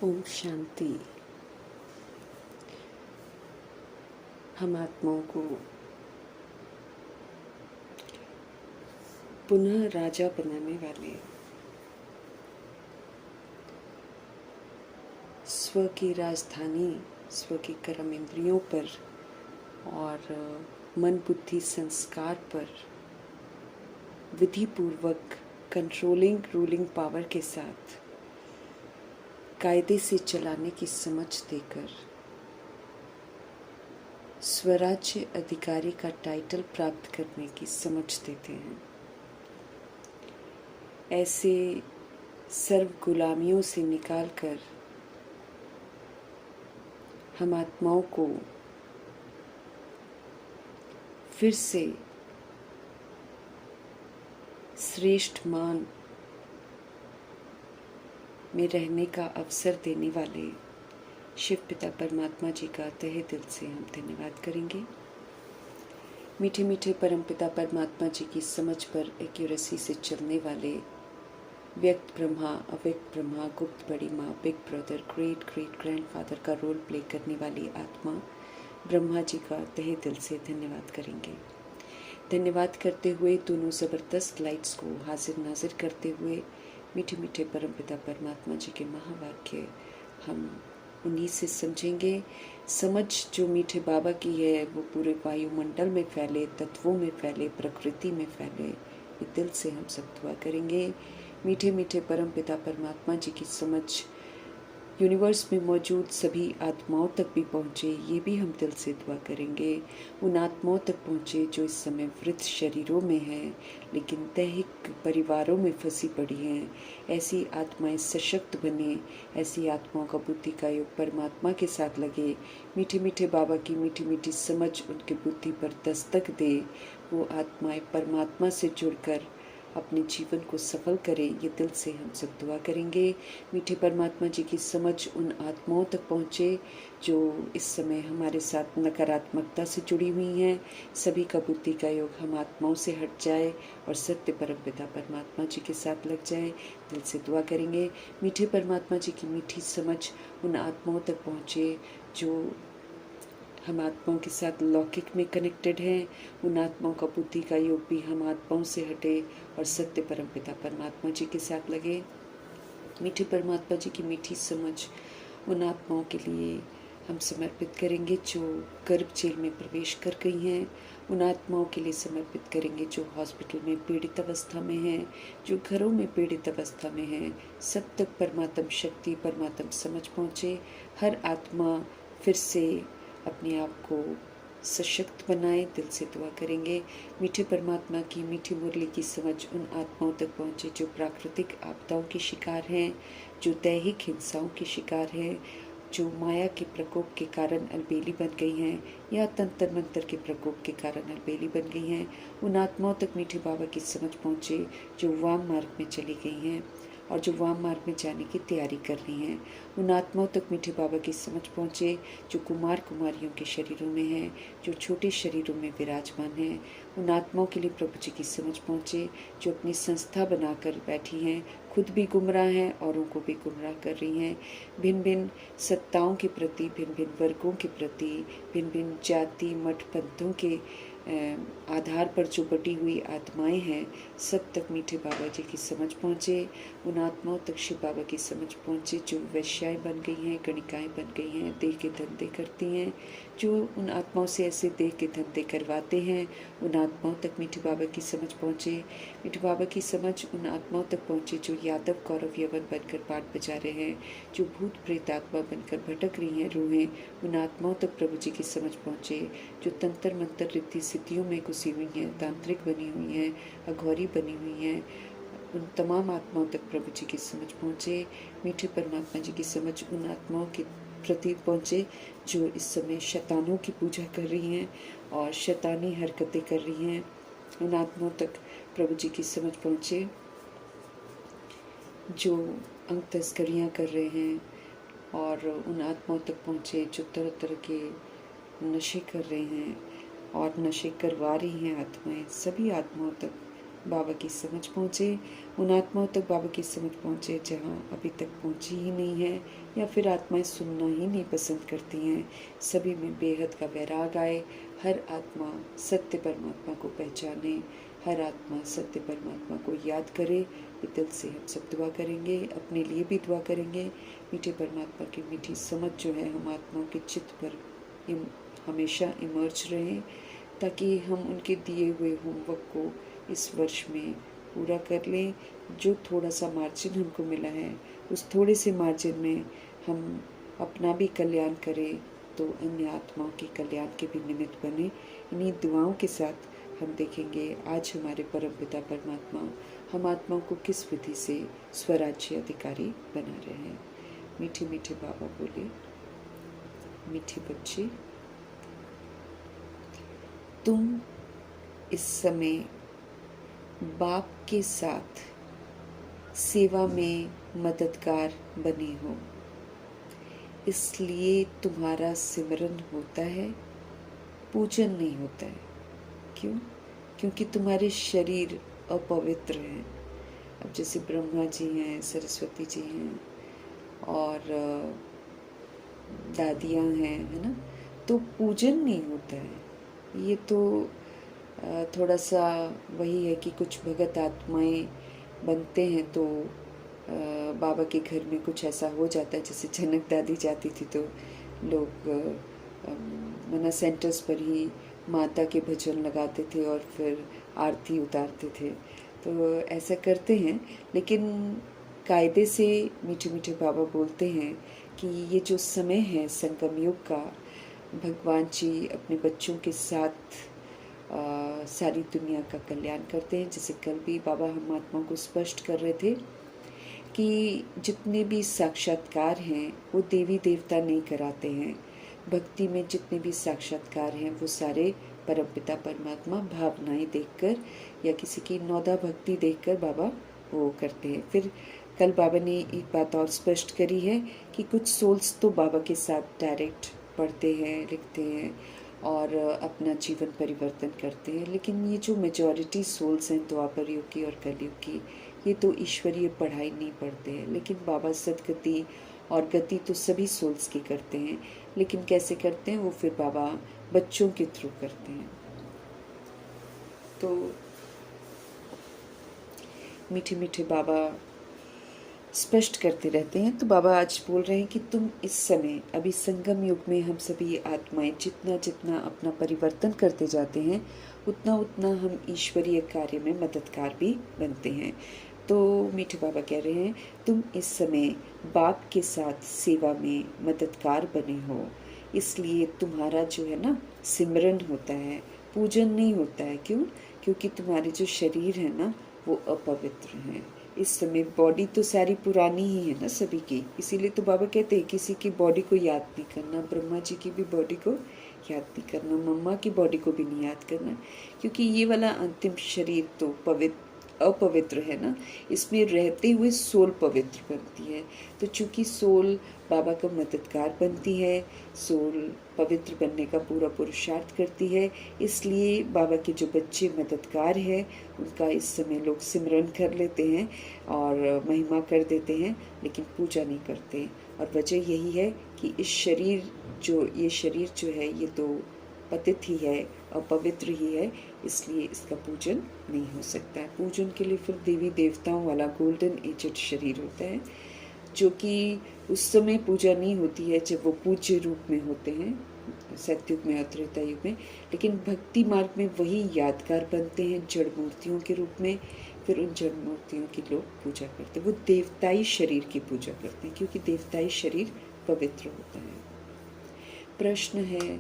ओम शांति। हम आत्माओं को पुनः राजा बनाने वाले स्व की राजधानी, स्व की कर्म इंद्रियों पर और मन बुद्धि संस्कार पर विधि पूर्वक कंट्रोलिंग रूलिंग पावर के साथ कायदे से चलाने की समझ देकर स्वराज्य अधिकारी का टाइटल प्राप्त करने की समझ देते हैं। ऐसे सर्व गुलामियों से निकालकर हम आत्माओं को फिर से श्रेष्ठ मान में रहने का अवसर देने वाले शिव पिता परमात्मा जी का तहे दिल से हम धन्यवाद करेंगे। मीठे मीठे परम पिता परमात्मा जी की समझ पर एक्यूरेसी से चलने वाले व्यक्त ब्रह्मा, अव्यक्त ब्रह्मा, गुप्त बड़ी माँ, big brother, great great grandfather का रोल प्ले करने वाली आत्मा ब्रह्मा जी का तहे दिल से धन्यवाद करेंगे। धन्यवाद करते हुए दोनों ज़बरदस्त लाइट्स को हाजिर नाजिर करते हुए मीठे मीठे परम पिता परमात्मा जी के महावाक्य हम उन्हीं से समझेंगे। समझ जो मीठे बाबा की है वो पूरे वायुमंडल में फैले, तत्वों में फैले, प्रकृति में फैले। ये दिल से हम सब दुआ करेंगे। मीठे मीठे परम पिता परमात्मा जी की समझ यूनिवर्स में मौजूद सभी आत्माओं तक भी पहुँचे, ये भी हम दिल से दुआ करेंगे। उन आत्माओं तक पहुँचे जो इस समय वृद्ध शरीरों में हैं लेकिन दैहिक परिवारों में फंसी पड़ी हैं। ऐसी आत्माएं सशक्त बने, ऐसी आत्माओं का बुद्धि का योग परमात्मा के साथ लगे। मीठे मीठे बाबा की मीठी मीठी समझ उनके बुद्धि पर दस्तक दे। वो आत्माएं परमात्मा से जुड़कर अपने जीवन को सफल करें, ये दिल से हम सब दुआ करेंगे। मीठे परमात्मा जी की समझ उन आत्माओं तक पहुँचे जो इस समय हमारे साथ नकारात्मकता से जुड़ी हुई हैं। सभी का बुद्धि का योग हम आत्माओं से हट जाए और सत्य परम पिता परमात्मा जी के साथ लग जाए, दिल से दुआ करेंगे। मीठे परमात्मा जी की मीठी समझ उन आत्माओं तक पहुँचे जो हम आत्माओं के साथ लौकिक में कनेक्टेड हैं। उन आत्माओं का बुद्धि का योग भी हम आत्माओं से हटे और सत्य परम पिता परमात्मा जी के साथ लगे। मीठे परमात्मा जी की मीठी समझ उन आत्माओं के लिए हम समर्पित करेंगे जो गर्भ जेल में प्रवेश कर गई हैं। उन आत्माओं के लिए समर्पित करेंगे जो हॉस्पिटल में पीड़ित अवस्था में हैं, जो घरों में पीड़ित अवस्था में हैं। सब तक परमात्म शक्ति, परमात्म समझ पहुँचे। हर आत्मा फिर से अपने आप को सशक्त बनाए, दिल से दुआ करेंगे। मीठे परमात्मा की मीठी मुरली की समझ उन आत्माओं तक पहुँचे जो प्राकृतिक आपदाओं के शिकार हैं, जो दैहिक हिंसाओं के शिकार हैं, जो माया के प्रकोप के कारण अलबेली बन गई हैं या तंत्र मंत्र के प्रकोप के कारण अलबेली बन गई हैं। उन आत्माओं तक मीठे बाबा की समझ पहुँचे जो वाम मार्ग में चली गई हैं और जो वाम मार्ग में जाने की तैयारी कर रही हैं। उन आत्माओं तक मीठे बाबा की समझ पहुँचे जो कुमार कुमारियों के शरीरों में हैं, जो छोटे शरीरों में विराजमान हैं। उन आत्माओं के लिए प्रभु जी की समझ पहुँचे जो अपनी संस्था बनाकर बैठी हैं, खुद भी गुमराह हैं, औरों को भी गुमराह कर रही हैं। भिन्न भिन्न सत्ताओं के प्रति, भिन्न भिन्न वर्गों के प्रति, भिन्न भिन्न जाति मठ पंथों के आधार पर जो बटी हुई आत्माएं हैं, सब तक मीठे बाबा जी की समझ पहुँचे। उन आत्माओं तक शिव बाबा की समझ पहुँचे जो वैश्याएं बन गई हैं, गणिकाएं बन गई हैं, देह के धंधे करती हैं, जो उन आत्माओं से ऐसे देह के धंधे करवाते हैं। उन आत्माओं तक मीठे बाबा की समझ पहुँचे। मीठे बाबा की समझ उन आत्माओं तक पहुँचे जो यादव कौरव यवन बनकर पाठ बजा रहे हैं, जो भूत प्रेत आत्मा बनकर भटक रही हैं रूहें। उन आत्माओं तक प्रभु जी की समझ पहुँचे जो तंत्र मंत्र रिद्धि सिद्धियों में घुसी हुई हैं, तांत्रिक बनी हुई हैं, अघौरी बनी हुई हैं। उन तमाम आत्माओं तक प्रभु जी की समझ पहुँचे। मीठे परमात्मा जी की समझ उन आत्माओं के प्रति पहुँचे जो इस समय शैतानों की पूजा कर रही हैं और शैतानी हरकतें कर रही हैं। उन आत्माओं तक प्रभु जी की समझ पहुँचे जो अंग तस्करियाँ कर रहे हैं और उन आत्माओं तक पहुँचे जो तरह तरह के नशे कर रहे हैं और नशे करवा रही हैं आत्माएं। सभी आत्माओं तक बाबा की समझ पहुँचे, उन आत्माओं तक बाबा की समझ पहुँचे जहाँ अभी तक पहुँची ही नहीं है, या फिर आत्माएं सुनना ही नहीं पसंद करती हैं। सभी में बेहद का वैराग आए, हर आत्मा सत्य परमात्मा को पहचाने, हर आत्मा सत्य परमात्मा को याद करे। इस दिल से हम सब दुआ करेंगे, अपने लिए भी दुआ करेंगे। मीठे परमात्मा की मीठी समझ जो है हम आत्माओं के चित्त पर हमेशा इमर्ज रहें, ताकि हम उनके दिए हुए होमवर्क को इस वर्ष में पूरा कर लें। जो थोड़ा सा मार्जिन हमको मिला है, उस थोड़े से मार्जिन में हम अपना भी कल्याण करें, तो अन्य आत्माओं के कल्याण के भी निमित्त बने। इन्हीं दुआओं के साथ हम देखेंगे आज हमारे परमपिता परमात्मा हम आत्माओं को किस विधि से स्वराज्य अधिकारी बना रहे हैं। मीठे मीठे बाबा बोले, मीठे बच्चे, तुम इस समय बाप के साथ सेवा में मददगार बने हो, इसलिए तुम्हारा सिमरन होता है, पूजन नहीं होता है। क्यों? क्योंकि तुम्हारे शरीर अपवित्र हैं। अब जैसे ब्रह्मा जी हैं, सरस्वती जी हैं और दादियाँ हैं, है ना, तो पूजन नहीं होता है। ये तो थोड़ा सा वही है कि कुछ भगत आत्माएं बनते हैं तो बाबा के घर में कुछ ऐसा हो जाता है। जैसे जनक दादी जाती थी तो लोग मना सेंटर्स पर ही माता के भजन लगाते थे और फिर आरती उतारते थे, तो ऐसा करते हैं। लेकिन कायदे से मीठे मीठे बाबा बोलते हैं कि ये जो समय है संगम युग का, भगवान जी अपने बच्चों के साथ सारी दुनिया का कल्याण करते हैं। जैसे कल भी बाबा हम आत्मा को स्पष्ट कर रहे थे कि जितने भी साक्षात्कार हैं वो देवी देवता नहीं कराते हैं। भक्ति में जितने भी साक्षात्कार हैं वो सारे परमपिता परमात्मा भावनाएं देखकर या किसी की नौदा भक्ति देखकर बाबा वो करते हैं। फिर कल बाबा ने एक बात और स्पष्ट करी है कि कुछ सोल्स तो बाबा के साथ डायरेक्ट पढ़ते हैं, लिखते हैं और अपना जीवन परिवर्तन करते हैं। लेकिन ये जो मेजॉरिटी सोल्स हैं द्वापर युग की और कलयुग की, ये तो ईश्वरीय पढ़ाई नहीं पढ़ते हैं। लेकिन बाबा सदगति और गति तो सभी सोल्स की करते हैं। लेकिन कैसे करते हैं वो फिर बाबा बच्चों के थ्रू करते हैं। तो मीठे मीठे बाबा स्पष्ट करते रहते हैं। तो बाबा आज बोल रहे हैं कि तुम इस समय अभी संगम युग में हम सभी आत्माएं जितना जितना अपना परिवर्तन करते जाते हैं उतना उतना हम ईश्वरीय कार्य में मददगार भी बनते हैं। तो मीठे बाबा कह रहे हैं तुम इस समय बाप के साथ सेवा में मददगार बने हो, इसलिए तुम्हारा जो है ना सिमरन होता है, पूजन नहीं होता है। क्यों? क्योंकि तुम्हारे जो शरीर है ना वो अपवित्र हैं। इस समय बॉडी तो सारी पुरानी ही है ना सभी की, इसीलिए तो बाबा कहते हैं किसी की बॉडी को याद नहीं करना, ब्रह्मा जी की भी बॉडी को याद नहीं करना, मम्मा की बॉडी को भी नहीं याद करना, क्योंकि ये वाला अंतिम शरीर तो अपवित्र है ना। इसमें रहते हुए सोल पवित्र बनती है। तो चूंकि सोल बाबा का मददगार बनती है, सोल पवित्र बनने का पूरा पुरुषार्थ करती है, इसलिए बाबा के जो बच्चे मददगार हैं उनका इस समय लोग सिमरन कर लेते हैं और महिमा कर देते हैं, लेकिन पूजा नहीं करते। और वजह यही है कि इस शरीर जो है ये तो पतित ही है, अपवित्र ही है, इसलिए इसका पूजन नहीं हो सकता है। पूजन के लिए फिर देवी देवताओं वाला गोल्डन एजेड शरीर होता है, जो कि उस समय पूजा नहीं होती है जब वो पूज्य रूप में होते हैं, सतयुग में और त्रेता युग में। लेकिन भक्ति मार्ग में वही यादगार बनते हैं जड़ मूर्तियों के रूप में। फिर उन जड़ मूर्तियों की लोग पूजा करते हैं, वो देवताई शरीर की पूजा करते हैं, क्योंकि देवताई शरीर पवित्र होता है। प्रश्न है,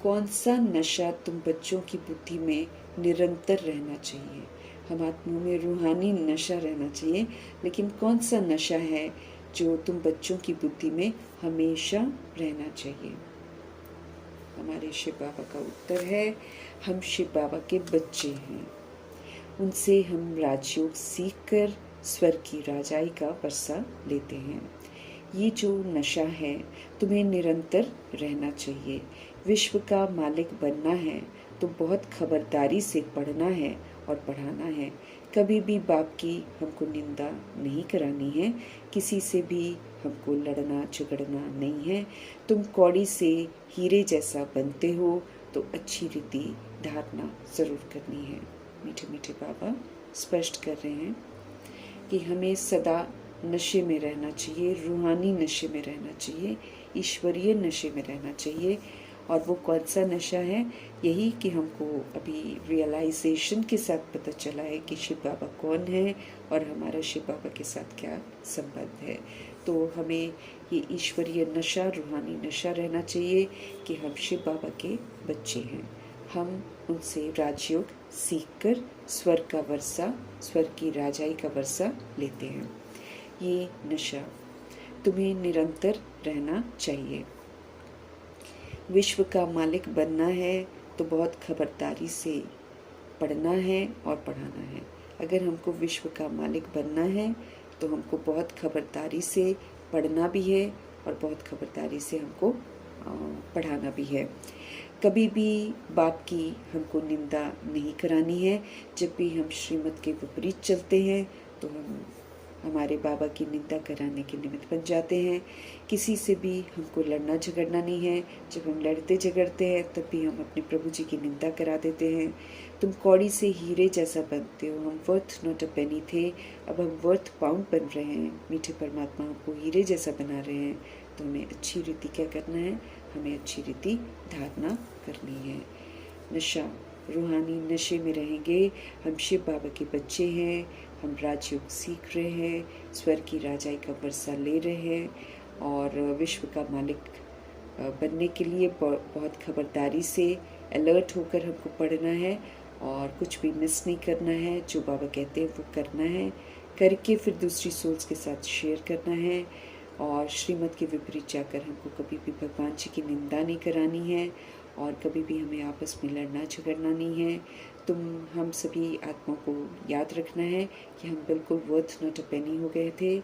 कौन सा नशा तुम बच्चों की बुद्धि में निरंतर रहना चाहिए? हम आत्माओं में रूहानी नशा रहना चाहिए, लेकिन कौन सा नशा है जो तुम बच्चों की बुद्धि में हमेशा रहना चाहिए? हमारे शिव बाबा का उत्तर है, हम शिव बाबा के बच्चे हैं, उनसे हम राजयोग सीखकर स्वर्ग की राजाई का वर्षा लेते हैं। ये जो नशा है तुम्हें निरंतर रहना चाहिए। विश्व का मालिक बनना है तो बहुत खबरदारी से पढ़ना है और पढ़ाना है। कभी भी बाप की हमको निंदा नहीं करानी है, किसी से भी हमको लड़ना झगड़ना नहीं है। तुम कौड़ी से हीरे जैसा बनते हो तो अच्छी रीति धारणा ज़रूर करनी है। मीठे मीठे बाबा स्पष्ट कर रहे हैं कि हमें सदा नशे में रहना चाहिए, रूहानी नशे में रहना चाहिए, ईश्वरीय नशे में रहना चाहिए। और वो कौन सा नशा है? यही कि हमको अभी रियलाइजेशन के साथ पता चला है कि शिव बाबा कौन है और हमारा शिव बाबा के साथ क्या संबंध है। तो हमें ये ईश्वरीय नशा, रूहानी नशा रहना चाहिए कि हम शिव बाबा के बच्चे हैं। हम उनसे राजयोग सीखकर स्वर्ग का वर्षा, स्वर्ग की राजाई का वर्षा लेते हैं। ये नशा तुम्हें निरंतर रहना चाहिए। विश्व का मालिक बनना है तो बहुत खबरदारी से पढ़ना है और पढ़ाना है। अगर हमको विश्व का मालिक बनना है तो हमको बहुत खबरदारी से पढ़ना भी है और बहुत खबरदारी से हमको पढ़ाना भी है। कभी भी बाप की हमको निंदा नहीं करानी है। जब भी हम श्रीमत के विपरीत चलते हैं तो हम हमारे बाबा की निंदा कराने के निमित्त बन जाते हैं। किसी से भी हमको लड़ना झगड़ना नहीं है। जब हम लड़ते झगड़ते हैं तब भी हम अपने प्रभु जी की निंदा करा देते हैं। तुम कौड़ी से हीरे जैसा बनते हो। हम वर्थ नॉट अ पेनी थे, अब हम वर्थ पाउंड बन रहे हैं। मीठे परमात्मा हमको हीरे जैसा बना रहे हैं। तो हमें अच्छी रीति क्या करना है? हमें अच्छी रीति धारणा करनी है। नशा, रूहानी नशे में रहेंगे। हम शिव बाबा के बच्चे हैं, हम राजयोग सीख रहे हैं, स्वर्ग की राजाई का वर्षा ले रहे हैं और विश्व का मालिक बनने के लिए बहुत खबरदारी से अलर्ट होकर हमको पढ़ना है और कुछ भी मिस नहीं करना है। जो बाबा कहते हैं वो करना है, करके फिर दूसरी सोल्स के साथ शेयर करना है। और श्रीमत के विपरीत जाकर हमको कभी भी भगवान जी की निंदा नहीं करानी है और कभी भी हमें आपस में लड़ना झगड़ना नहीं है। हम सभी आत्माओं को याद रखना है कि हम बिल्कुल वर्थ नॉट अ पेनी हो गए थे,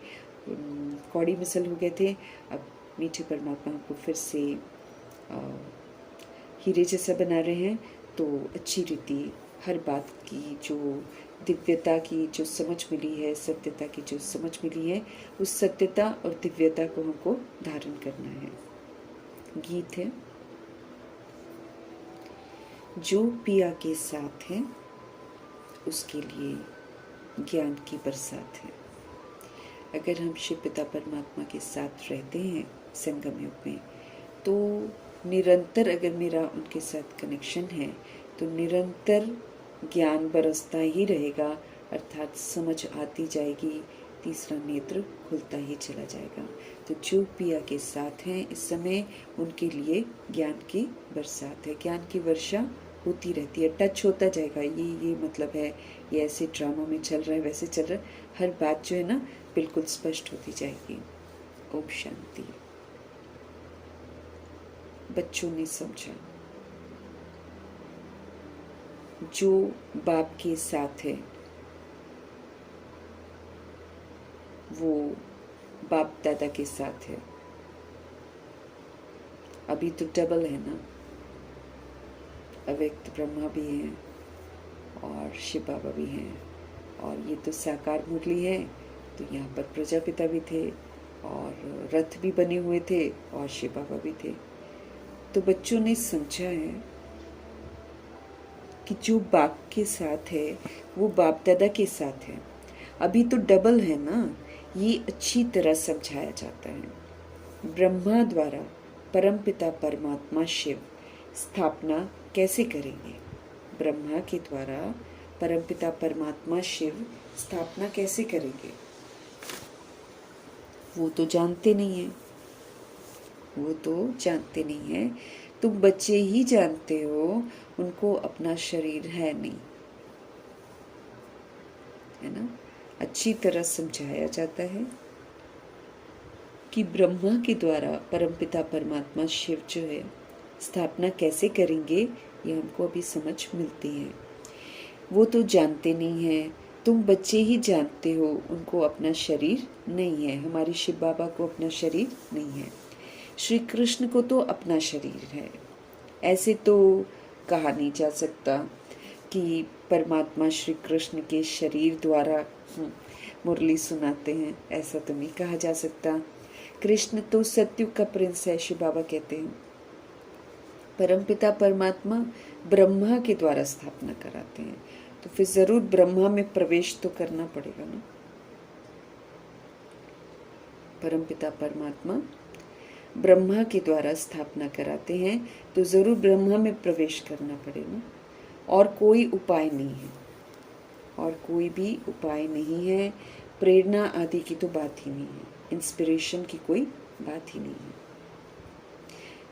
कौड़ी मिसल हो गए थे। अब मीठे परमात्मा हमको फिर से हीरे जैसा बना रहे हैं। तो अच्छी रीति हर बात की जो दिव्यता की जो समझ मिली है, सत्यता की जो समझ मिली है, उस सत्यता और दिव्यता को हमको धारण करना है। गीत है, जो पिया के साथ है उसके लिए ज्ञान की बरसात है। अगर हम शिव पिता परमात्मा के साथ रहते हैं संगम युग में, तो निरंतर अगर मेरा उनके साथ कनेक्शन है तो निरंतर ज्ञान बरसता ही रहेगा, अर्थात समझ आती जाएगी, तीसरा नेत्र खुलता ही चला जाएगा। तो जो पिया के साथ हैं इस समय, उनके लिए ज्ञान की बरसात है, ज्ञान की वर्षा होती रहती है, टच होता जाएगा। ये मतलब है, ये ऐसे ड्रामा में चल रहा है, वैसे चल रहा है, हर बात जो है ना बिल्कुल स्पष्ट होती जाएगी। ओम शांति। बच्चों ने समझा, जो बाप के साथ है वो बाप दादा के साथ है। अभी तो डबल है ना, अव्यक्त ब्रह्मा भी हैं और शिव बाबा भी हैं, और ये तो साकार मुरली है। तो यहाँ पर प्रजापिता भी थे और रथ भी बने हुए थे और शिव बाबा भी थे। तो बच्चों ने समझा है कि जो बाप के साथ है वो बाप दादा के साथ है। अभी तो डबल है ना, ये अच्छी तरह समझाया जाता है। ब्रह्मा द्वारा परमपिता परमात्मा शिव स्थापना कैसे करेंगे? ब्रह्मा के द्वारा परमपिता परमात्मा शिव स्थापना कैसे करेंगे? वो तो जानते नहीं है, वो तो जानते नहीं है। तुम बच्चे ही जानते हो, उनको अपना शरीर है नहीं, है ना। अच्छी तरह समझाया जाता है कि ब्रह्मा के द्वारा परमपिता परमात्मा शिव जो है स्थापना कैसे करेंगे, ये हमको अभी समझ मिलती है। वो तो जानते नहीं है, तुम बच्चे ही जानते हो, उनको अपना शरीर नहीं है। हमारे शिव बाबा को अपना शरीर नहीं है, श्री कृष्ण को तो अपना शरीर है। ऐसे तो कहा नहीं जा सकता कि परमात्मा श्री कृष्ण के शरीर द्वारा मुरली सुनाते हैं, ऐसा तो नहीं कहा जा सकता। कृष्ण तो सत्युग का प्रिंस है, शिव बाबा कहते हैं। परमपिता परमात्मा ब्रह्मा के द्वारा स्थापना कराते हैं, तो फिर जरूर ब्रह्मा में प्रवेश तो करना पड़ेगा ना। परमपिता परमात्मा ब्रह्मा के द्वारा स्थापना कराते हैं, तो जरूर ब्रह्मा में प्रवेश करना पड़ेगा। और कोई उपाय नहीं है, और कोई भी उपाय नहीं है। प्रेरणा आदि की तो बात ही नहीं है, इंस्पिरेशन की कोई बात ही नहीं है।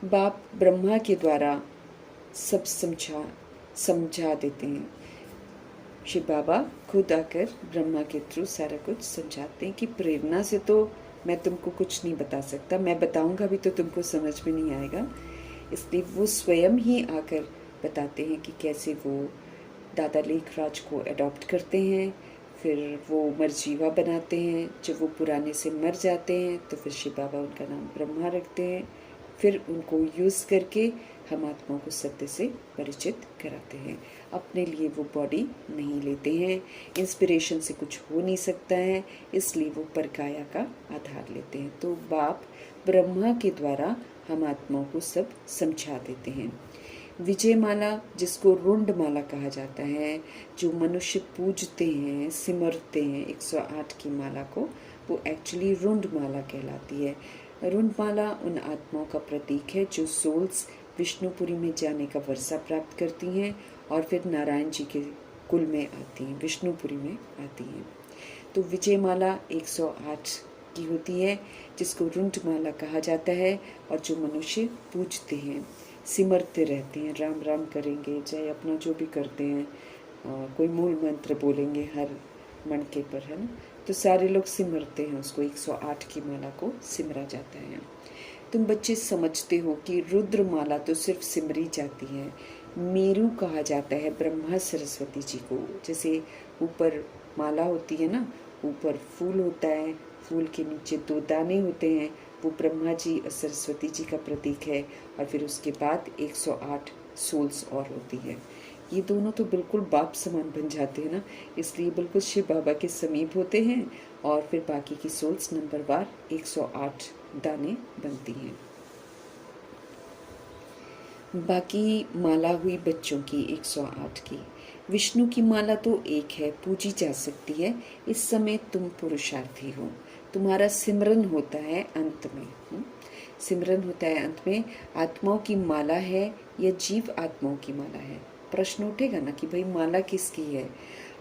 बाप ब्रह्मा के द्वारा सब समझा देते हैं। शिव बाबा खुद आकर ब्रह्मा के थ्रू सारा कुछ समझाते हैं कि प्रेरणा से तो मैं तुमको कुछ नहीं बता सकता, मैं बताऊंगा भी तो तुमको समझ में नहीं आएगा। इसलिए वो स्वयं ही आकर बताते हैं कि कैसे वो दादा लेखराज को अडॉप्ट करते हैं, फिर वो मरजीवा बनाते हैं। जब वो पुराने से मर जाते हैं तो फिर शिव बाबा उनका नाम ब्रह्मा रखते हैं, फिर उनको यूज़ करके हम आत्माओं को सत्य से परिचित कराते हैं। अपने लिए वो बॉडी नहीं लेते हैं, इंस्पिरेशन से कुछ हो नहीं सकता है, इसलिए वो परकाया का आधार लेते हैं। तो बाप ब्रह्मा के द्वारा हम आत्माओं को सब समझा देते हैं। विजय माला, जिसको रुंड माला कहा जाता है, जो मनुष्य पूजते हैं, सिमरते हैं 108 की माला को, वो एक्चुअली रुंड माला कहलाती है। रुंड माला उन आत्माओं का प्रतीक है जो सोल्स विष्णुपुरी में जाने का वर्षा प्राप्त करती हैं और फिर नारायण जी के कुल में आती हैं, विष्णुपुरी में आती हैं। तो विजय माला 108 की होती है, जिसको रुंड माला कहा जाता है, और जो मनुष्य पूजते हैं, सिमरते रहते हैं, राम राम करेंगे, चाहे अपना जो भी करते हैं, कोई मूल मंत्र बोलेंगे हर मणके पर, है ना, तो सारे लोग सिमरते हैं उसको। 108 की माला को सिमरा जाता है। तुम बच्चे समझते हो कि रुद्र माला तो सिर्फ सिमरी जाती है। मेरू कहा जाता है ब्रह्मा सरस्वती जी को। जैसे ऊपर माला होती है ना, ऊपर फूल होता है, फूल के नीचे 2 दाने होते हैं, वो ब्रह्मा जी और सरस्वती जी का प्रतीक है। और फिर उसके बाद 108 सोल्स और होती है। ये दोनों तो बिल्कुल बाप समान बन जाते हैं ना, इसलिए बिल्कुल शिव बाबा के समीप होते हैं। और फिर बाकी की सोल्स नंबरवार 108 दाने बनती हैं। बाकी माला हुई बच्चों की 108 की। विष्णु की माला तो एक है, पूजी जा सकती है। इस समय तुम पुरुषार्थी हो, तुम्हारा सिमरन होता है अंत में। सिमरन होता है अंत में। आत्माओं की माला है या जीव आत्माओं की माला है? प्रश्न उठेगा ना कि भाई माला किसकी है,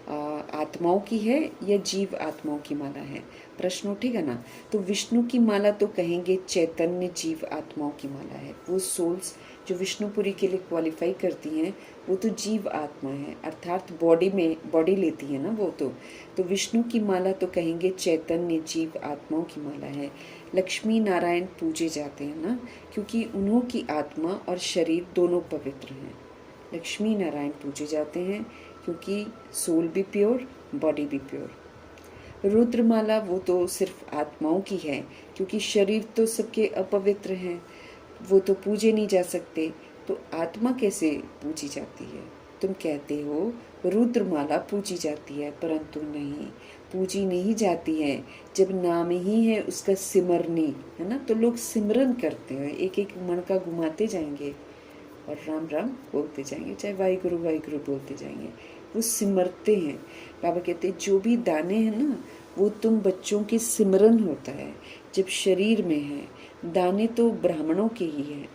आत्माओं की है या जीव आत्माओं की माला है? प्रश्न उठेगा ना। तो विष्णु की माला तो कहेंगे चैतन्य जीव आत्माओं की माला है। वो सोल्स जो विष्णुपुरी के लिए क्वालिफाई करती हैं वो तो जीव आत्मा है, अर्थात बॉडी लेती है ना वो तो विष्णु की माला तो कहेंगे चैतन्य जीव आत्माओं की माला है। लक्ष्मी नारायण पूजे जाते हैं ना, क्योंकि उन्हों की आत्मा और शरीर दोनों पवित्र हैं। लक्ष्मी नारायण पूजे जाते हैं क्योंकि सोल भी प्योर, बॉडी भी प्योर। रुद्रमाला वो तो सिर्फ आत्माओं की है, क्योंकि शरीर तो सबके अपवित्र हैं, वो तो पूजे नहीं जा सकते। तो आत्मा कैसे पूजी जाती है? तुम कहते हो रुद्रमाला पूजी जाती है, परंतु नहीं, पूजी नहीं जाती है। जब नाम ही है उसका सिमरनी, है ना, तो लोग सिमरन करते हैं, एक एक मणका घुमाते जाएंगे और राम राम बोलते जाएंगे, चाहे वाहिगुरु वाहिगुरु बोलते जाएंगे, वो सिमरते हैं। बाबा कहते हैं जो भी दाने हैं ना, वो तुम बच्चों के सिमरन होता है जब शरीर में है। दाने तो ब्राह्मणों के ही हैं।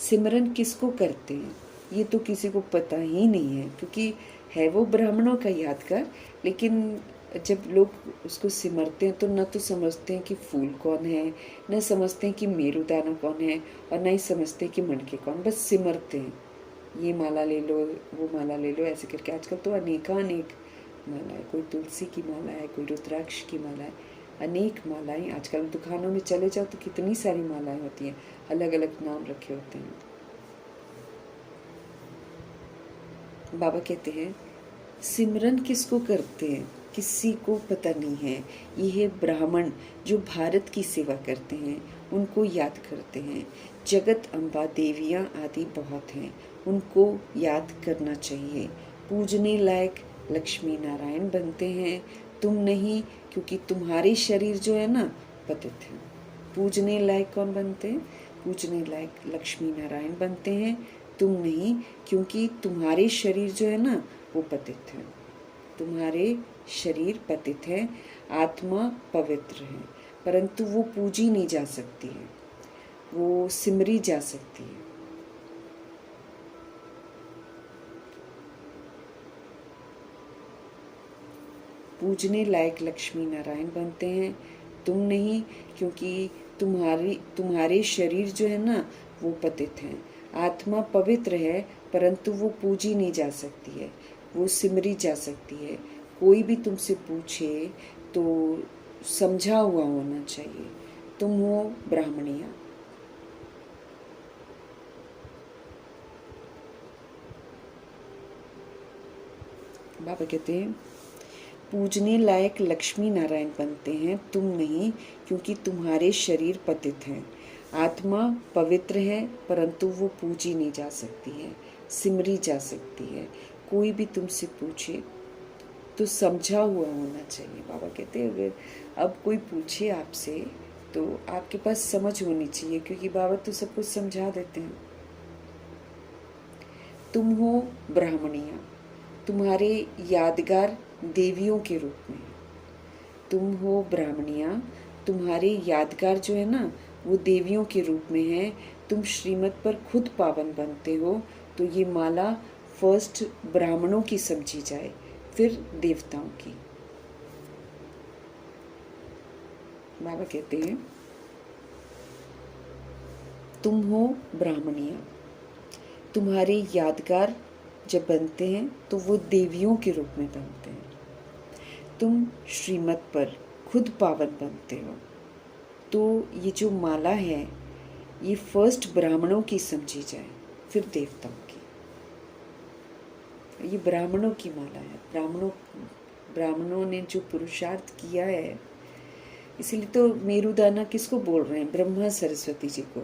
सिमरन किसको करते हैं ये तो किसी को पता ही नहीं है, क्योंकि है वो ब्राह्मणों का यादगार, लेकिन जब लोग उसको सिमरते हैं तो न तो समझते हैं कि फूल कौन है, न समझते हैं कि मेरुदाना कौन है, और न ही समझते हैं कि मणके कौन, बस सिमरते हैं। ये माला ले लो, वो माला ले लो, ऐसे करके। आजकल तो अनेक माला है, कोई तुलसी की माला है, कोई रुद्राक्ष की माला है, अनेक मालाएं। आजकल दुकानों में चले जाओ तो कितनी सारी मालाएं होती हैं, अलग अलग नाम रखे होते हैं। बाबा कहते हैं सिमरन किसको करते हैं किसी को पता नहीं है। ये ब्राह्मण जो भारत की सेवा करते हैं उनको याद करते हैं। जगत अम्बा देवियाँ आदि बहुत हैं, उनको याद करना चाहिए। पूजने लायक लक्ष्मी नारायण बनते हैं, तुम नहीं, क्योंकि तुम्हारे शरीर जो है ना पतित है। पूजने लायक कौन बनते हैं? पूजने लायक लक्ष्मी नारायण बनते हैं, तुम नहीं, क्योंकि तुम्हारे शरीर जो है ना वो पतित है। तुम्हारे शरीर पतित है, आत्मा पवित्र है, परंतु वो पूजी नहीं जा सकती है, वो सिमरी जा सकती है। पूजने लायक लक्ष्मी नारायण बनते हैं, तुम नहीं, क्योंकि तुम्हारे शरीर जो है ना वो पतित है। आत्मा पवित्र है, परंतु वो पूजी नहीं जा सकती है, वो सिमरी जा सकती है। कोई भी तुमसे पूछे तो समझा हुआ होना चाहिए। तुम हो ब्राह्मणिया। बाबा कहते हैं पूजने लायक लक्ष्मी नारायण बनते हैं, तुम नहीं, क्योंकि तुम्हारे शरीर पतित हैं। आत्मा पवित्र है, परंतु वो पूजी नहीं जा सकती है, सिमरी जा सकती है। कोई भी तुमसे पूछे तो समझा हुआ होना चाहिए। बाबा कहते हैं अगर अब कोई पूछे आपसे तो आपके पास समझ होनी चाहिए, क्योंकि बाबा तो सब कुछ समझा देते हैं। तुम हो ब्राह्मणिया, तुम्हारे यादगार देवियों के रूप में। तुम हो ब्राह्मणिया, तुम्हारे यादगार जो है ना वो देवियों के रूप में है। तुम श्रीमत पर खुद पावन बनते हो, तो ये माला फर्स्ट ब्राह्मणों की समझी जाए, फिर देवताओं की। बाबा कहते हैं तुम हो ब्राह्मणिया, तुम्हारे यादगार जब बनते हैं तो वो देवियों के रूप में बनते हैं। तुम श्रीमत पर खुद पावन बनते हो, तो ये जो माला है ये फर्स्ट ब्राह्मणों की समझी जाए, फिर देवताओं की। ये ब्राह्मणों की माला है। ब्राह्मणों ने जो पुरुषार्थ किया है, इसीलिए तो मेरुदाना किसको बोल रहे हैं? ब्रह्मा सरस्वती जी को।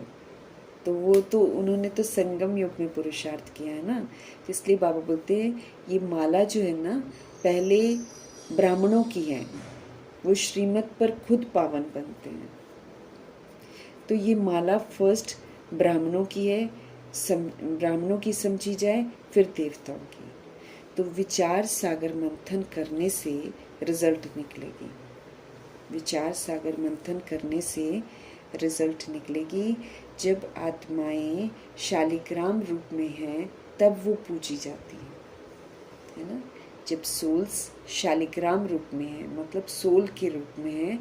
तो वो तो उन्होंने तो संगम युग में पुरुषार्थ किया है ना, इसलिए बाबा बोलते हैं ये माला जो है ना पहले ब्राह्मणों की है, वो श्रीमत पर खुद पावन बनते हैं। तो ये माला फर्स्ट ब्राह्मणों की है, ब्राह्मणों की समझी जाए, फिर देवताओं की। तो विचार सागर मंथन करने से रिजल्ट निकलेगी। विचार सागर मंथन करने से रिजल्ट निकलेगी। जब आत्माएं शालिग्राम रूप में हैं तब वो पूजी जाती है ना। जब सोल्स शालिग्राम रूप में है, मतलब सोल के रूप में है,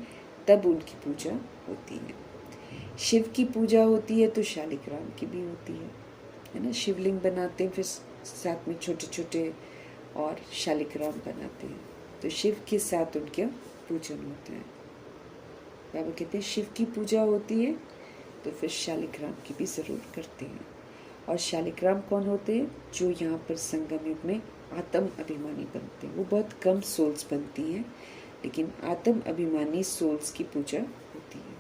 तब उनकी पूजा होती है। शिव की पूजा होती है तो शालिग्राम की भी होती है ना। शिवलिंग बनाते हैं, फिर साथ में छोटे छोटे और शालिग्राम बनाते हैं, तो शिव के साथ उनका पूजन होता है। बाबा कहते हैं शिव की पूजा होती है तो फिर शालिग्राम की भी ज़रूर करते हैं। और शालिग्राम कौन होते हैं? जो यहाँ पर संगम युग में आत्म अभिमानी बनते हैं। वो बहुत कम सोल्स बनती हैं, लेकिन आत्म अभिमानी सोल्स की पूजा होती है।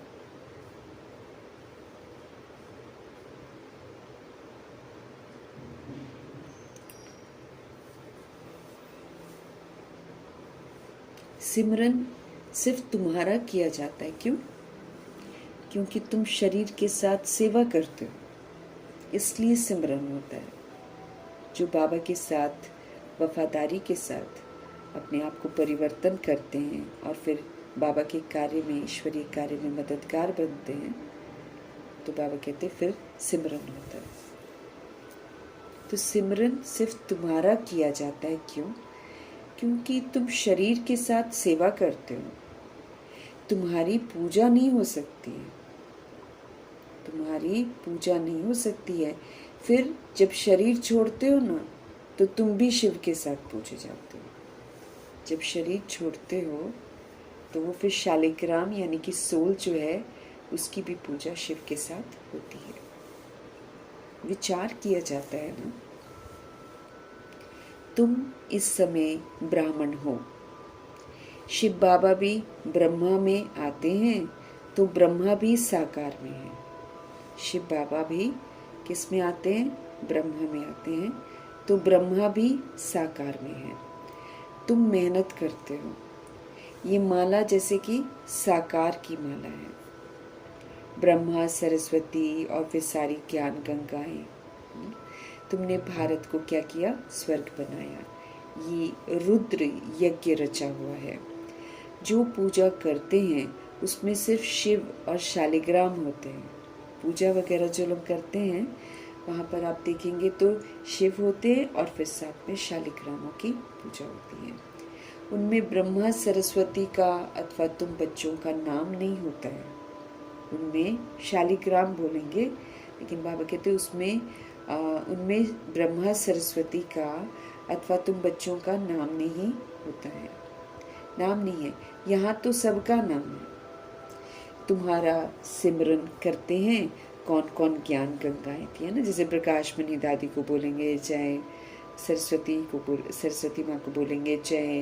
सिमरन सिर्फ तुम्हारा किया जाता है। क्यों? क्योंकि तुम शरीर के साथ सेवा करते हो, इसलिए सिमरन होता है। जो बाबा के साथ वफादारी के साथ अपने आप को परिवर्तन करते हैं और फिर बाबा के कार्य में, ईश्वरीय कार्य में मददगार बनते हैं, तो बाबा कहते हैं फिर सिमरन होता है। तो सिमरन सिर्फ तुम्हारा किया जाता है। क्यों? क्योंकि तुम शरीर के साथ सेवा करते हो। तुम्हारी पूजा नहीं हो सकती है, तुम्हारी पूजा नहीं हो सकती है। फिर जब शरीर छोड़ते हो ना, तो तुम भी शिव के साथ पूजे जाते हो। जब शरीर छोड़ते हो तो वो फिर शालिग्राम यानी कि सोल जो है उसकी भी पूजा शिव के साथ होती है। विचार किया जाता है ना, तुम इस समय ब्राह्मण हो। शिव बाबा भी ब्रह्मा में आते हैं, तो ब्रह्मा भी साकार में है। शिव बाबा भी किस में आते हैं? ब्रह्मा में आते हैं, तो ब्रह्मा भी साकार में है। तुम मेहनत करते हो। ये माला जैसे कि साकार की माला है। ब्रह्मा, सरस्वती और फिर सारी ज्ञान गंगाएं। तुमने भारत को क्या किया? स्वर्ग बनाया। ये रुद्र यज्ञ रचा हुआ है। जो पूजा करते हैं उसमें सिर्फ शिव और शालिग्राम होते हैं। पूजा वगैरह जो लोग करते हैं वहाँ पर आप देखेंगे तो शिव होते हैं और फिर साथ में शालिग्रामों की पूजा होती है। उनमें ब्रह्मा सरस्वती का अथवा तुम बच्चों का नाम नहीं होता है। उनमें शालिग्राम बोलेंगे, लेकिन बाबा कहते हैं उसमें उनमें ब्रह्मा सरस्वती का अथवा तुम बच्चों का नाम नहीं होता है। नाम नहीं है। यहाँ तो सबका नाम है। तुम्हारा सिमरन करते हैं कौन कौन ज्ञान गंगाएं थी, है ना। जैसे प्रकाश मणि दादी को बोलेंगे, चाहे सरस्वती माँ को बोलेंगे, चाहे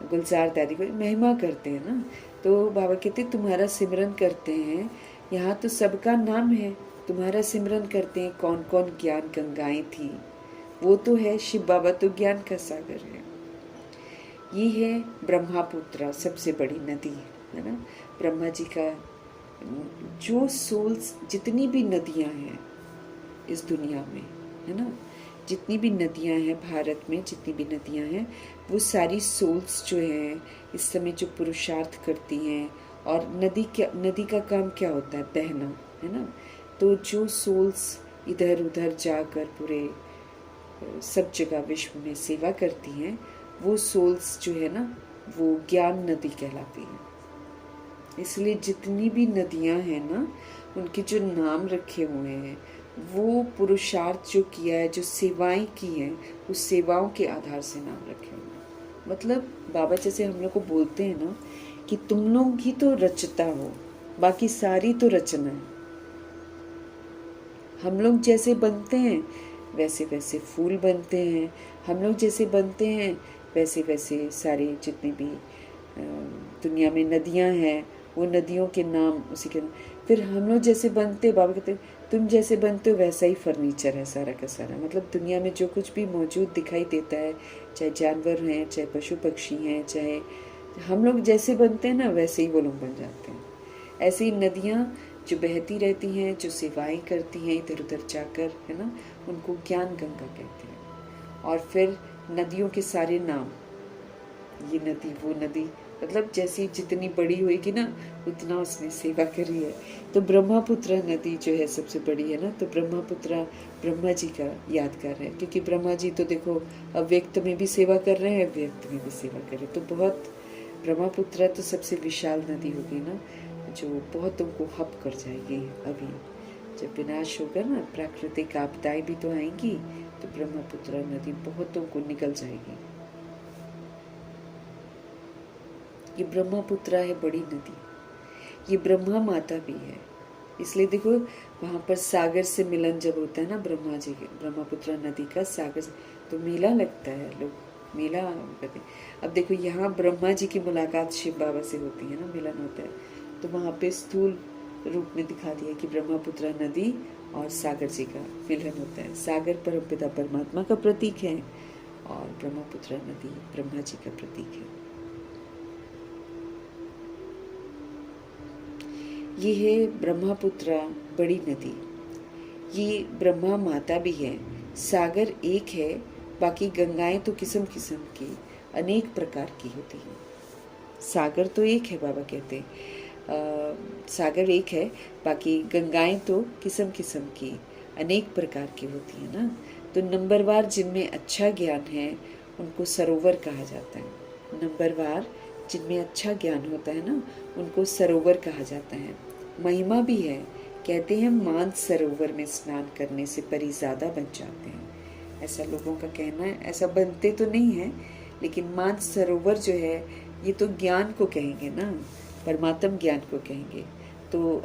गुलजार दादी को महिमा करते हैं ना। तो बाबा कहते तुम्हारा सिमरन करते हैं, यहाँ तो सबका नाम है। तुम्हारा सिमरन करते हैं कौन कौन ज्ञान गंगाएं थी, वो तो है शिव बाबा, तो ज्ञान का सागर है। ये है ब्रह्मपुत्र, सबसे बड़ी नदी है ना। ब्रह्मा जी का जो सोल्स, जितनी भी नदियां हैं इस दुनिया में, है ना, जितनी भी नदियां हैं भारत में, जितनी भी नदियां हैं, वो सारी सोल्स जो हैं इस समय जो पुरुषार्थ करती हैं। और नदी का काम क्या होता है? बहना, है ना। तो जो सोल्स इधर उधर जाकर पूरे सब जगह विश्व में सेवा करती हैं, वो सोल्स जो है ना, वो ज्ञान नदी कहलाती हैं। इसलिए जितनी भी नदियां हैं ना, उनके जो नाम रखे हुए हैं, वो पुरुषार्थ जो किया है, जो सेवाएं की हैं, उस सेवाओं के आधार से नाम रखे हुए हैं। मतलब बाबा जैसे हम लोग को बोलते हैं ना कि तुम लोग ही तो रचता हो, बाकी सारी तो रचना है। हम लोग जैसे बनते हैं वैसे वैसे फूल बनते हैं, हम लोग जैसे बनते हैं वैसे वैसे सारे जितने भी दुनिया में नदियां हैं, वो नदियों के नाम उसी के। फिर हम लोग जैसे बनते, बाबा कहते तुम जैसे बनते हो वैसा ही फर्नीचर है सारा का सारा। मतलब दुनिया में जो कुछ भी मौजूद दिखाई देता है, चाहे जानवर हैं, चाहे पशु पक्षी हैं, चाहे हम लोग जैसे बनते हैं ना, वैसे ही वो लोग बन जाते हैं। ऐसे ही नदियाँ जो बहती रहती हैं, जो सेवाएं करती हैं इधर उधर जाकर, है ना, उनको ज्ञान गंगा कहते हैं। और फिर नदियों के सारे नाम, ये नदी वो नदी, मतलब जैसी जितनी बड़ी होगी ना उतना उसने सेवा करी है। तो ब्रह्मपुत्र नदी जो है सबसे बड़ी है ना। तो ब्रह्मपुत्र ब्रह्मा जी का यादगार है, क्योंकि ब्रह्मा जी तो देखो अव्यक्त में भी सेवा कर रहे हैं, व्यक्त में भी सेवा कर रहे हैं। तो बहुत ब्रह्मपुत्र तो सबसे विशाल नदी होगी ना, जो बहुतों को हप कर जाएगी। अभी जब विनाश होगा ना, प्राकृतिक आपदाएं भी तो आएंगी, तो ब्रह्मपुत्र नदी बहुतों को निकल जाएगी। ये ब्रह्मपुत्र है बड़ी नदी, ये ब्रह्मा माता भी है। इसलिए देखो वहाँ पर सागर से मिलन जब होता है ना, ब्रह्मा जी के ब्रह्मपुत्र नदी का सागर से, तो मेला लगता है, लोग मेला करते हैं। अब देखो यहाँ ब्रह्मा जी की मुलाकात शिव बाबा से होती है ना, मिलन होता है, तो वहाँ पे स्थूल रूप में दिखा दिया कि ब्रह्मपुत्र नदी और सागर जी का मिलन होता है। सागर परमपिता परमात्मा का प्रतीक है और ब्रह्मपुत्र नदी ब्रह्मा जी का प्रतीक है। ये है ब्रह्मपुत्र बड़ी नदी, ये ब्रह्मा माता भी है। सागर एक है, बाकी गंगाएं तो किस्म किस्म की अनेक प्रकार की होती हैं। सागर तो एक है, बाबा कहते हैं सागर एक है, बाकी गंगाएं तो किस्म किस्म की अनेक प्रकार की होती हैं ना। तो नंबरवार जिनमें अच्छा ज्ञान है उनको सरोवर कहा जाता है। नंबरवार जिनमें अच्छा ज्ञान होता है ना, उनको सरोवर कहा जाता है। महिमा भी है, कहते हैं मानस सरोवर में स्नान करने से परी ज़्यादा बन जाते हैं। ऐसा लोगों का कहना है। ऐसा बनते तो नहीं है, लेकिन मानस सरोवर जो है ये तो ज्ञान को कहेंगे ना, परमात्म ज्ञान को कहेंगे। तो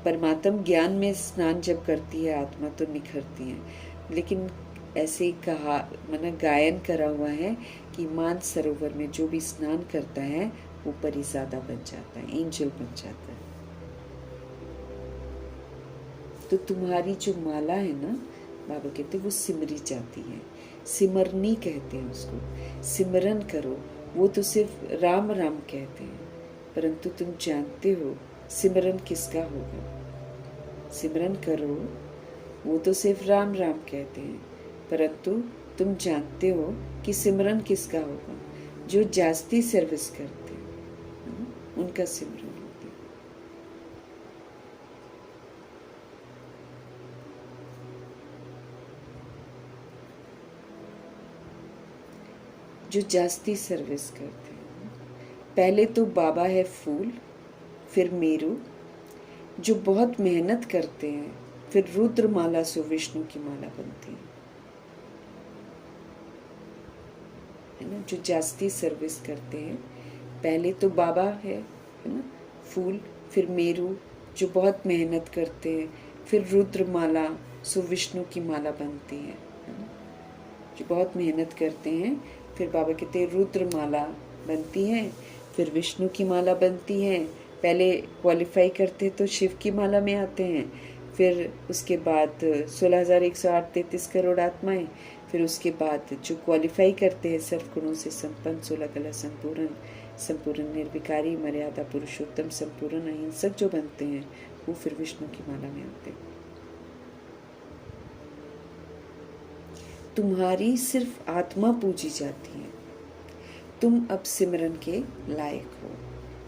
परमात्म ज्ञान में स्नान जब करती है आत्मा तो निखरती है। लेकिन ऐसे कहा माना गायन करा हुआ है कि मानस सरोवर में जो भी स्नान करता है वो परिज़ादा बन जाता है, एंजल बन जाता है। तो तुम्हारी जो माला है ना, बाबा कहते वो सिमरी जाती है, सिमरनी कहते हैं उसको। सिमरन करो, वो तो सिर्फ राम राम कहते हैं, परंतु तुम जानते हो सिमरन किसका होगा। सिमरन करो, वो तो सिर्फ राम राम कहते हैं, परंतु तुम जानते हो कि सिमरन किसका होगा। जो जास्ती सर्विस करते हैं उनका सिमरन होता है। जो जास्ती सर्विस करते हैं, पहले तो बाबा है फूल, फिर मेरू। जो बहुत मेहनत करते हैं, फिर रुद्र माला सो विष्णु की माला बनती है ना। जो जास्ती सर्विस करते हैं, पहले तो बाबा है ना फूल, फिर मेरू जो बहुत मेहनत करते हैं, फिर रुद्र माला सो विष्णु की माला बनती है ना। जो बहुत मेहनत करते हैं, फिर बाबा कहते हैं रुद्र माला बनती है, फिर विष्णु की माला बनती है। पहले क्वालिफाई करते तो शिव की माला में आते हैं, फिर उसके बाद 16,108 करोड़ आत्माएं, फिर उसके बाद जो क्वालिफाई करते हैं सर्व गुणों से संपन्न, 16 कला संपूर्ण, संपूर्ण निर्विकारी, मर्यादा पुरुषोत्तम, संपूर्ण अहिंसक जो बनते हैं, वो फिर विष्णु की माला में आते हैं। तुम्हारी सिर्फ आत्मा पूजी जाती है, तुम अब सिमरन के लायक हो।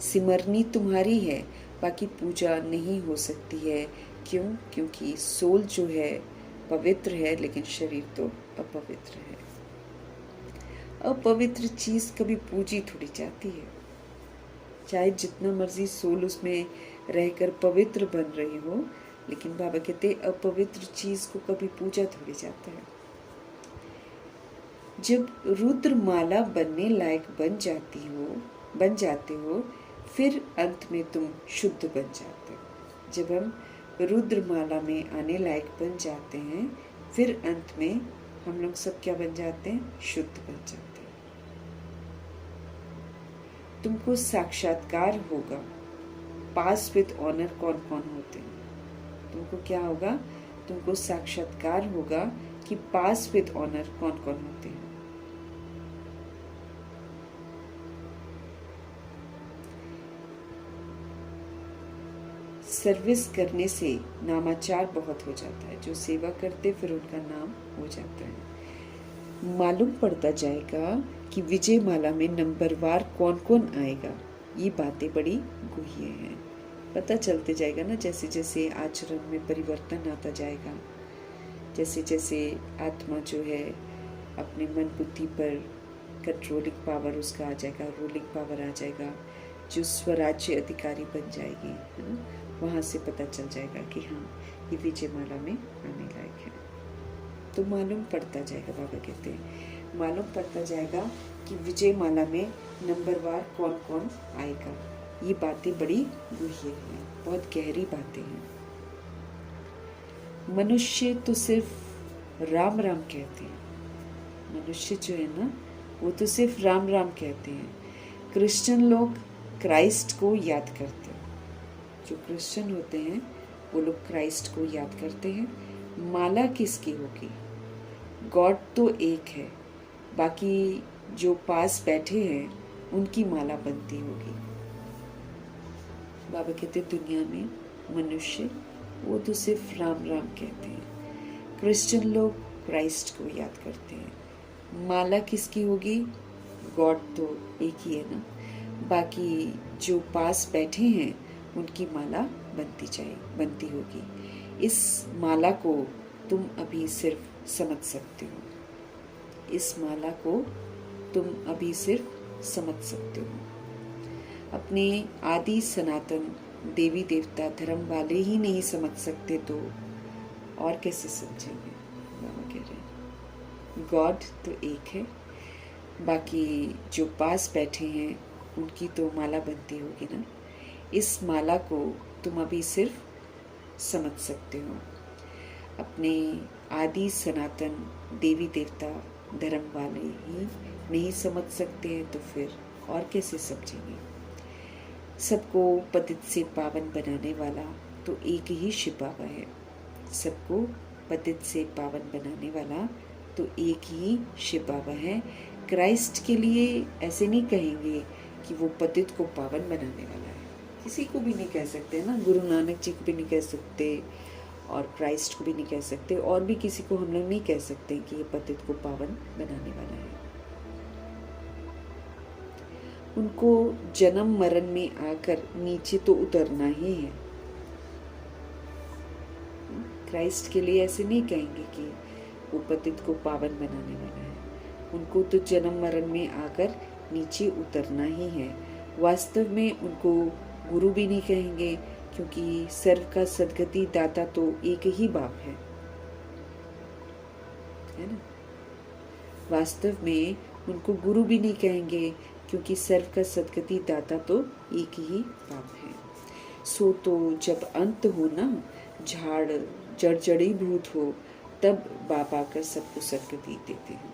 सिमरनी तुम्हारी है, बाकी पूजा नहीं हो सकती है। क्यों? क्योंकि सोल जो है पवित्र है, लेकिन शरीर तो अपवित्र है। अपवित्र चीज कभी पूजी थोड़ी जाती है, चाहे जितना मर्जी सोल उसमें रहकर पवित्र बन रही हो, लेकिन बाबा कहते अपवित्र चीज को कभी पूजा थोड़ी जाता है। जब रुद्र माला बनने लायक बन जाते हो, फिर अंत में तुम शुद्ध बन जाते हो। जब हम रुद्र माला में आने लायक बन जाते हैं, फिर अंत में हम लोग सब क्या बन जाते हैं? शुद्ध बन जाते हैं। तुमको साक्षात्कार होगा, पास विद ऑनर कौन कौन होते हैं। तुमको क्या होगा? तुमको साक्षात्कार होगा कि पास विद ऑनर कौन कौन होते हैं। सर्विस करने से नामाचार बहुत हो जाता है। जो सेवा करते फिर उनका नाम हो जाता है। मालूम पड़ता जाएगा कि विजय माला में नंबरवार कौन कौन आएगा। ये बातें बड़ी गुह्य हैं, पता चलते जाएगा ना। जैसे जैसे आचरण में परिवर्तन आता जाएगा, जैसे जैसे आत्मा जो है अपने मन बुद्धि पर कंट्रोलिंग पावर उसका आ जाएगा, रूलिंग पावर आ जाएगा, जो स्वराज्य अधिकारी बन जाएगी, है ना। वहाँ से पता चल जाएगा कि हाँ ये विजय माला में आने लायक है। तो मालूम पड़ता जाएगा, बाबा कहते हैं मालूम पड़ता जाएगा कि विजय माला में नंबरवार कौन कौन आएगा। ये बातें बड़ी गुह्य हैं, बहुत गहरी बातें हैं। मनुष्य तो सिर्फ राम राम कहते हैं। मनुष्य जो है ना वो तो सिर्फ राम राम कहते हैं। क्रिश्चियन लोग क्राइस्ट को याद करते हैं। जो क्रिश्चियन होते हैं वो लोग क्राइस्ट को याद करते हैं। माला किसकी होगी? गॉड तो एक है, बाकी जो पास बैठे हैं उनकी माला बनती होगी। बाबा कहते दुनिया में मनुष्य वो तो सिर्फ राम राम कहते हैं। क्रिश्चियन लोग क्राइस्ट को याद करते हैं। माला किसकी होगी? गॉड तो एक ही है ना, बाकी जो पास बैठे हैं उनकी माला बनती होगी। इस माला को तुम अभी सिर्फ समझ सकते हो। इस माला को तुम अभी सिर्फ समझ सकते हो। अपने आदि सनातन देवी देवता धर्म वाले ही नहीं समझ सकते तो और कैसे समझेंगे? बाबा कह रहे हैं गॉड तो एक है, बाकी जो पास बैठे हैं उनकी तो माला बनती होगी ना। इस माला को तुम अभी सिर्फ समझ सकते हो। अपने आदि सनातन देवी देवता धर्म वाले ही नहीं समझ सकते हैं तो फिर और कैसे समझेंगे? सबको पतित से पावन बनाने वाला तो एक ही शिव बाबा है। सबको पतित से पावन बनाने वाला तो एक ही शिव बाबा है। क्राइस्ट के लिए ऐसे नहीं कहेंगे कि वो पतित को पावन बनाने वाला है, किसी को भी नहीं कह सकते ना, गुरु नानक जी को भी नहीं कह सकते और क्राइस्ट को भी नहीं कह सकते, और भी किसी को हम लोग नहीं कह सकते कि ये पतित को पावन बनाने वाला है। उनको जन्म मरण में आकर नीचे तो उतरना ही है। क्राइस्ट के लिए ऐसे नहीं कहेंगे कि वो पतित को पावन बनाने वाला है, उनको तो जन्म मरण में आकर नीचे उतरना ही है। वास्तव में उनको गुरु भी नहीं कहेंगे, क्योंकि सर्व का सद्गति दाता तो एक ही बाप है ना। वास्तव में उनको गुरु भी नहीं कहेंगे, क्योंकि सर्व का सद्गति दाता तो एक ही बाप है। सो तो जब अंत हो ना, झाड़ जड़ी भूत हो, तब बाप आकर सबको सद्गति देते हैं।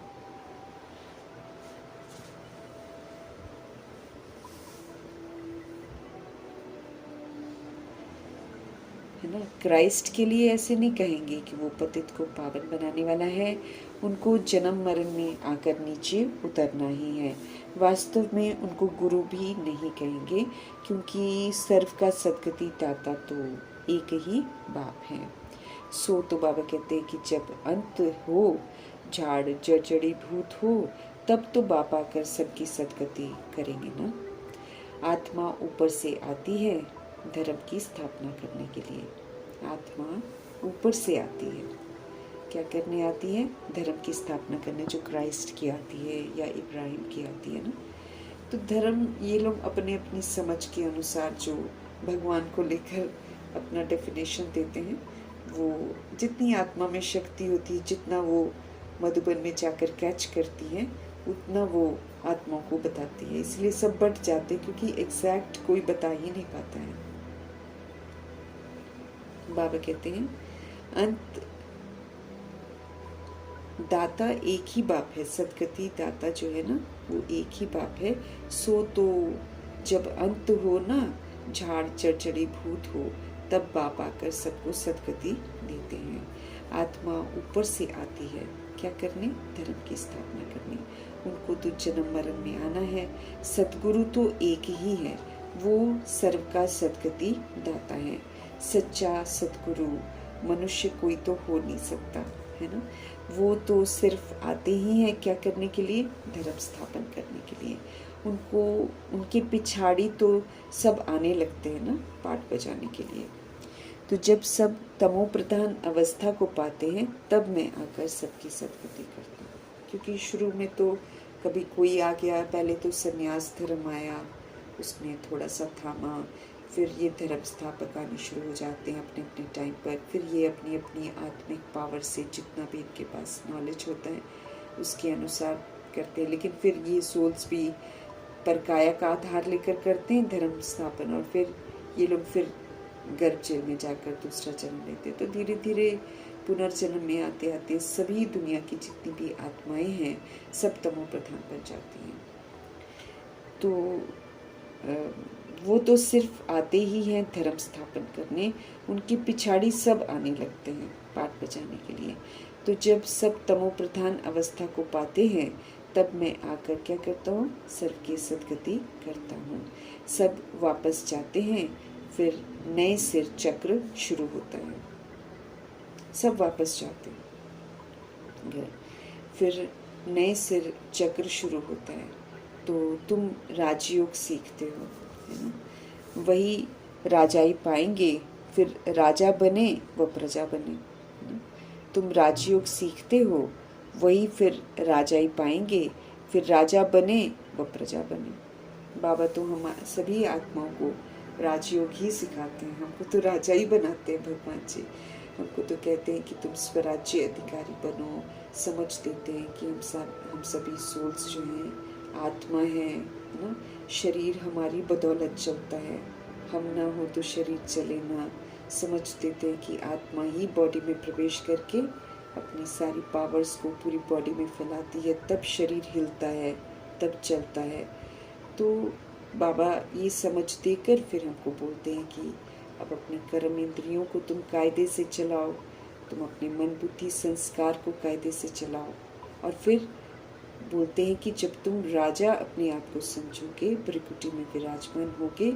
है ना। क्राइस्ट के लिए ऐसे नहीं कहेंगे कि वो पतित को पावन बनाने वाला है, उनको जन्म मरण में आकर नीचे उतरना ही है। वास्तव में उनको गुरु भी नहीं कहेंगे, क्योंकि सर्व का सद्गति दाता तो एक ही बाप है। सो तो बाबा कहते हैं कि जब अंत हो, झाड़ जड़ी भूत हो, तब तो बाप आकर सबकी सद्गति करेंगे ना। आत्मा ऊपर से आती है धर्म की स्थापना करने के लिए। आत्मा ऊपर से आती है, क्या करने आती है? धर्म की स्थापना करने, जो क्राइस्ट की आती है या इब्राहिम की आती है ना। तो धर्म ये लोग अपने अपनी समझ के अनुसार जो भगवान को लेकर अपना डेफिनेशन देते हैं, वो जितनी आत्मा में शक्ति होती है, जितना वो मधुबन में जाकर कैच करती है, उतना वो आत्मा को बताती है। इसलिए सब बट जाते हैं, क्योंकि एग्जैक्ट कोई बता ही नहीं पाता है। बाबा कहते हैं अंत दाता एक ही बाप है, सदगति दाता जो है ना वो एक ही बाप है। सो तो जब अंत हो ना, झाड़ चढ़चढ़ी भूत हो, तब बाप आकर सबको सदगति देते हैं। आत्मा ऊपर से आती है, क्या करने? धर्म की स्थापना करने। उनको तो जन्म मरण में आना है। सतगुरु तो एक ही है, वो सर्व का सदगति दाता है। सच्चा सतगुरु मनुष्य कोई तो हो नहीं सकता, है ना। वो तो सिर्फ आते ही हैं क्या करने के लिए? धर्म स्थापन करने के लिए। उनको उनके पिछाड़ी तो सब आने लगते हैं ना पाठ बजाने के लिए। तो जब सब तमो प्रधान अवस्था को पाते हैं, तब मैं आकर सबकी सदगति करता हूँ। क्योंकि शुरू में तो कभी कोई आ गया, पहले तो संन्यास धर्म आया, उसने थोड़ा सा थामा, फिर ये धर्म स्थापक आने शुरू हो जाते हैं अपने अपने टाइम पर। फिर ये अपनी अपनी आत्मिक पावर से जितना भी इनके पास नॉलेज होता है उसके अनुसार करते हैं। लेकिन फिर ये सोल्स भी परकाया का आधार लेकर करते हैं धर्म स्थापन, और फिर ये लोग फिर गर्भ जेल में जाकर दूसरा जन्म लेते। तो धीरे धीरे पुनर्जन्म में आते आते सभी दुनिया की जितनी भी आत्माएं हैं सब तमो प्रधान बन जाती हैं। तो वो तो सिर्फ आते ही हैं धर्म स्थापन करने, उनकी पिछाड़ी सब आने लगते हैं पाठ बजाने के लिए। तो जब सब तमो प्रधान अवस्था को पाते हैं, तब मैं आकर क्या करता हूँ? सबकी सदगति करता हूँ। सब वापस जाते हैं, फिर नए सिर चक्र शुरू होता है। सब वापस जाते हैं, फिर नए सिर चक्र शुरू होता है। तो तुम राजयोग सीखते हो, है ना। वही राजाई पाएंगे, फिर राजा बने व प्रजा बने। तुम राजयोग सीखते हो, वही फिर राजाई पाएंगे, फिर राजा बने व प्रजा बने। बाबा तो हम सभी आत्माओं को राजयोग ही सिखाते हैं, हमको तो राजा ही बनाते हैं भगवान जी। हमको तो कहते हैं कि तुम स्वराज्य अधिकारी बनो, समझ देते हैं कि हम सभी सोल्स जो हैं आत्मा है ना। शरीर हमारी बदौलत चलता है, हम ना हो तो शरीर चले ना। समझ देते हैं कि आत्मा ही बॉडी में प्रवेश करके अपनी सारी पावर्स को पूरी बॉडी में फैलाती है, तब शरीर हिलता है, तब चलता है। तो बाबा ये समझ देकर फिर हमको बोलते हैं कि अब अपने कर्म इंद्रियों को तुम कायदे से चलाओ, तुम अपने मन बुद्धि संस्कार को कायदे से चलाओ। और फिर बोलते हैं कि जब तुम राजा अपने आप को समझोगे, भृकुटी में विराजमान होगे,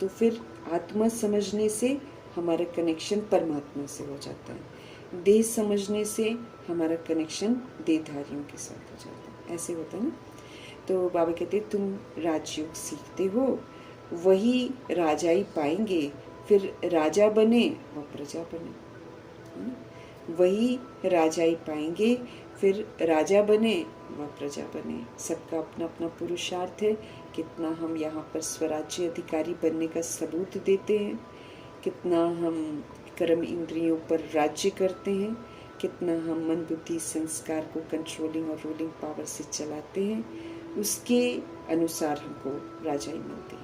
तो फिर आत्मा समझने से हमारा कनेक्शन परमात्मा से हो जाता है, देह समझने से हमारा कनेक्शन देहधारियों के साथ हो जाता है। ऐसे होता है ना। तो बाबा कहते तुम राजयोग सीखते हो, वही राजाई पाएंगे, फिर राजा बने व प्रजा बने। वही राजाई पाएंगे, फिर राजा बने व प्रजा बने। सबका अपना अपना पुरुषार्थ है। कितना हम यहाँ पर स्वराज्य अधिकारी बनने का सबूत देते हैं, कितना हम कर्म इंद्रियों पर राज्य करते हैं, कितना हम मन बुद्धि संस्कार को कंट्रोलिंग और रूलिंग पावर से चलाते हैं, उसके अनुसार हमको राजाई मिलती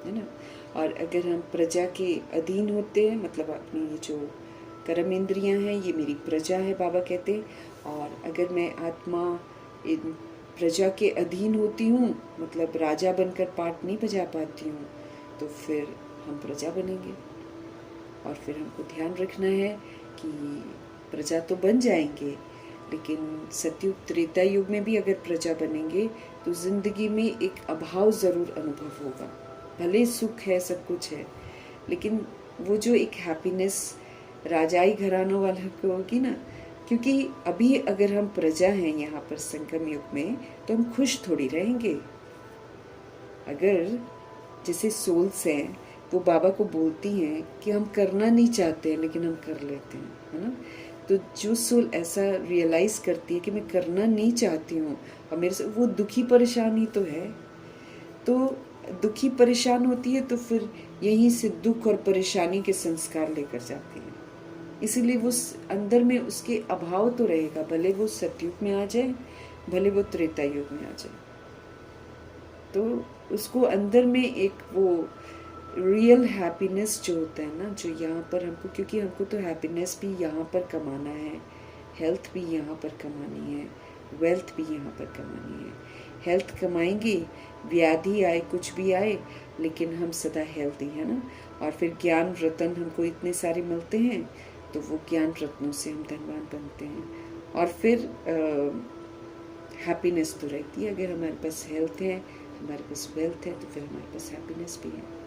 है ना। और अगर हम प्रजा के अधीन होते हैं, मतलब अपनी ये जो कर्म इंद्रियां हैं ये मेरी प्रजा है बाबा कहते हैं, और अगर मैं आत्मा इन प्रजा के अधीन होती हूँ, मतलब राजा बनकर पाठ नहीं बजा पाती हूँ, तो फिर हम प्रजा बनेंगे। और फिर हमको ध्यान रखना है कि प्रजा तो बन जाएंगे, लेकिन सतयुग त्रेता युग में भी अगर प्रजा बनेंगे तो जिंदगी में एक अभाव जरूर अनुभव होगा। भले सुख है, सब कुछ है, लेकिन वो जो एक हैप्पीनेस राजाई घरानों वालों को होगी ना, क्योंकि अभी अगर हम प्रजा हैं यहाँ पर संगम युग में, तो हम खुश थोड़ी रहेंगे। अगर जैसे सोल्स हैं, वो बाबा को बोलती हैं कि हम करना नहीं चाहते हैं लेकिन हम कर लेते हैं, है ना। तो जो सोल ऐसा रियलाइज करती है कि मैं करना नहीं चाहती हूँ और मेरे से, वो दुखी परेशान ही तो है। तो दुखी परेशान होती है तो फिर यहीं से दुख और परेशानी के संस्कार लेकर जाती है। इसीलिए वो अंदर में उसके अभाव तो रहेगा, भले वो सतयुग में आ जाए, भले वो त्रेता युग में आ जाए, तो उसको अंदर में एक वो रियल हैप्पीनेस जो होता है ना, जो यहाँ पर हमको, क्योंकि हमको तो हैप्पीनेस भी यहाँ पर कमाना है, हेल्थ भी यहाँ पर कमानी है, वेल्थ भी यहाँ पर कमानी है। हेल्थ कमाएंगे, व्याधि आए कुछ भी आए, लेकिन हम सदा हेल्थी है ना। और फिर ज्ञान रत्न हमको इतने सारे मिलते हैं, तो वो ज्ञान रत्नों से हम धनवान बनते हैं। और फिर हैप्पीनेस तो रहती है। अगर हमारे पास हेल्थ है, हमारे पास वेल्थ है, तो फिर हमारे पास हैप्पीनेस भी है।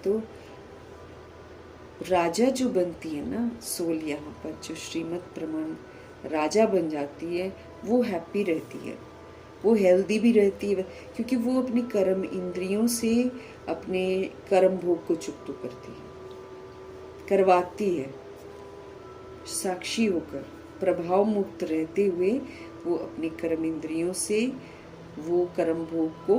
तो राजा जो बनती है ना सोल, यहाँ पर जो श्रीमत प्रमाण राजा बन जाती है, वो हैप्पी रहती है, वो हेल्दी भी रहती है, क्योंकि वो अपनी कर्म इंद्रियों से अपने कर्म भोग को चुप करती है, करवाती है, साक्षी होकर प्रभाव मुक्त रहते हुए वो अपने कर्म इंद्रियों से वो कर्म भोग को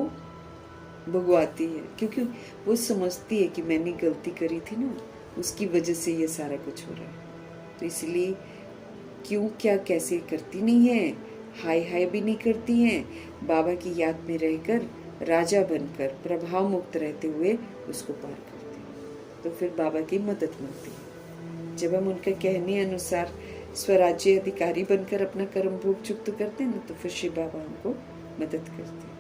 भुगवाती है, क्योंकि वो समझती है कि मैंने गलती करी थी ना, उसकी वजह से ये सारा कुछ हो रहा है। तो इसलिए क्यों क्या कैसे करती नहीं है, हाय हाय भी नहीं करती हैं, बाबा की याद में रहकर राजा बनकर प्रभाव मुक्त रहते हुए उसको पार करते हैं। तो फिर बाबा की मदद मिलती है। जब हम उनके कहने अनुसार स्वराज्य अधिकारी बनकर अपना कर्म भोग चुक्त करते हैं ना, तो फिर शिव बाबा हमको मदद करते हैं।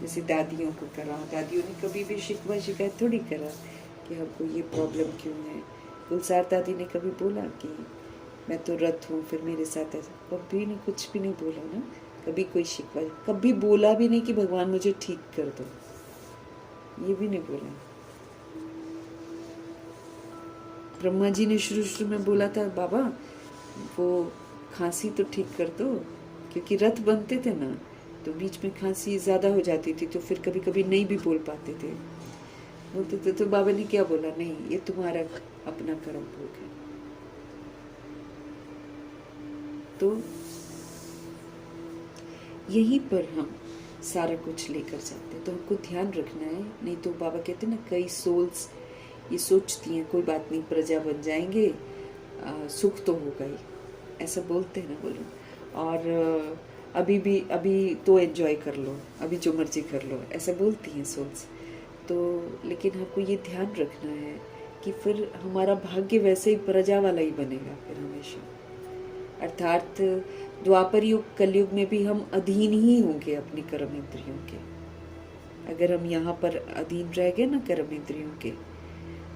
जैसे दादियों को करा, दादियों ने कभी भी शिकवा शिकायत थोड़ी करा कि हमको ये प्रॉब्लम क्यों है। गुलजार दादी ने कभी बोला कि मैं तो रत हूँ, फिर मेरे साथ ऐसा, कभी नहीं, कुछ भी नहीं बोला ना, कभी कोई शिकवा, कभी बोला भी नहीं कि भगवान मुझे ठीक कर दो, ये भी नहीं बोला। ब्रह्मा जी ने शुरू में बोला था, बाबा वो खांसी तो ठीक कर दो, क्योंकि रथ बनते थे ना, तो बीच में खांसी ज़्यादा हो जाती थी, तो फिर कभी कभी नहीं भी बोल पाते थे, बोलते थे। तो बाबा ने क्या बोला, नहीं, ये तुम्हारा अपना कर्म भोग है। तो यहीं पर हम सारा कुछ लेकर जाते हैं, तो हमको ध्यान रखना है। नहीं तो बाबा कहते हैं ना, कई सोल्स ये सोचती हैं कोई बात नहीं, प्रजा बन जाएंगे, सुख तो होगा ही, ऐसा बोलते हैं ना वो लोग। और अभी तो एंजॉय कर लो, अभी जो मर्जी कर लो, ऐसा बोलती हैं सोल्स। तो लेकिन हमको ये ध्यान रखना है कि फिर हमारा भाग्य वैसे ही प्रजा वाला ही बनेगा फिर हमेशा। अर्थात द्वापर युग कलयुग में भी हम अधीन ही होंगे अपनी कर्म इंद्रियों के। अगर हम यहाँ पर अधीन रह गए ना कर्म इंद्रियों के,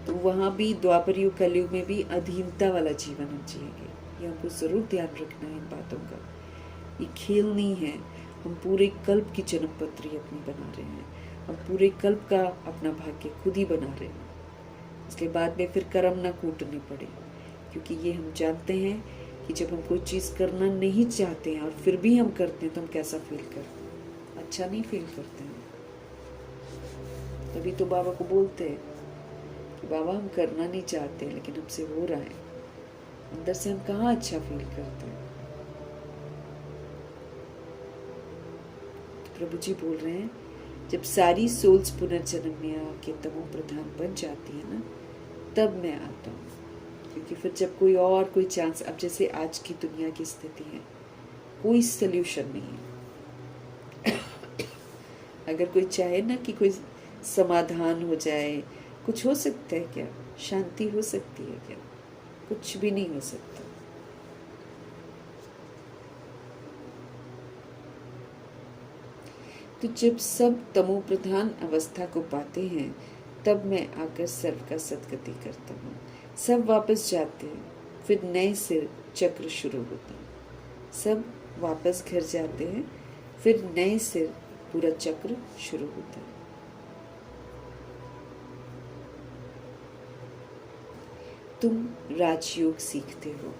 तो वहाँ भी द्वापर युग कलयुग में भी अधीनता वाला जीवन हम जिएंगे। ये हमको ज़रूर ध्यान रखना है इन बातों का। ये खेल नहीं है। हम पूरे कल्प की जन्म पत्री अपनी बना रहे हैं। हम पूरे कल्प का अपना भाग्य खुद ही बना रहे हैं। इसलिए बाद में फिर कर्म ना कूटने पड़े, क्योंकि ये हम जानते हैं कि जब हम कोई चीज़ करना नहीं चाहते हैं और फिर भी हम करते हैं तो हम कैसा फील करते हैं। अच्छा नहीं फील करते हैं। तभी तो बाबा को बोलते हैं कि बाबा हम करना नहीं चाहते लेकिन हमसे हो रहा है। अंदर से हम कहाँ अच्छा फील करते हैं। तो प्रभु जी बोल रहे हैं, जब सारी सोल्स पुनर्जन्म में आके तमो प्रधान बन जाती है ना, तब मैं आता हूँ। क्योंकि फिर जब कोई और कोई चांस, अब जैसे आज की दुनिया की स्थिति है, कोई सल्यूशन नहीं है। अगर कोई चाहे ना कि कोई समाधान हो जाए, कुछ हो सकता है क्या? शांति हो सकती है क्या? कुछ भी नहीं हो सकता। तो जब सब तमो प्रधान अवस्था को पाते हैं, तब मैं आकर सर्व का सदगति करता हूँ। सब वापस जाते हैं, फिर नए से चक्र शुरू होता है। सब वापस घर जाते हैं, फिर नए से पूरा चक्र शुरू होता है। तुम राजयोग सीखते हो।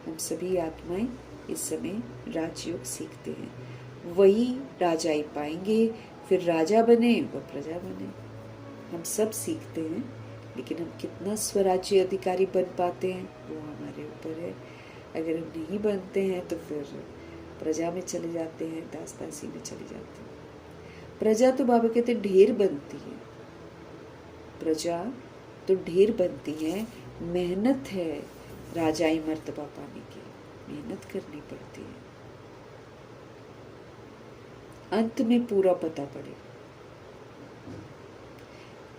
हम सभी आत्माएं इस समय राजयोग सीखते हैं। वही राजाई पाएंगे, फिर राजा बने व प्रजा बने। हम सब सीखते हैं, लेकिन हम कितना स्वराज्य अधिकारी बन पाते हैं वो हमारे ऊपर है। अगर हम नहीं बनते हैं तो फिर प्रजा में चले जाते हैं, दास दासी में चले जाते हैं। प्रजा तो बाबा कहते हैं ढेर बनती है। प्रजा तो ढेर बनती है। मेहनत है राजाई मर्तबा पाने की, मेहनत करनी पड़ती है। अंत में पूरा पता पड़े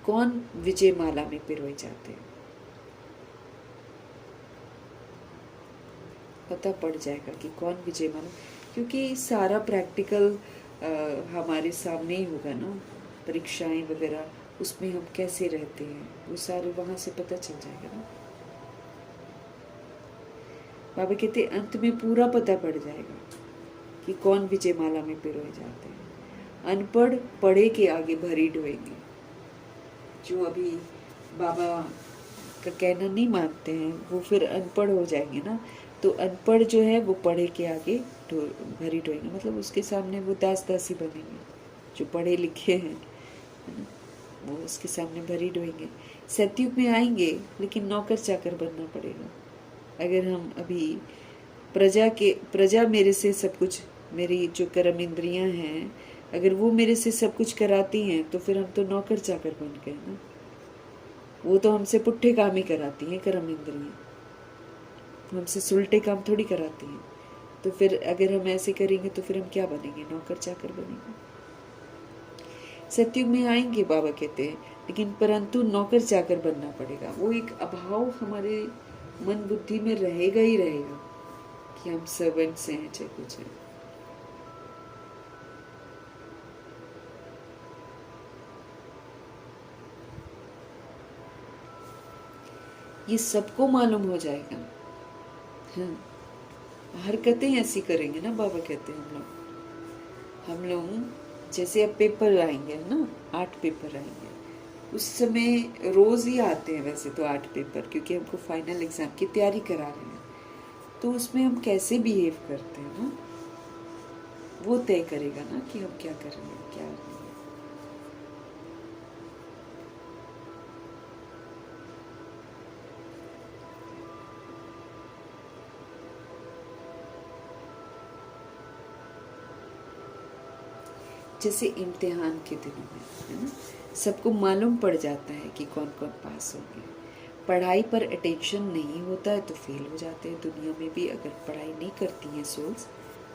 कौन विजय माला में पिरोए जाते हैं। पता पड़ जाएगा कि कौन विजय माला, क्योंकि सारा प्रैक्टिकल हमारे सामने ही होगा ना। परीक्षाएं वगैरह, उसमें हम कैसे रहते हैं वो सारे वहां से पता चल जाएगा ना। बाबा कहते अंत में पूरा पता पड़ जाएगा कि कौन विजय माला में पिरोए जाते हैं। अनपढ़ पढ़े के आगे भरी ढोएंगे। जो अभी बाबा का कहना नहीं मानते हैं वो फिर अनपढ़ हो जाएंगे ना। तो अनपढ़ जो है वो पढ़े के आगे भरी ढोएंगे, मतलब उसके सामने वो दास दासी बनेंगे। जो पढ़े लिखे हैं वो उसके सामने भरी ढोएंगे। सतयुग में आएंगे लेकिन नौकर चाकर बनना पड़ेगा। अगर हम अभी प्रजा मेरे से सब कुछ, मेरी जो कर्म इंद्रियां हैं, अगर वो मेरे से सब कुछ कराती हैं तो फिर हम तो नौकर चाकर बन गए ना। वो तो हमसे पुट्ठे काम ही कराती हैं कर्म इंद्रियां, हमसे सुलटे काम थोड़ी कराती हैं। तो फिर अगर हम ऐसे करेंगे तो फिर हम क्या बनेंगे? नौकर चाकर बनेंगे। सतयुग में आएंगे बाबा कहते हैं, लेकिन परंतु नौकर चाकर बनना पड़ेगा। वो एक अभाव हमारे मन बुद्धि में रहेगा ही रहेगा कि हम सर्वेंट्स हैं चाहे कुछ है। ये सबको मालूम हो जाएगा। हाँ, हरकतें ऐसी करेंगे ना बाबा कहते हैं हम लोग जैसे अब पेपर आएंगे ना, 8 पेपर आएंगे। उस समय रोज ही आते हैं वैसे तो 8 पेपर, क्योंकि हमको फाइनल एग्जाम की तैयारी करा रहे हैं। तो उसमें हम कैसे बिहेव करते हैं ना, वो तय करेगा ना कि हम क्या करेंगे क्या नहीं। जैसे इम्तिहान के दिनों में है ना, सबको मालूम पड़ जाता है कि कौन कौन पास होंगे। पढ़ाई पर अटेंशन नहीं होता है तो फेल हो जाते हैं। दुनिया में भी अगर पढ़ाई नहीं करती हैं सोल्स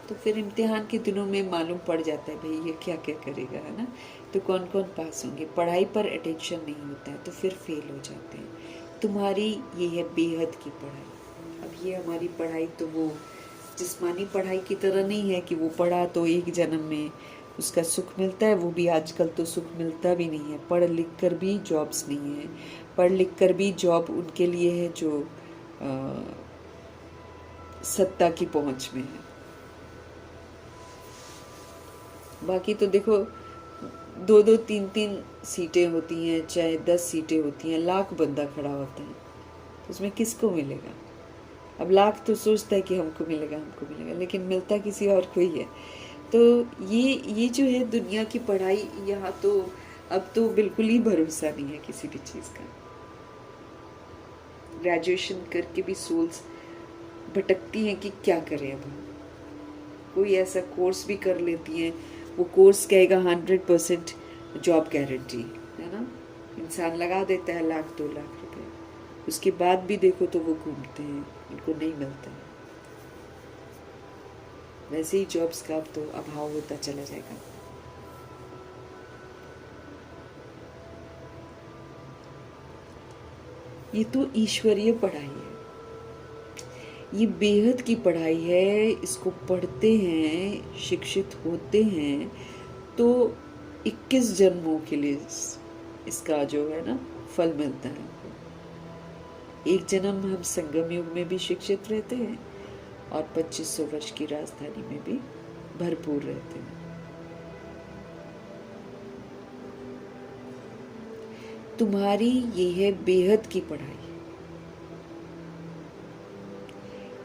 तो फिर इम्तिहान के दिनों में मालूम पड़ जाता है भाई ये क्या क्या करेगा, है ना। तो कौन कौन पास होंगे। पढ़ाई पर अटेंशन नहीं होता है तो फिर फेल हो जाते हैं। तुम्हारी ये है बेहद की पढ़ाई। अब ये हमारी पढ़ाई तो वो जिस्मानी पढ़ाई की तरह नहीं है कि वो पढ़ा तो एक जन्म में उसका सुख मिलता है। वो भी आजकल तो सुख मिलता भी नहीं है। पढ़ लिख कर भी जॉब्स नहीं है। पढ़ लिख कर भी जॉब उनके लिए है जो सत्ता की पहुंच में है। बाकी तो देखो 2-2 3-3 सीटें होती हैं, चाहे 10 सीटें होती हैं, लाख बंदा खड़ा होता है, तो उसमें किसको मिलेगा? अब लाख तो सोचता है कि हमको मिलेगा, लेकिन मिलता किसी और को ही है। तो ये जो है दुनिया की पढ़ाई, यहाँ तो अब तो बिल्कुल ही भरोसा नहीं है किसी भी चीज़ का। ग्रेजुएशन करके भी सोल्स भटकती हैं कि क्या करें। अब कोई ऐसा कोर्स भी कर लेती हैं, वो कोर्स कहेगा 100% जॉब गारंटी है ना, इंसान लगा देता है 1-2 लाख रुपए, उसके बाद भी देखो तो वो घूमते हैं, उनको नहीं मिलता है। वैसे ही जॉब्स का अब तो अभाव होता चला जाएगा। ये तो ईश्वरीय पढ़ाई है, ये बेहद की पढ़ाई है। इसको पढ़ते हैं, शिक्षित होते हैं तो 21 जन्मों के लिए इसका जो है ना फल मिलता है। एक जन्म हम संगम युग में भी शिक्षित रहते हैं और 2500 वर्ष की राजधानी में भी भरपूर रहते हैं। तुम्हारी ये है बेहद की पढ़ाई।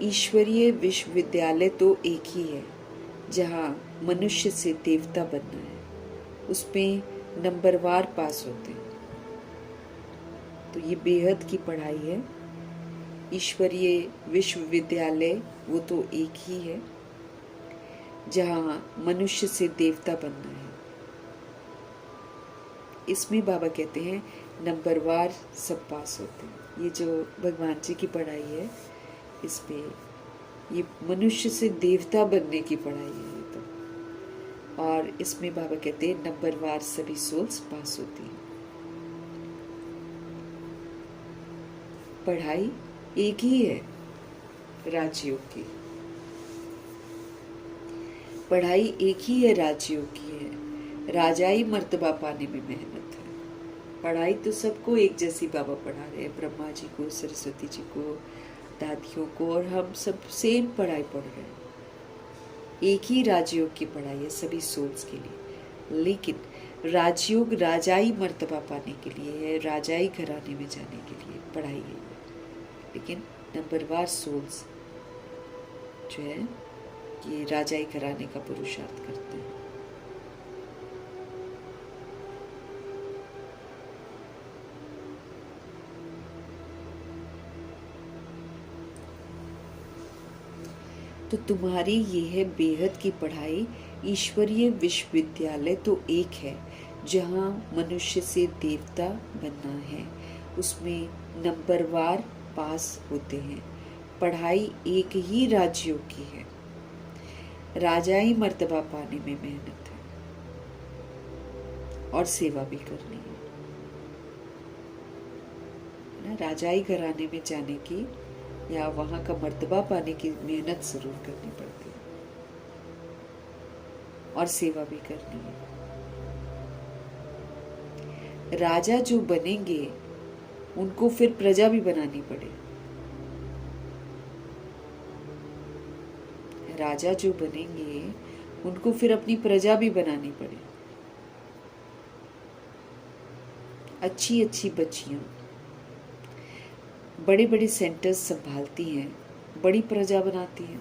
ईश्वरीय विश्वविद्यालय तो एक ही है जहाँ मनुष्य से देवता बनना है, उसमें नंबरवार पास होते हैं। तो ये बेहद की पढ़ाई है। ईश्वरीय विश्वविद्यालय वो तो एक ही है जहाँ मनुष्य से देवता बनना है। इसमें बाबा कहते हैं नंबरवार सब पास होते हैं। ये जो भगवान जी की पढ़ाई है, इसमें ये मनुष्य से देवता बनने की पढ़ाई है ये तो। और इसमें बाबा कहते हैं नंबरवार सभी सोल्स पास होती हैं। पढ़ाई एक ही है राजयोग की, पढ़ाई एक ही है राजयोग की है। राजाई मर्तबा पाने में मेहनत है। पढ़ाई तो सबको एक जैसी बाबा पढ़ा रहे हैं, ब्रह्मा जी को, सरस्वती जी को, दादियों को, और हम सब सेम पढ़ाई पढ़ रहे हैं। एक ही राजयोग की पढ़ाई है सभी सोल्स के लिए। लेकिन राजयोग राजाई मर्तबा पाने के लिए है, राजाई घराने में जाने के लिए पढ़ाई है। लेकिन नंबरवार सोल्स जो है ये राजाई घराने का पुरुषार्थ करते हैं। तो तुम्हारी ये है बेहद की पढ़ाई। ईश्वरीय विश्वविद्यालय तो एक है जहाँ मनुष्य से देवता बनना है, उसमें नंबरवार पास होते हैं। पढ़ाई एक ही राजयोग की है। राजाई मर्तबा पाने में मेहनत है और सेवा भी करनी है ना। राजाई घराने में जाने की या वहां का मर्तबा पाने की मेहनत जरूर करनी पड़ती है और सेवा भी करनी है। राजा जो बनेंगे उनको फिर प्रजा भी बनानी पड़े। राजा जो बनेंगे उनको फिर अपनी प्रजा भी बनानी पड़े। अच्छी अच्छी बच्चियां बड़े बड़े सेंटर्स संभालती हैं, बड़ी प्रजा बनाती हैं।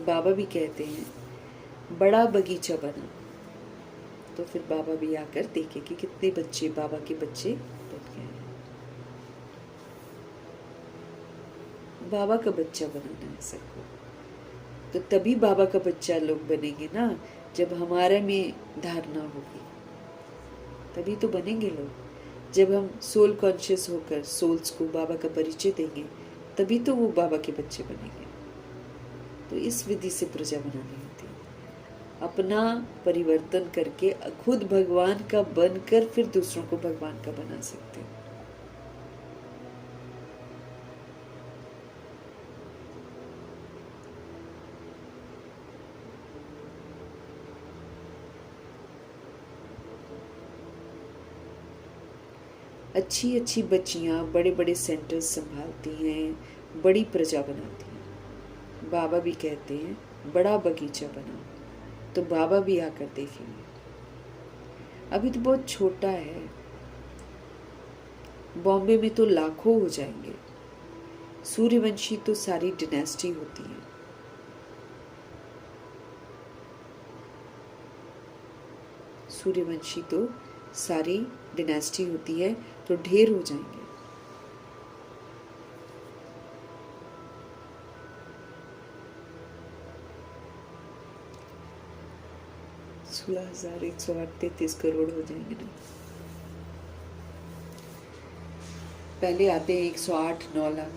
बाबा भी कहते हैं बड़ा बगीचा बना, तो फिर बाबा भी आकर देखे कि कितने बच्चे बाबा के बच्चे बन गए हैं। बाबा का बच्चा बनाना है सबको, तो तभी बाबा का बच्चा लोग बनेंगे ना। जब हमारे में धारणा होगी तभी तो बनेंगे लोग। जब हम सोल कॉन्शियस होकर सोल्स को बाबा का परिचय देंगे तभी तो वो बाबा के बच्चे बनेंगे। तो इस विधि से प्रजा बनानी होती है। अपना परिवर्तन करके खुद भगवान का बनकर फिर दूसरों को भगवान का बना सकते हैं। अच्छी अच्छी बच्चियां बड़े बड़े सेंटर्स संभालती हैं, बड़ी प्रजा बनाती हैं। बाबा भी कहते हैं बड़ा बगीचा बनाओ, तो बाबा भी आकर देखेंगे। अभी तो बहुत छोटा है, बॉम्बे में तो लाखों हो जाएंगे। सूर्यवंशी तो सारी डिनेस्टी होती है। सूर्यवंशी तो सारी डिनेस्टी होती है, तो ढेर हो जाएंगे। $16,133 करोड़ हो जाएंगे ना। पहले आते हैं 108-9 लाख,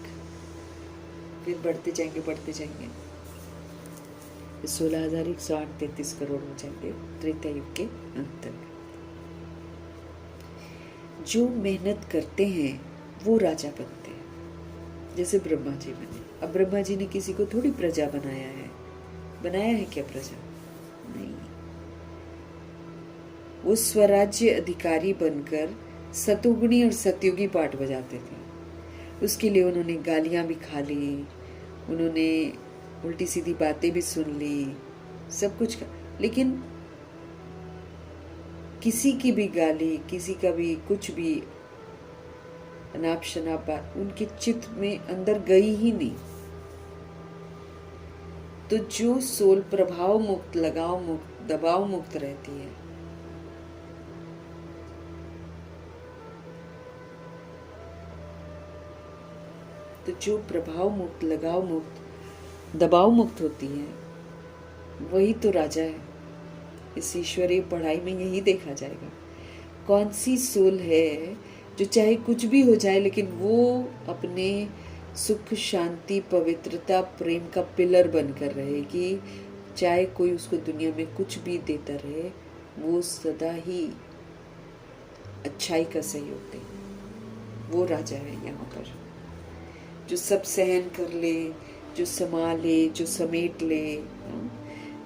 फिर बढ़ते जाएंगे 16,108-33 करोड़ हो जाएंगे त्रेता युग के अंत तक। जो मेहनत करते हैं वो राजा बनते हैं, जैसे ब्रह्मा जी बने। अब ब्रह्मा जी ने किसी को थोड़ी प्रजा बनाया है क्या प्रजा? नहीं। वो स्वराज्य अधिकारी बनकर सतुगुणी और सतयुगी पाठ बजाते थे। उसके लिए उन्होंने गालियां भी खा ली, उन्होंने उल्टी सीधी बातें भी सुन ली, सब कुछ लेकिन किसी की भी गाली, किसी का भी कुछ भी अनाप शनाप बात उनके चित्त में अंदर गई ही नहीं। तो जो सोल प्रभाव मुक्त, लगाव मुक्त, दबाव मुक्त रहती है, तो जो प्रभाव मुक्त, लगाव मुक्त, दबाव मुक्त होती है, वही तो राजा है। इस ईश्वरीय पढ़ाई में यही देखा जाएगा। कौन सी सोल है जो चाहे कुछ भी हो जाए लेकिन वो अपने सुख, शांति, पवित्रता, प्रेम का पिलर बनकर रहेगी। चाहे कोई उसको दुनिया में कुछ भी देता रहे, वो सदा ही अच्छाई का सहयोग दे। वो राजा है यहाँ पर, जो सब सहन कर ले, जो संभाले, जो समेट ले,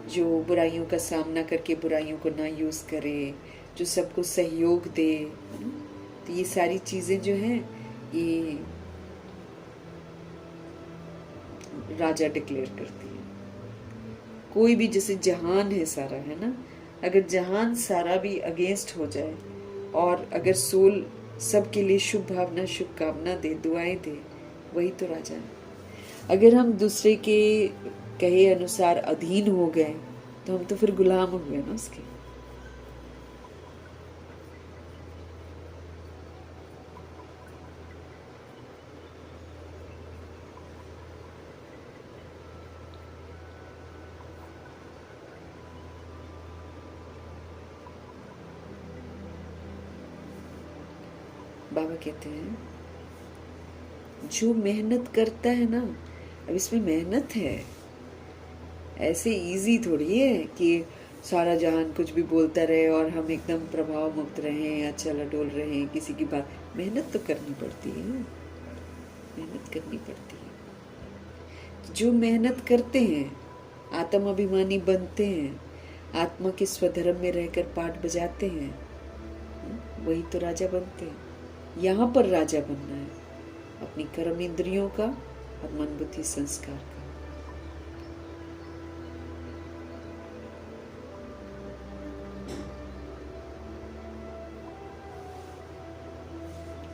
जो बुराइयों का सामना करके बुराइयों को ना यूज करे, जो सबको सहयोग दे। तो ये सारी चीजें जो हैं ये राजा डिक्लेयर करती है। कोई भी, जैसे जहान है सारा, है ना, अगर जहान सारा भी अगेंस्ट हो जाए और अगर सोल सबके लिए शुभ भावना, शुभकामना दे, दुआएं दे, वही तो राजा है। अगर हम दूसरे के कहे अनुसार अधीन हो गए तो हम तो फिर गुलाम हो गए ना उसके। बाबा कहते हैं जो मेहनत करता है ना, अब इसमें मेहनत है, ऐसे इजी थोड़ी है कि सारा जहान कुछ भी बोलता रहे और हम एकदम प्रभाव मुक्त रहें या चला डोल रहे हैं किसी की बात। मेहनत तो करनी पड़ती है, मेहनत करनी पड़ती है। जो मेहनत करते हैं, आत्म अभिमानी बनते हैं, आत्मा के स्वधर्म में रहकर पाठ बजाते हैं, वही तो राजा बनते हैं। यहाँ पर राजा बनना है अपनी कर्म इंद्रियों का और मन बुद्धि संस्कार का।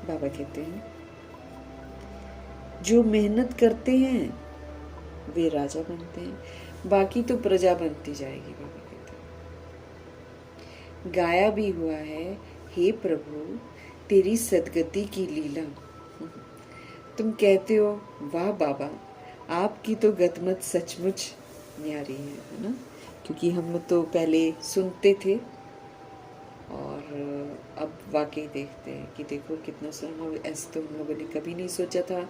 बाबा कहते हैं जो मेहनत करते हैं वे राजा बनते हैं, बाकी तो प्रजा बनती जाएगी। बाबा कहते हैं गाया भी हुआ है, हे प्रभु तेरी सदगति की लीला। तुम कहते हो वाह बाबा, आपकी तो गतमत सचमुच न्यारी है ना। क्योंकि हम तो पहले सुनते थे और अब वाकई देखते हैं कि देखो कितना हम ऐसे तो हम लोगों ने कभी नहीं सोचा था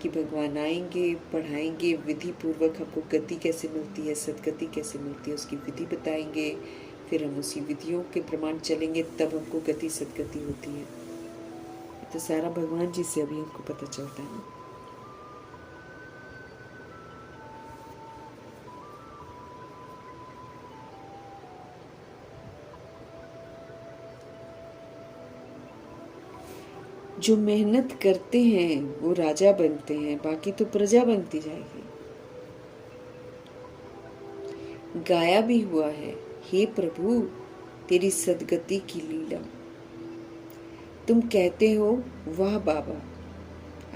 कि भगवान आएंगे, पढ़ाएंगे, विधि पूर्वक हमको गति कैसे मिलती है, सदगति कैसे मिलती है उसकी विधि बताएंगे, फिर हम उसी विधियों के प्रमाण चलेंगे, तब हमको गति सदगति होती है। तो सारा भगवान जी से अभी हमको पता चलता है ना। जो मेहनत करते हैं वो राजा बनते हैं, बाकी तो प्रजा बनती जाएगी। गाया भी हुआ है, हे प्रभु तेरी सदगति की लीला। तुम कहते हो वाह बाबा,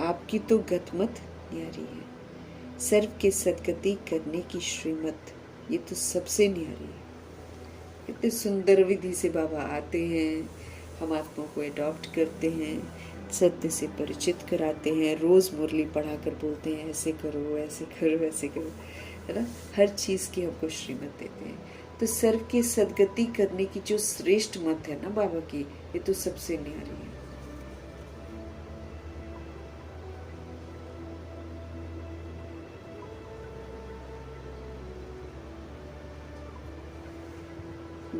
आपकी तो गतमत न्यारी है। सर्व के सदगति करने की श्रीमत, ये तो सबसे न्यारी है। इतने सुंदर विधि से बाबा आते हैं, हम आत्माओं को अडॉप्ट करते हैं, सत्य से परिचित कराते हैं, रोज मुरली पढ़ा कर बोलते हैं ऐसे करो ऐसे करो ऐसे करो, है ना। हर चीज की हमको श्रीमत देते हैं। तो सर्व की सदगति करने की जो श्रेष्ठ मत है ना बाबा की, ये तो सबसे न्यारी है।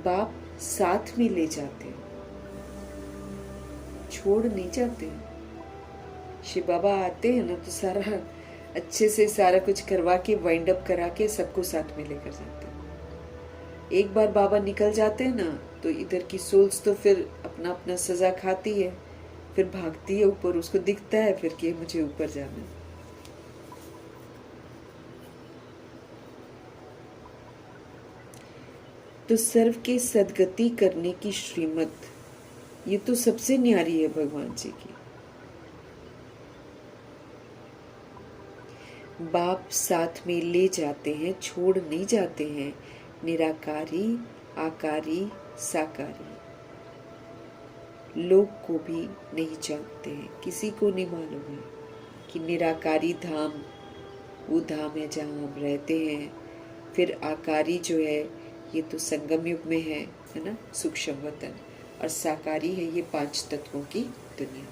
बाप साथ में ले जाते हैं, छोड़ नहीं जाते हैं। शिव बाबा आते हैं ना तो सारा अच्छे से सारा कुछ करवा के वाइंड अप करा के सबको साथ में लेकर जाते हैं। एक बार बाबा निकल जाते हैं ना तो इधर की सोल्स तो फिर अपना अपना सजा खाती है, फिर भागती है ऊपर, उसको दिखता है फिर कि मुझे ऊपर जाना है। तो सर्व के सदगति करने की श्रीमत, ये तो सबसे न्यारी है भगवान जी की। बाप साथ में ले जाते हैं, छोड़ नहीं जाते हैं। निराकारी आकारी साकारी, लोग को भी नहीं जानते हैं, किसी को नहीं मालूम है कि निराकारी धाम वो धाम है जहाँ हम रहते हैं। फिर आकारी जो है ये तो संगम युग में है ना, सूक्ष्म वतन। और साकारी है ये 5 तत्वों की दुनिया।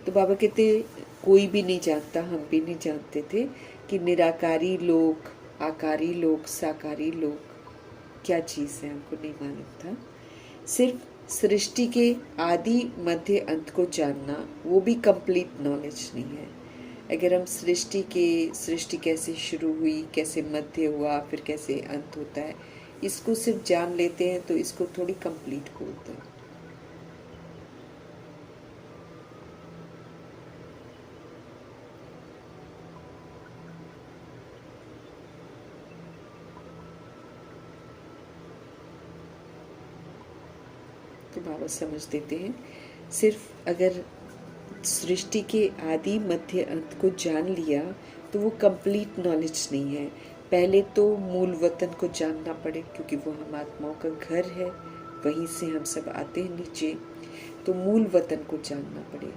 तो बाबा कहते कोई भी नहीं जानता, हम भी नहीं जानते थे कि निराकारी लोक, आकारी लोक, साकारी लोक क्या चीज़ है, हमको नहीं मालूम था। सिर्फ सृष्टि के आदि मध्य अंत को जानना, वो भी कंप्लीट नॉलेज नहीं है। अगर हम सृष्टि कैसे शुरू हुई, कैसे मध्य हुआ, फिर कैसे अंत होता है, इसको सिर्फ जान लेते हैं तो इसको थोड़ी कंप्लीट बोलते हैं। तो बाबा समझ देते हैं, सिर्फ अगर सृष्टि के आदि मध्य अंत को जान लिया तो वो कंप्लीट नॉलेज नहीं है। पहले तो मूल वतन को जानना पड़े, क्योंकि वो हम आत्माओं का घर है, वहीं से हम सब आते हैं नीचे। तो मूल वतन को जानना पड़े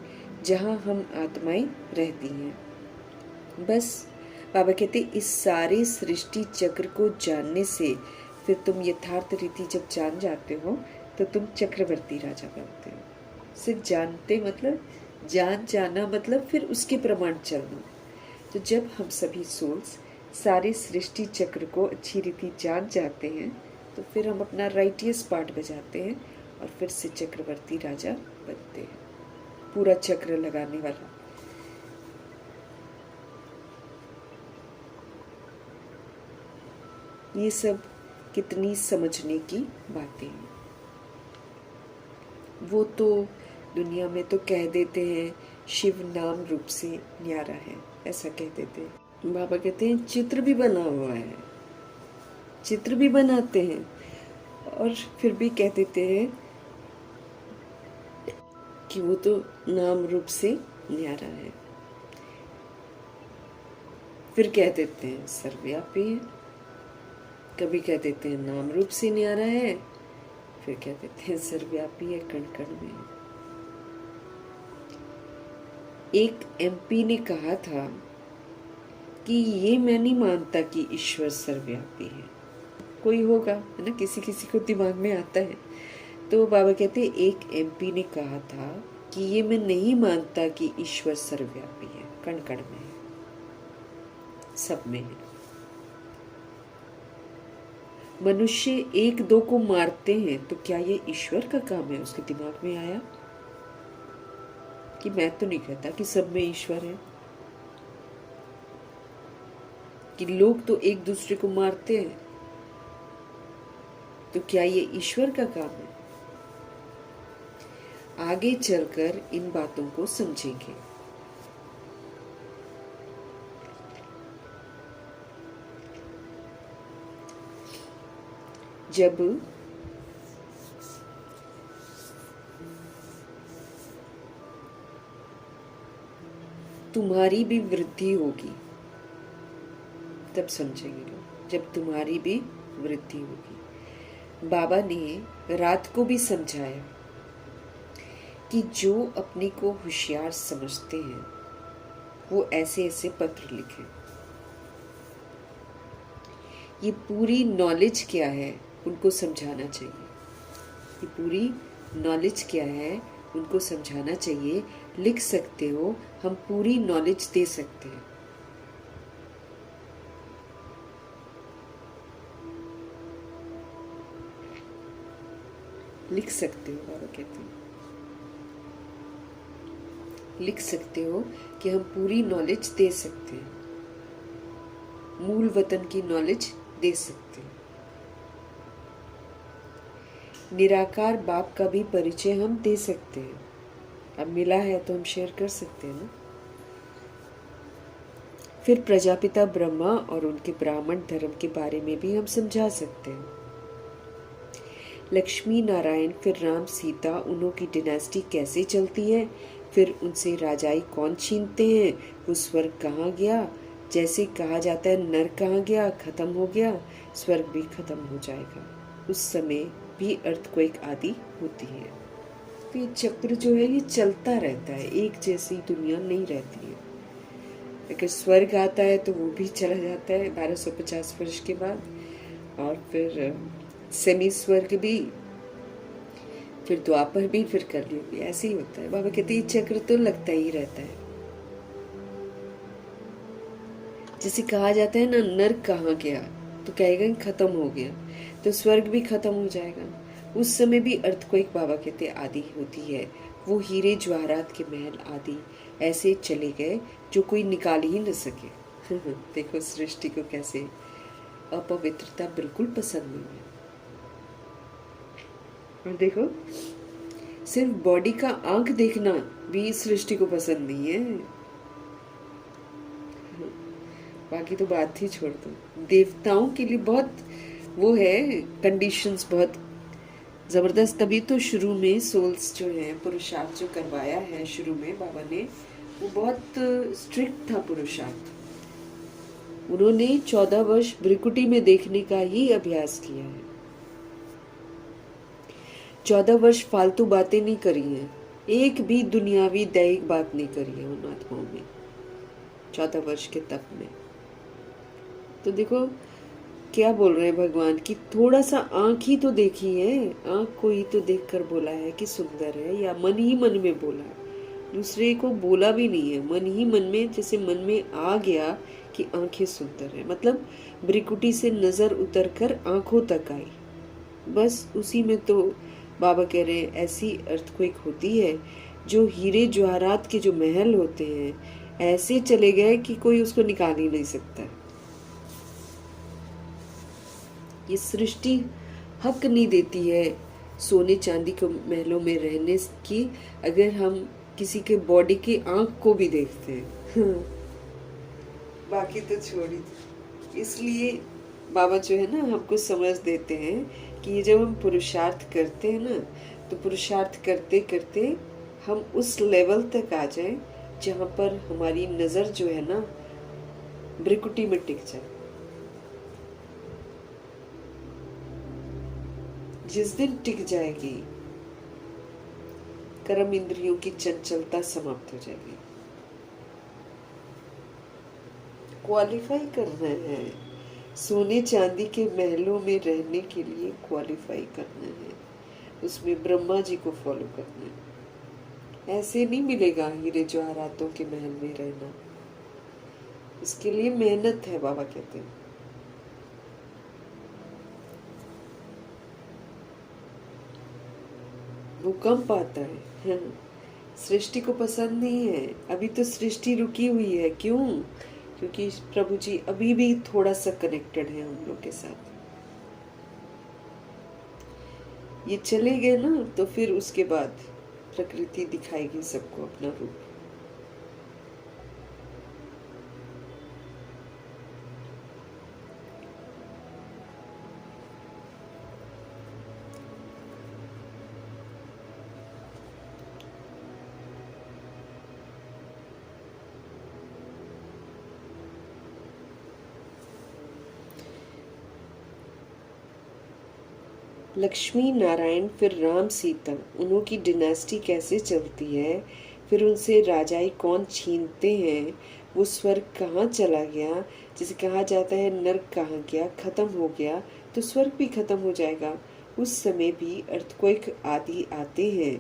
जहाँ हम आत्माएं रहती हैं। बस बाबा कहते इस सारे सृष्टि चक्र को जानने से फिर तुम यथार्थ रीति जब जान जाते हो तो तुम चक्रवर्ती राजा बनते हो। सिर्फ जानते मतलब जाना मतलब फिर उसके प्रमाण चलना। तो जब हम सभी सोल्स सारे सृष्टि चक्र को अच्छी रीति जान जाते हैं तो फिर हम अपना राइटियस पार्ट बजाते हैं और फिर से चक्रवर्ती राजा बनते हैं, पूरा चक्र लगाने वाला। ये सब कितनी समझने की बातें हैं। वो तो दुनिया में तो कह देते हैं शिव नाम रूप से न्यारा है, ऐसा कह देते हैं। बाबा कहते हैं चित्र भी बना हुआ है, चित्र भी बनाते हैं और फिर भी कह देते हैं कि वो तो नाम रूप से न्यारा है। फिर कह देते हैं सर्वव्यापी है, कभी कह देते हैं नाम रूप से न्यारा है, फिर कह देते हैं सर्वव्यापी है, कण कण में। एक एमपी ने कहा था कि ये मैं नहीं मानता कि ईश्वर सर्वव्यापी है। कोई होगा, है ना, किसी किसी को दिमाग में आता है। तो बाबा कहते एक एमपी ने कहा था कि ये मैं नहीं मानता कि ईश्वर सर्वव्यापी है, कण कण में है, सब में है। मनुष्य एक दो को मारते हैं तो क्या ये ईश्वर का काम है? उसके दिमाग में आया कि मैं तो नहीं कहता कि सब में ईश्वर है, कि लोग तो एक दूसरे को मारते हैं, तो क्या ये ईश्वर का काम है? आगे चलकर इन बातों को समझेंगे। जब तुम्हारी भी वृद्धि होगी तब समझेंगे लोग, जब तुम्हारी भी वृद्धि होगी। बाबा ने रात को भी समझाया कि जो अपने को होशियार समझते हैं वो ऐसे ऐसे पत्र लिखें। ये पूरी नॉलेज क्या है उनको समझाना चाहिए, ये पूरी नॉलेज क्या है उनको समझाना चाहिए। लिख सकते हो, हम पूरी नॉलेज दे सकते हैं। लिख सकते हो, बाबा कहते हैं लिख सकते हो कि हम पूरी नॉलेज दे सकते हैं, मूल वतन की नॉलेज दे सकते हैं। निराकार बाप का भी परिचय हम दे सकते हैं, अब मिला है तो हम शेयर कर सकते हैं ना। फिर प्रजापिता ब्रह्मा और उनके ब्राह्मण धर्म के बारे में भी हम समझा सकते हैं। लक्ष्मी नारायण, फिर राम सीता, उन्हों की डिनेस्टी कैसे चलती है, फिर उनसे राजाई कौन छीनते हैं, वो स्वर्ग कहाँ गया, जैसे कहा जाता है नर कहाँ गया, खत्म हो गया, स्वर्ग भी खत्म हो जाएगा, उस समय भी अर्थक्वेक आदि होती है। तो ये चक्र जो है ये चलता रहता है, एक जैसी दुनिया नहीं रहती है। अगर स्वर्ग आता है तो वो भी चला जाता है 1250 वर्ष के बाद, और फिर सेमी स्वर्ग भी, फिर द्वापर भी, फिर कलयुग भी, ऐसे ही होता है। बाबा कहते हैं चक्र तो लगता ही रहता है। जैसे कहा जाता है ना नर कहाँ गया, तो कहेगा खत्म हो गया, तो स्वर्ग भी खत्म हो जाएगा, उस समय भी अर्थक्वेक बाबा कहते आदि होती है। वो हीरे जवाहरात के महल आदि ऐसे चले गए जो कोई निकाल ही न सके। देखो सृष्टि को कैसे अपवित्रता बिल्कुल पसंद नहीं है। और देखो सिर्फ बॉडी का आंख देखना भी इस सृष्टि को पसंद नहीं है, बाकी तो बात ही छोड़ दो। देवताओं के लिए बहुत वो है, कंडीशंस बहुत जबरदस्त। तभी तो शुरू में सोल्स जो है पुरुषार्थ जो करवाया है शुरू में बाबा ने, वो बहुत स्ट्रिक्ट था पुरुषार्थ। उन्होंने 14 वर्ष भ्रिकुटी में देखने का ही अभ्यास किया है, 14 वर्ष फालतू बातें नहीं करी हैं, एक भी दुनियावी दैहिक बात नहीं करी है उन आत्माओं ने 14 वर्ष के तप में। तो देखो क्या बोल रहे हैं भगवान की, थोड़ा सा आंख ही तो देखी है, आंख को ही तो देखकर बोला है कि सुंदर है, या मन ही मन में बोला है, दूसरे को बोला भी नहीं है, मन ही मन में, जैसे मन में आ गया कि आंखें सुंदर है, मतलब भ्रिकुटी से नजर उतरकर आंखों तक आई, बस उसी में तो बाबा कह रहे हैं ऐसी अर्थक्वेक होती है जो हीरे जवाहरात के जो महल होते हैं ऐसे चले गए कि कोई उसको निकाल ही नहीं सकता। ये सृष्टि हक नहीं देती है सोने चांदी के महलों में रहने की, अगर हम किसी के बॉडी की आंख को भी देखते हैं। बाकी तो छोड़ ही। इसलिए बाबा जो है ना हमको समझ देते हैं कि ये जब हम पुरुषार्थ करते हैं ना, तो पुरुषार्थ करते करते हम उस लेवल तक आ जाएं जहाँ पर हमारी नज़र जो है ना भ्रिकुटी में टिक जाए। जिस दिन टिक जाएगी कर्म इंद्रियों की चंचलता समाप्त हो जाएगी। क्वालिफाई करना है, सोने चांदी के महलों में रहने के लिए क्वालिफाई करना है, उसमें ब्रह्मा जी को फॉलो करना है। ऐसे नहीं मिलेगा हीरे जवाहरातों के महल में रहना, इसके लिए मेहनत है, बाबा कहते हैं। भूकंप आता है, सृष्टि को पसंद नहीं है। अभी तो सृष्टि रुकी हुई है, क्यों? क्योंकि प्रभु जी अभी भी थोड़ा सा कनेक्टेड है हम लोग के साथ। ये चले गए ना, तो फिर उसके बाद प्रकृति दिखाएगी सबको अपना रूप। लक्ष्मी नारायण, फिर राम सीता, उन्हों की डिनेस्टी कैसे चलती है, फिर उनसे राजाई कौन छीनते हैं, वो स्वर्ग कहाँ चला गया, जिसे कहा जाता है नर्क कहाँ गया, खत्म हो गया तो स्वर्ग भी खत्म हो जाएगा। उस समय भी अर्थक्वेक आदि आते हैं।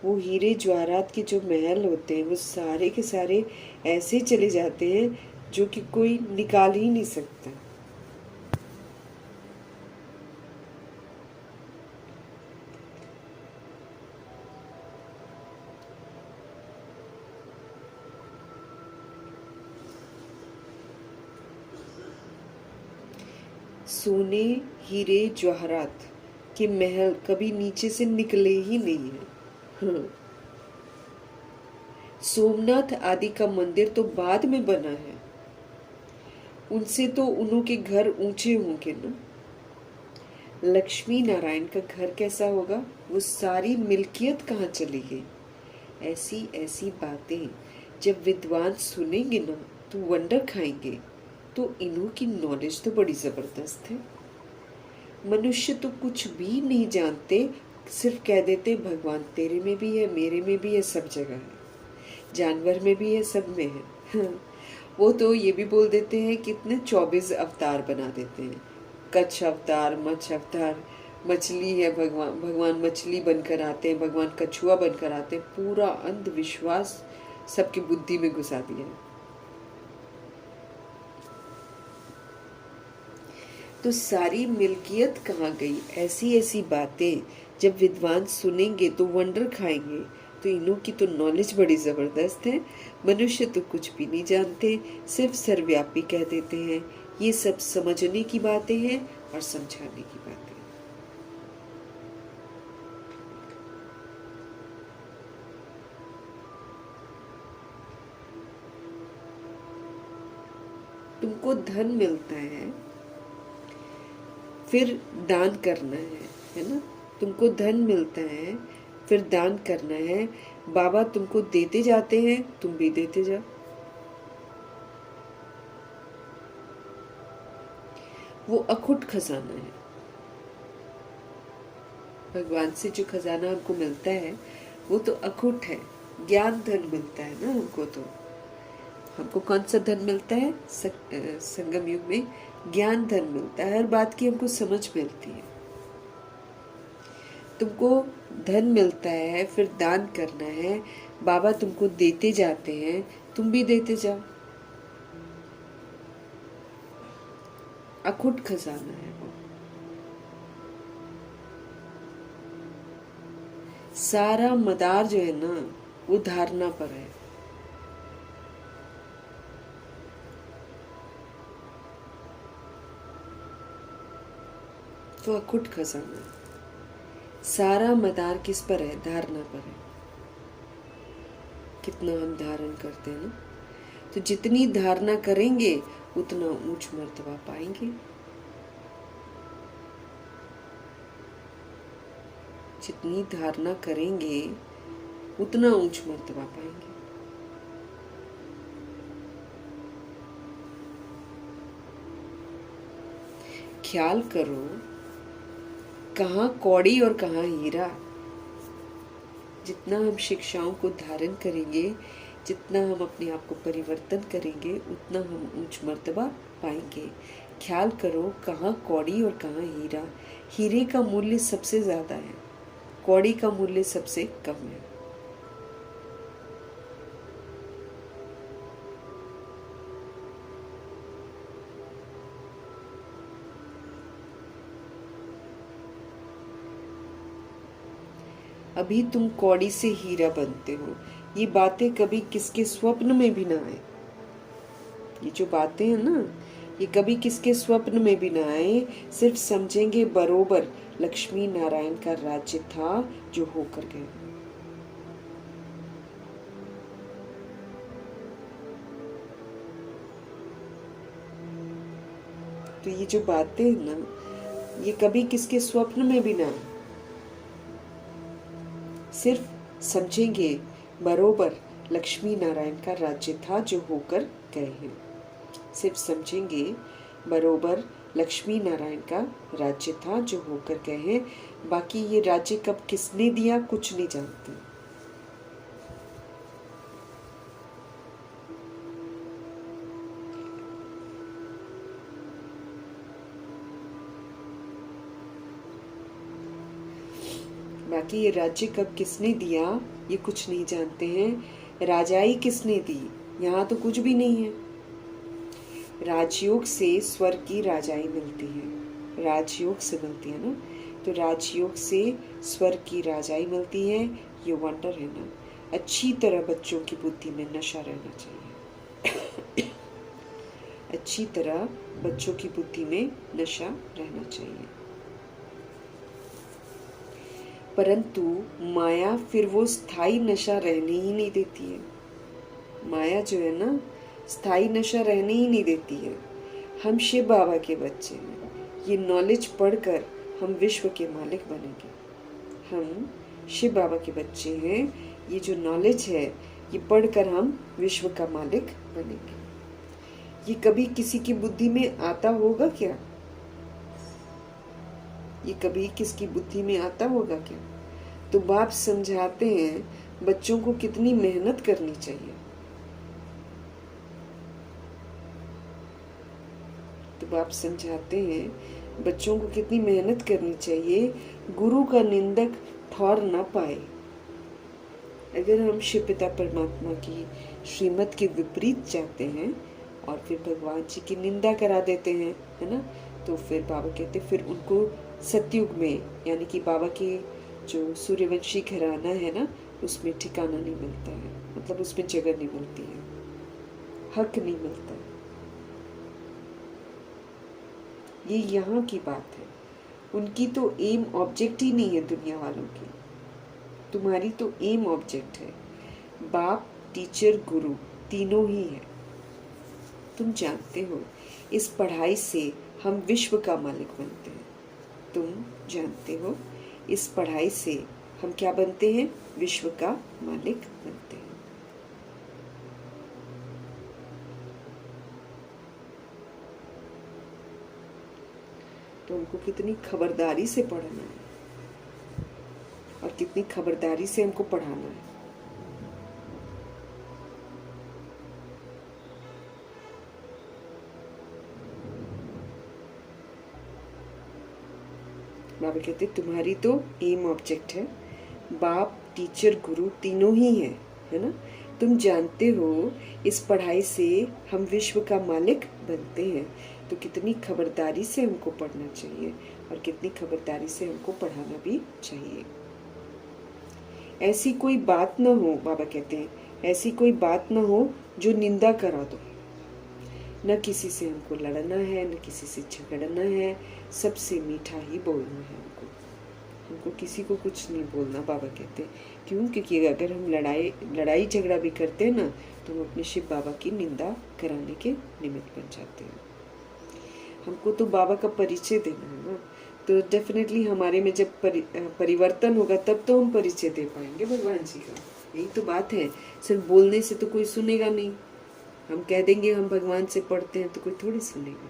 वो हीरे जवाहरात के जो महल होते हैं वो सारे के सारे ऐसे चले जाते हैं जो कि कोई निकाल ही नहीं सकता। सोने हीरे जवाहरात के महल कभी नीचे से निकले ही नहीं है। हाँ। सोमनाथ आदि का मंदिर तो बाद में बना है, उनसे तो उन्हों के घर ऊंचे होंगे ना। लक्ष्मी नारायण का घर कैसा होगा, वो सारी मिल्कियत कहाँ चली गई। ऐसी ऐसी बातें जब विद्वान सुनेंगे ना तो वंडर खाएंगे। तो इन्हों की नॉलेज तो बड़ी जबरदस्त है। मनुष्य तो कुछ भी नहीं जानते, सिर्फ कह देते भगवान तेरे में भी है, मेरे में भी है, सब जगह है, जानवर में भी है, सब में है। वो तो ये भी बोल देते हैं कितने 24 अवतार बना देते हैं। कच्छ अवतार, मच्छ अवतार, मछली है भगवान, भगवान मछली बनकर आते हैं, भगवान कछुआ बनकर आते हैं। पूरा अंधविश्वास सबकी बुद्धि में घुसा दिया है। तो सारी मिल्कियत कहाँ गई। ऐसी ऐसी बातें जब विद्वान सुनेंगे तो वंडर खाएंगे। तो इन्हों की तो नॉलेज बड़ी जबरदस्त है। मनुष्य तो कुछ भी नहीं जानते, सिर्फ सर्वव्यापी कह देते हैं। ये सब समझने की बातें हैं और समझाने की बातें। तुमको धन मिलता है, फिर दान करना है ना। तुमको धन मिलता है, फिर दान करना है। बाबा तुमको देते जाते हैं, तुम भी देते जाओ। वो अखुट खजाना है। भगवान से जो खजाना हमको मिलता है वो तो अखुट है। ज्ञान धन मिलता है ना हमको। तो हमको कौन सा धन मिलता है? संगम युग में ज्ञान धन मिलता है। हर बात की हमको समझ मिलती है। तुमको धन मिलता है, फिर दान करना है। बाबा तुमको देते जाते हैं, तुम भी देते जाओ। अखुट खजाना है वो। सारा मदार जो है ना वो धारणा पर है। तो अखुट खजाना है। सारा मदार किस पर है? धारणा पर है। कितना हम धारण करते हैं ना। तो जितनी धारणा करेंगे उतना ऊंच मर्तबा पाएंगे। जितनी धारणा करेंगे उतना ऊंच मर्तबा पाएंगे। ख्याल करो, कहाँ कौड़ी और कहाँ हीरा। जितना हम शिक्षाओं को धारण करेंगे, जितना हम अपने आप को परिवर्तन करेंगे उतना हम ऊंच मर्तबा पाएंगे। ख्याल करो कहाँ कौड़ी और कहाँ हीरा। हीरे का मूल्य सबसे ज़्यादा है, कौड़ी का मूल्य सबसे कम है। अभी तुम कौड़ी से हीरा बनते हो। ये बातें कभी किसके स्वप्न में भी ना आए। ये जो बातें हैं ना, ये कभी किसके स्वप्न में भी ना आए। सिर्फ समझेंगे बरोबर लक्ष्मी नारायण का राज्य था जो होकर गए। तो ये जो बातें हैं ना, ये कभी किसके स्वप्न में भी ना आए। सिर्फ समझेंगे बरोबर लक्ष्मी नारायण का राज्य था जो होकर गए हैं। सिर्फ समझेंगे बरोबर लक्ष्मी नारायण का राज्य था जो होकर गए हैं। बाकी ये राज्य कब किसने दिया कुछ नहीं जानते। बाकी ये राज्य कब किसने दिया ये कुछ नहीं जानते हैं। राजाई किसने दी यहाँ तो कुछ भी नहीं है। राजयोग से स्वर्ग की राजाई मिलती है, राजयोग से मिलती है ना। तो राजयोग से स्वर्ग की राजाई मिलती है। ये वंडर है ना। अच्छी तरह बच्चों की बुद्धि में नशा रहना चाहिए। अच्छी तरह बच्चों की बुद्धि में नशा रहना चाहिए। परंतु माया फिर वो स्थायी नशा रहने ही नहीं देती है। माया जो है ना, स्थायी नशा रहने ही नहीं देती है। हम शिव बाबा के बच्चे हैं। ये नॉलेज पढ़कर हम विश्व के मालिक बनेंगे। हम शिव बाबा के बच्चे हैं। ये जो नॉलेज है ये पढ़कर हम विश्व का मालिक बनेंगे। ये कभी किसी की बुद्धि में आता होगा क्या? ये कभी किसकी बुद्धि में आता होगा क्या? तो बाप समझाते हैं बच्चों को कितनी मेहनत करनी चाहिए। तो बाप समझाते हैं बच्चों को कितनी मेहनत करनी चाहिए। गुरु का निंदक ठौर न पाए। अगर हम शिव पिता परमात्मा की श्रीमत के विपरीत जाते हैं और फिर भगवान जी की निंदा करा देते हैं, है ना, तो फिर बाबा कहते फिर उनको सतयुग में, यानी कि बाबा के जो सूर्यवंशी घराना है ना, उसमें ठिकाना नहीं मिलता है। मतलब उसमें जगह नहीं मिलती है, हक नहीं मिलता है। ये यहाँ की बात है। उनकी तो एम ऑब्जेक्ट ही नहीं है दुनिया वालों की। तुम्हारी तो एम ऑब्जेक्ट है। बाप, टीचर, गुरु तीनों ही है। तुम जानते हो इस पढ़ाई से हम विश्व का मालिक बनते हैं। तुम जानते हो इस पढ़ाई से हम क्या बनते हैं? विश्व का मालिक बनते हैं। तो हमको कितनी खबरदारी से पढ़ना है और कितनी खबरदारी से हमको पढ़ाना है। बाबा कहते तुम्हारी तो एम ऑब्जेक्ट है। बाप, टीचर, गुरु तीनों ही है ना। तुम जानते हो इस पढ़ाई से हम विश्व का मालिक बनते हैं। तो कितनी खबरदारी से हमको पढ़ना चाहिए और कितनी खबरदारी से हमको पढ़ाना भी चाहिए। ऐसी कोई बात ना हो, बाबा कहते हैं, ऐसी कोई बात ना हो जो निंदा करा दो। न किसी से हमको लड़ना है, न किसी से झगड़ना है। सबसे मीठा ही बोलना है हमको किसी को कुछ नहीं बोलना। बाबा कहते हैं क्यों? क्योंकि अगर हम लड़ाई झगड़ा भी करते हैं ना, तो हम अपने शिव बाबा की निंदा कराने के निमित्त बन जाते हैं। हमको तो बाबा का परिचय देना है ना। तो डेफिनेटली हमारे में जब परिवर्तन होगा तब तो हम परिचय दे पाएंगे भगवान जी का। यही तो बात है। सिर्फ बोलने से तो कोई सुनेगा नहीं। हम कह देंगे हम भगवान से पढ़ते हैं तो कोई थोड़ी सुनेगा।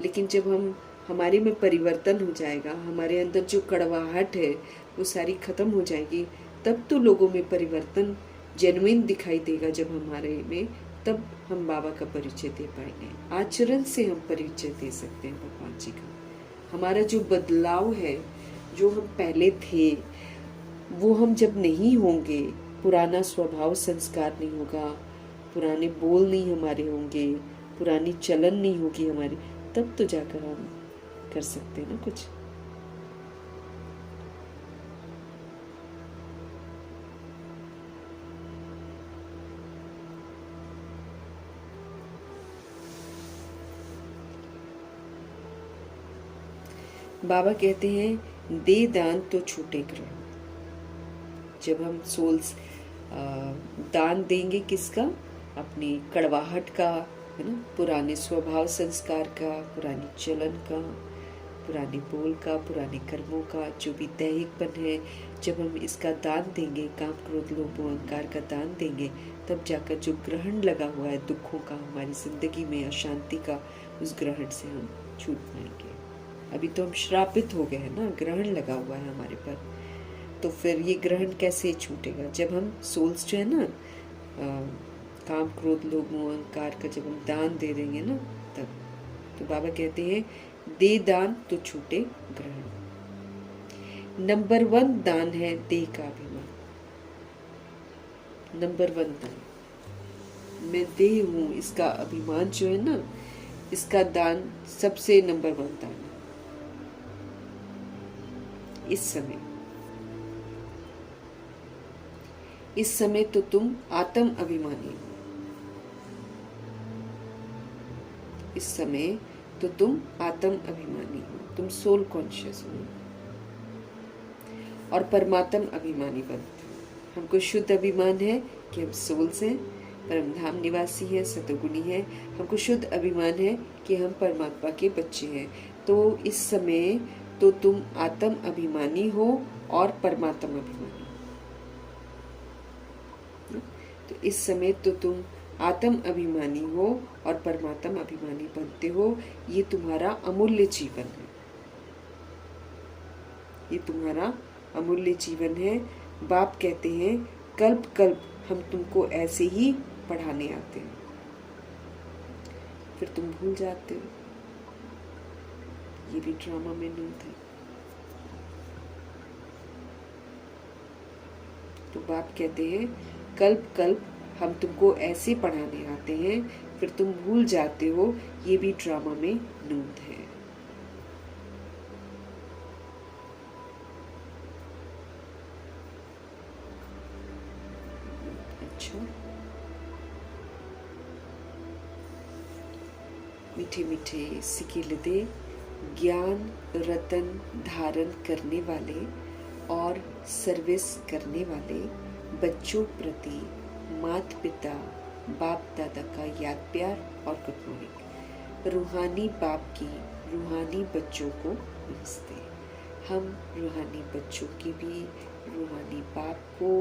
लेकिन जब हमारे में परिवर्तन हो जाएगा, हमारे अंदर जो कड़वाहट है वो सारी खत्म हो जाएगी, तब तो लोगों में परिवर्तन जेन्युइन दिखाई देगा जब हमारे में, तब हम बाबा का परिचय दे पाएंगे। आचरण से हम परिचय दे सकते हैं भगवान जी का। हमारा जो बदलाव है, जो हम पहले थे, वो हम जब नहीं होंगे, पुराना स्वभाव संस्कार नहीं होगा, पुराने बोल नहीं हमारे होंगे, पुरानी चलन नहीं होगी हमारी, तब तो जाकर हम कर सकते हैं ना कुछ। बाबा कहते हैं दे दान तो छूटे ग्रहण। जब हम सोल्स दान देंगे किसका? अपनी कड़वाहट का, है ना, पुराने स्वभाव संस्कार का, पुरानी चलन का, पुराने बोल का, पुराने कर्मों का, जो भी दैहिकपन है, जब हम इसका दान देंगे, काम क्रोध लोभ अहंकार का दान देंगे, तब जाकर जो ग्रहण लगा हुआ है दुखों का हमारी जिंदगी में, अशांति का, उस ग्रहण से हम छूट पाएंगे। अभी तो हम श्रापित हो गए हैं ना, ग्रहण लगा हुआ है हमारे पर, तो फिर ये ग्रहण कैसे छूटेगा? जब हम सोल्स जो है ना, काम क्रोध लोभ मोह अहंकार का जब हम दान दे देंगे ना, तब तो बाबा कहते हैं दे दान तो छूटे ग्रहण। नंबर 1 दान है देह का अभिमान। नंबर 1 दान, मैं देह हूं, इसका अभिमान जो है ना, इसका दान सबसे नंबर 1 दान है इस समय तो तुम आत्म अभिमानी हो। इस समय तो तुम आत्म अभिमानी हो, तुम सोल कॉन्शियस हो और परमात्म अभिमानी बनते हो। हमको शुद्ध अभिमान है कि हम सोल्स हैं, परमधाम निवासी हैं, सतोगुणी हैं। हमको शुद्ध अभिमान है कि हम परमात्मा के बच्चे हैं। तो इस समय तो तुम आत्म अभिमानी हो और परमात्मा अभिमानी। तो इस समय तो तुम आत्म अभिमानी हो और परमात्मा अभिमानी बनते हो। ये तुम्हारा अमूल्य जीवन है, ये तुम्हारा अमूल्य जीवन है। बाप कहते हैं कल्प कल्प हम तुमको ऐसे ही पढ़ाने आते हैं, फिर तुम भूल जाते हो। ये भी ड्रामा में नहीं था। तो बाप कहते हैं कल्प कल्प हम तुमको ऐसे पढ़ाने आते हैं, फिर तुम भूल जाते हो। ये भी ड्रामा में नूंद है। अच्छा, मीठे मीठे सिकिलदे ज्ञान रतन धारण करने वाले और सर्विस करने वाले बच्चों प्रति माता पिता बाप दादा का याद प्यार और गुड मॉर्निंग। रूहानी बाप की रूहानी बच्चों को नमस्ते। हम रूहानी बच्चों की भी रूहानी बाप को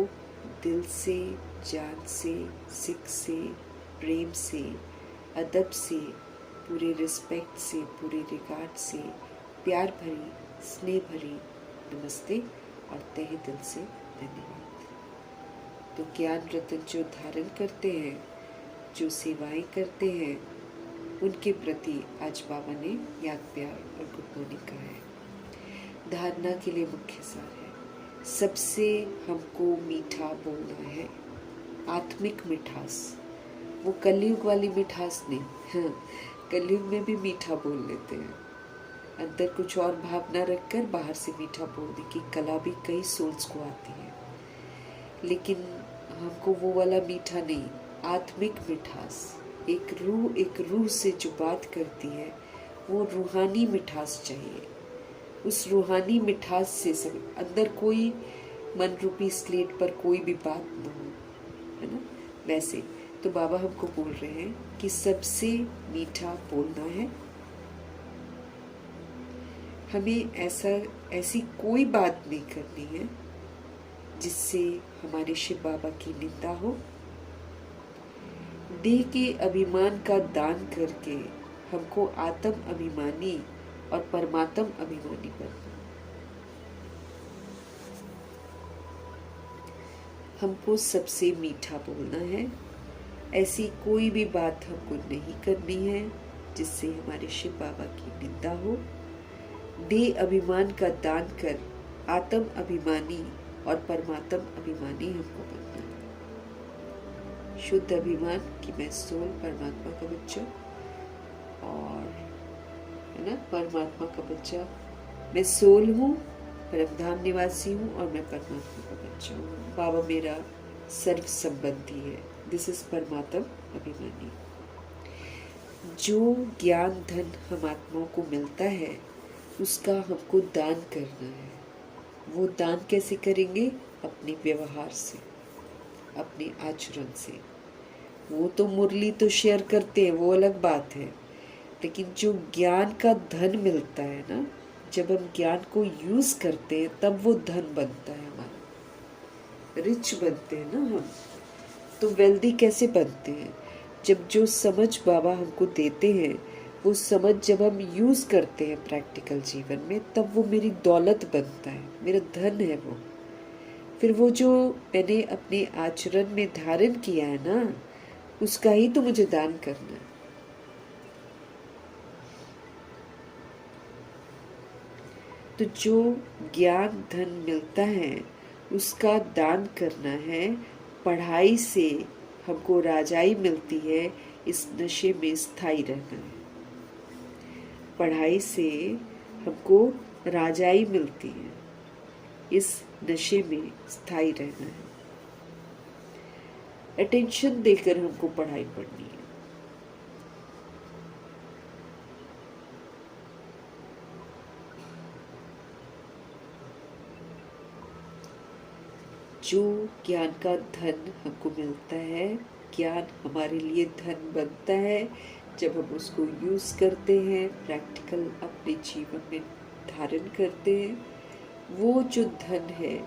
दिल से, जान से, सिख से, प्रेम से, अदब से, पूरे रिस्पेक्ट से, पूरे रिगार्ड से, प्यार भरी स्नेह भरी नमस्ते और तहे दिल से धन्यवाद। तो ज्ञान रतन जो धारण करते हैं, जो सेवाएं करते हैं, उनके प्रति आज बाबा ने याद प्यार और गुड मॉर्निंग कहा है। धारणा के लिए मुख्य सार है, सबसे हमको मीठा बोलना है, आत्मिक मिठास। वो कलयुग वाली मिठास नहीं, हाँ, कलयुग में भी मीठा बोल लेते हैं, अंदर कुछ और भावना रखकर बाहर से मीठा बोलने की कला भी कई सोल्स को आती है, लेकिन हमको वो वाला मीठा नहीं, आत्मिक मिठास। एक रूह से जो बात करती है, वो रूहानी मिठास चाहिए। उस रूहानी मिठास से सब अंदर कोई मन रूपी स्लेट पर कोई भी बात न हो, है ना। वैसे तो बाबा हमको बोल रहे हैं कि सबसे मीठा बोलना है। हमें ऐसी कोई बात नहीं करनी है जिससे हमारे शिव बाबा की निंदा हो। देह के अभिमान का दान करके हमको आत्म अभिमानी और परमात्म अभिमानी बनना। हमको सबसे मीठा बोलना है। ऐसी कोई भी बात हमको नहीं करनी है जिससे हमारे शिव बाबा की निंदा हो। देह अभिमान का दान कर आत्म अभिमानी और परमात्म अभिमानी हमको बनना है। शुद्ध अभिमान कि मैं सोल परमात्मा का बच्चा, और है ना, परमात्मा का बच्चा, मैं सोल हूँ, परमधाम निवासी हूँ और मैं परमात्मा का बच्चा हूँ। बाबा मेरा सर्व संबंधी है। दिस इज परमात्म अभिमानी। जो ज्ञान धन हम आत्माओं को मिलता है उसका हमको दान करना है। वो दान कैसे करेंगे? अपने व्यवहार से, अपने आचरण से। वो तो मुरली तो शेयर करते हैं, वो अलग बात है, लेकिन जो ज्ञान का धन मिलता है ना, जब हम ज्ञान को यूज करते हैं तब वो धन बनता है हमारा। रिच बनते हैं ना हम। तो वेल्दी कैसे बनते हैं? जब जो समझ बाबा हमको देते हैं, वो समझ जब हम यूज करते हैं प्रैक्टिकल जीवन में, तब वो मेरी दौलत बनता है, मेरा धन है वो। फिर वो जो मैंने अपने आचरण में धारण किया है ना, उसका ही तो मुझे दान करना है। तो जो ज्ञान धन मिलता है उसका दान करना है। पढ़ाई से हमको राजाई मिलती है, इस नशे में स्थायी रहना है। पढ़ाई से हमको राजाई मिलती है, इस नशे में स्थायी रहना है। अटेंशन देकर हमको पढ़ाई पढ़नी है। जो ज्ञान का धन हमको मिलता है, ज्ञान हमारे लिए धन बनता है जब हम उसको यूज करते हैं, प्रैक्टिकल अपने जीवन में धारण करते हैं। वो जो धन है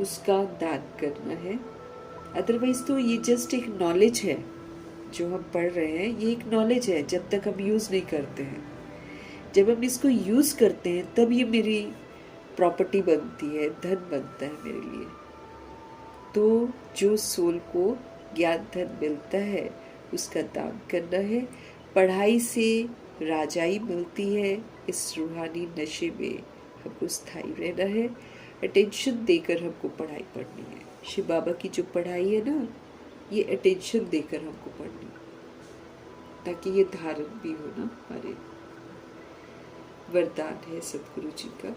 उसका दान करना है। अदरवाइज तो ये जस्ट एक नॉलेज है जो हम पढ़ रहे हैं, ये एक नॉलेज है जब तक हम यूज नहीं करते हैं। जब हम इसको यूज करते हैं तब ये मेरी प्रॉपर्टी बनती है, धन बनता है मेरे लिए। तो जो सोल को ज्ञान धन मिलता है उसका दान करना है। पढ़ाई से राजाई मिलती है, इस रूहानी नशे में हमको स्थायी रहना है। अटेंशन देकर हमको पढ़ाई पढ़नी है। शिव बाबा की जो पढ़ाई है ना, ये अटेंशन देकर हमको पढ़नी है, ताकि ये धारण भी हो ना। हमारे वरदान है सदगुरु जी का।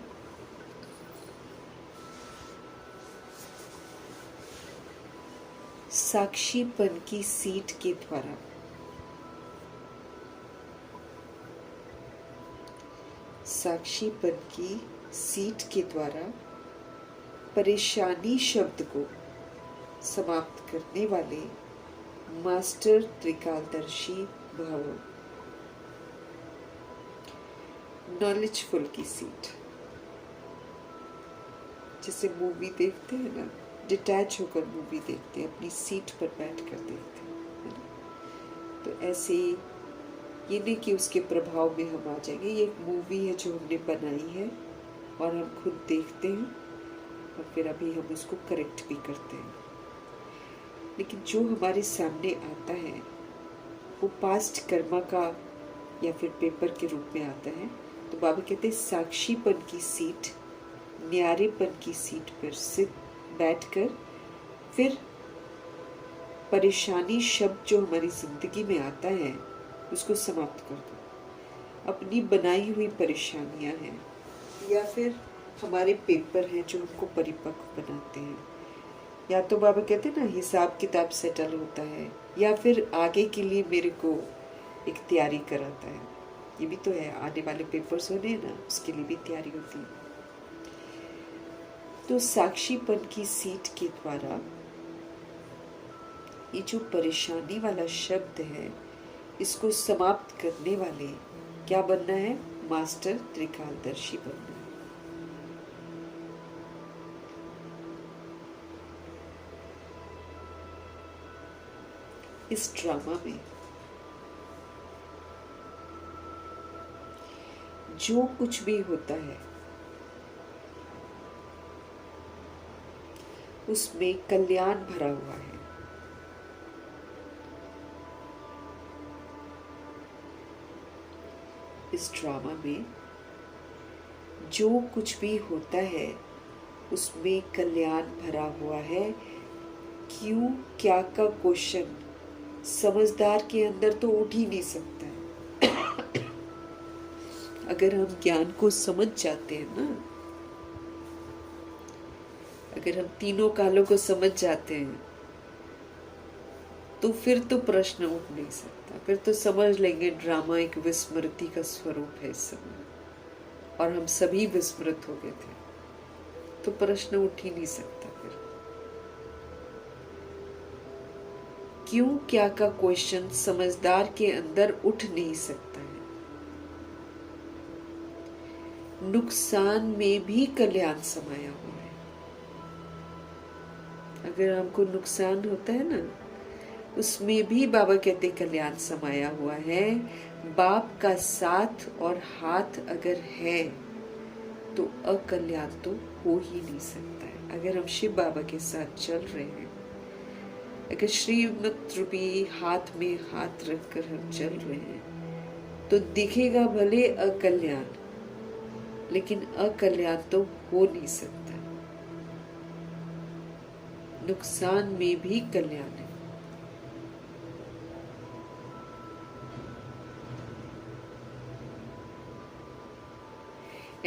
साक्षीपन की सीट के द्वारा साक्षीपन की सीट के द्वारा परेशानी शब्द को समाप्त करने वाले मास्टर त्रिकालदर्शी भव। नॉलेजफुल की सीट, जैसे मूवी देखते हैं ना, डिटैच होकर मूवी देखते हैं, अपनी सीट पर बैठ कर देखते हैं, है ना। तो ऐसे ये नहीं कि उसके प्रभाव में हम आ जाएंगे। ये एक मूवी है जो हमने बनाई है और हम खुद देखते हैं और फिर अभी हम उसको करेक्ट भी करते हैं। लेकिन जो हमारे सामने आता है वो पास्ट कर्मा का या फिर पेपर के रूप में आता है। तो बाबा कहते हैं साक्षीपन की सीट, न्यारेपन की सीट पर सिद्ध बैठकर फिर परेशानी शब्द जो हमारी जिंदगी में आता है उसको समाप्त कर दो। अपनी बनाई हुई परेशानियां हैं या फिर हमारे पेपर हैं जो हमको परिपक्व बनाते हैं, या तो बाबा कहते हैं ना हिसाब किताब सेटल होता है, या फिर आगे के लिए मेरे को एक तैयारी कराता है। ये भी तो है, आने वाले पेपर्स होने हैं ना, उसके लिए भी तैयारी होती है। तो साक्षीपन की सीट के द्वारा ये जो परेशानी वाला शब्द है इसको समाप्त करने वाले क्या बनना है? मास्टर त्रिकालदर्शी बनना है। इस ड्रामा में जो कुछ भी होता है उसमें कल्याण भरा हुआ है। इस ड्रामा में जो कुछ भी होता है उसमें कल्याण भरा हुआ है। क्यों क्या का क्वेश्चन समझदार के अंदर तो उठ ही नहीं सकता है। अगर हम ज्ञान को समझ जाते हैं ना, अगर हम तीनों कालों को समझ जाते हैं तो फिर तो प्रश्न उठ नहीं सकता। फिर तो समझ लेंगे ड्रामा एक विस्मृति का स्वरूप है इस समय, और हम सभी विस्मृत हो गए थे, तो प्रश्न उठ ही नहीं सकता। फिर क्यों क्या का क्वेश्चन समझदार के अंदर उठ नहीं सकता है। नुकसान में भी कल्याण समाया हुआ है। अगर हमको नुकसान होता है ना, उसमें भी बाबा कहते कल्याण समाया हुआ है। बाप का साथ और हाथ अगर है तो अकल्याण तो हो ही नहीं सकता है। अगर हम शिव बाबा के साथ चल रहे हैं, अगर श्रीमत रूपी हाथ में हाथ रखकर हम चल रहे हैं, तो दिखेगा भले अकल्याण, लेकिन अकल्याण तो हो नहीं सकता। नुकसान में भी कल्याण है।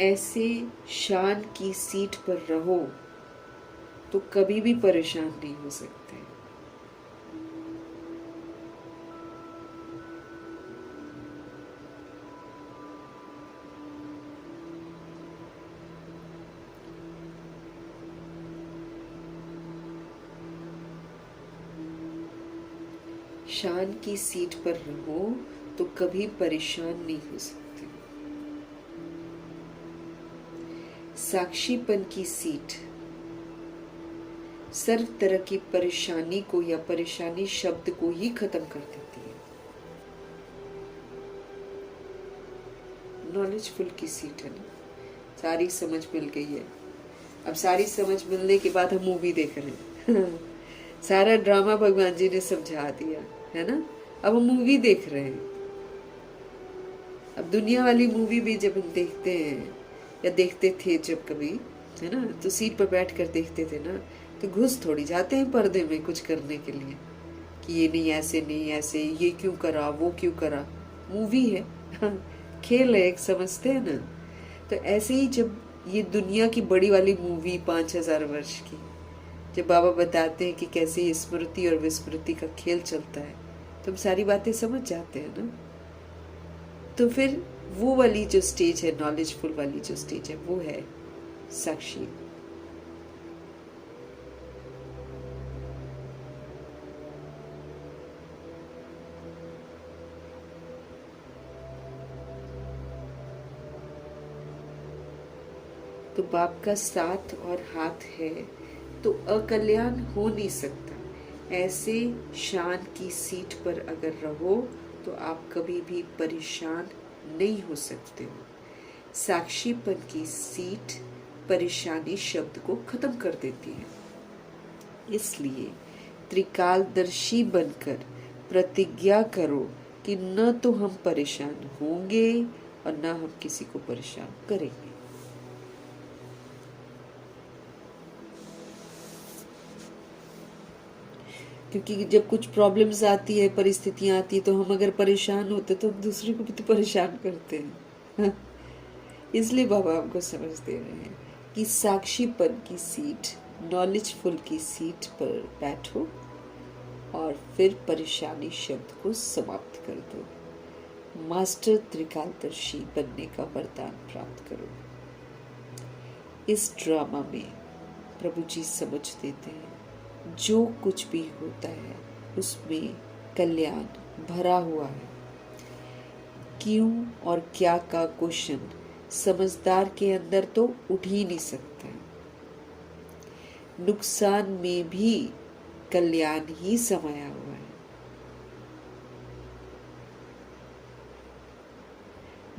ऐसे शान की सीट पर रहो तो कभी भी परेशान नहीं हो सकते। शान की सीट पर रहो तो कभी परेशान नहीं हो सकते। साक्षीपन की सीट सर्व तरह की परेशानी को या परेशानी शब्द को ही खत्म कर देती है। नॉलेजफुल की सीट है ना, सारी समझ मिल गई है। अब सारी समझ मिलने के बाद हम मूवी देख रहे हैं। सारा ड्रामा भगवान जी ने समझा दिया है ना, अब हम मूवी देख रहे हैं। अब दुनिया वाली मूवी भी जब हम देखते हैं या देखते थे जब कभी, है ना, तो सीट पर बैठ कर देखते थे ना, तो घुस थोड़ी जाते हैं पर्दे में कुछ करने के लिए कि ये नहीं, ऐसे नहीं, ऐसे, ये क्यों करा, वो क्यों करा। मूवी है, खेल है एक, समझते हैं ना। तो ऐसे ही जब ये दुनिया की बड़ी वाली मूवी 5000 वर्ष की, जब बाबा बताते हैं कि कैसे ये स्मृति और विस्मृति का खेल चलता है, तो हम सारी बातें समझ जाते हैं ना। तो फिर वो वाली जो स्टेज है, नॉलेजफुल वाली जो स्टेज है, वो है साक्षी। तो बाप का साथ और हाथ है तो अकल्याण हो नहीं सकता। ऐसे शान की सीट पर अगर रहो तो आप कभी भी परेशान नहीं हो सकते हो। साक्षीपन की सीट परेशानी शब्द को खत्म कर देती है। इसलिए त्रिकालदर्शी बनकर प्रतिज्ञा करो कि न तो हम परेशान होंगे और न हम किसी को परेशान करेंगे। क्योंकि जब कुछ प्रॉब्लम्स आती है, परिस्थितियां आती है, तो हम अगर परेशान होते तो हम दूसरे को भी तो परेशान करते हैं। इसलिए बाबा आपको समझ दे रहे हैं कि साक्षीपन की सीट, नॉलेजफुल की सीट पर बैठो और फिर परेशानी शब्द को समाप्त कर दो। मास्टर त्रिकालदर्शी बनने का वरदान प्राप्त करो। इस ड्रामा में प्रभु जी समझ देते हैं जो कुछ भी होता है उसमें कल्याण भरा हुआ है। क्यों और क्या का क्वेश्चन समझदार के अंदर तो उठ ही नहीं सकता। नुकसान में भी कल्याण ही समाया हुआ है।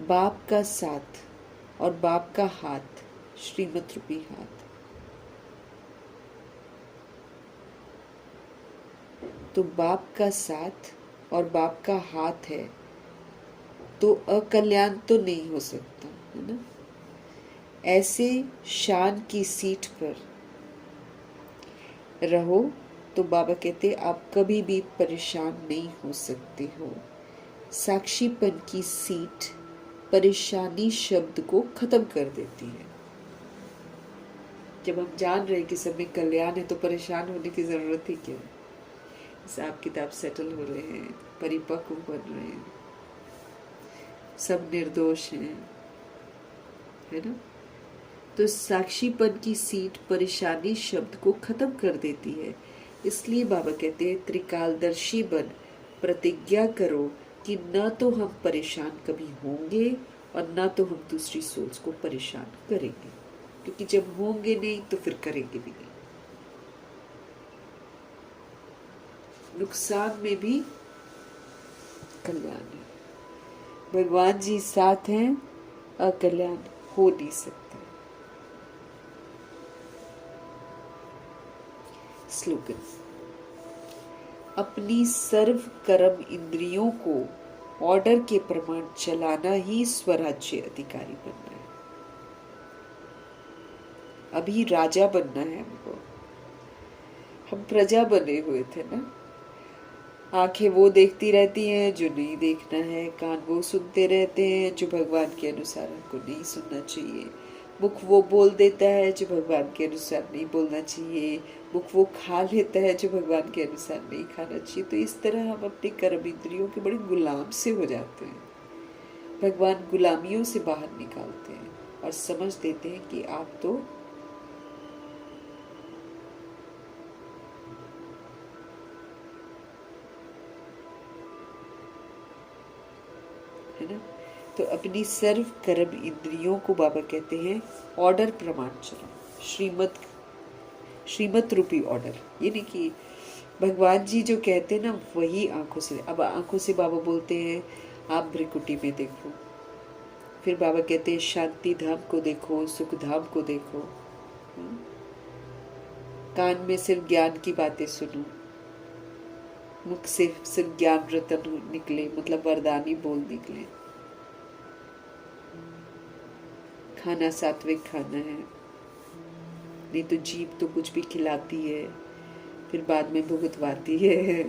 बाप का साथ और बाप का हाथ, श्रीमत रूपी हाथ, तो बाप का साथ और बाप का हाथ है तो अकल्याण तो नहीं हो सकता, है ना। ऐसे शान की सीट पर रहो तो बाबा कहते आप कभी भी परेशान नहीं हो सकते हो। साक्षीपन की सीट परेशानी शब्द को खत्म कर देती है। जब हम जान रहे हैं कि सब में कल्याण है तो परेशान होने की जरूरत ही क्या है। हिसाब किताब सेटल हो रहे हैं, परिपक्व बन रहे हैं, सब निर्दोष हैं, है ना। तो साक्षीपन की सीट परेशानी शब्द को खत्म कर देती है। इसलिए बाबा कहते हैं त्रिकालदर्शी बन प्रतिज्ञा करो कि न तो हम परेशान कभी होंगे और न तो हम दूसरी सोल्स को परेशान करेंगे, क्योंकि जब होंगे नहीं तो फिर करेंगे भी नहीं। नुकसान में भी कल्याण है। भगवान जी साथ हैं, अकल्याण हो नहीं सकता। स्लोगन। अपनी सर्व कर्म इंद्रियों को ऑर्डर के प्रमाण चलाना ही स्वराज्य अधिकारी बनना है। अभी राजा बनना है हमको। हम प्रजा बने हुए थे ना। आंखें वो देखती रहती हैं जो नहीं देखना है, कान वो सुनते रहते हैं जो भगवान के अनुसार हमको नहीं सुनना चाहिए, मुख वो बोल देता है जो भगवान के अनुसार नहीं बोलना चाहिए, मुख वो खा लेता है जो भगवान के अनुसार नहीं खाना चाहिए। तो इस तरह हम अपने कर्म इंद्रियों के बड़े गुलाम से हो जाते हैं। भगवान गुलामियों से बाहर निकालते हैं और समझ देते हैं कि आप तो है ना। तो अपनी सर्व कर्म इंद्रियों को बाबा कहते हैं ऑर्डर प्रमाण चलो, श्रीमत रूपी ऑर्डर। ये नहीं कि भगवान जी जो कहते हैं ना वही आंखों से। अब आंखों से बाबा बोलते हैं आप भ्रिकुटी में देखो, फिर बाबा कहते हैं शांति धाम को देखो, सुख धाम को देखो। कान में सिर्फ ज्ञान की बातें सुनो, मुख से सिर्फ ज्ञान रतन निकले, मतलब वरदानी बोल निकले। खाना सात्विक खाना है, नहीं तो जीभ तो कुछ भी खिलाती है, फिर बाद में भुगतवाती है,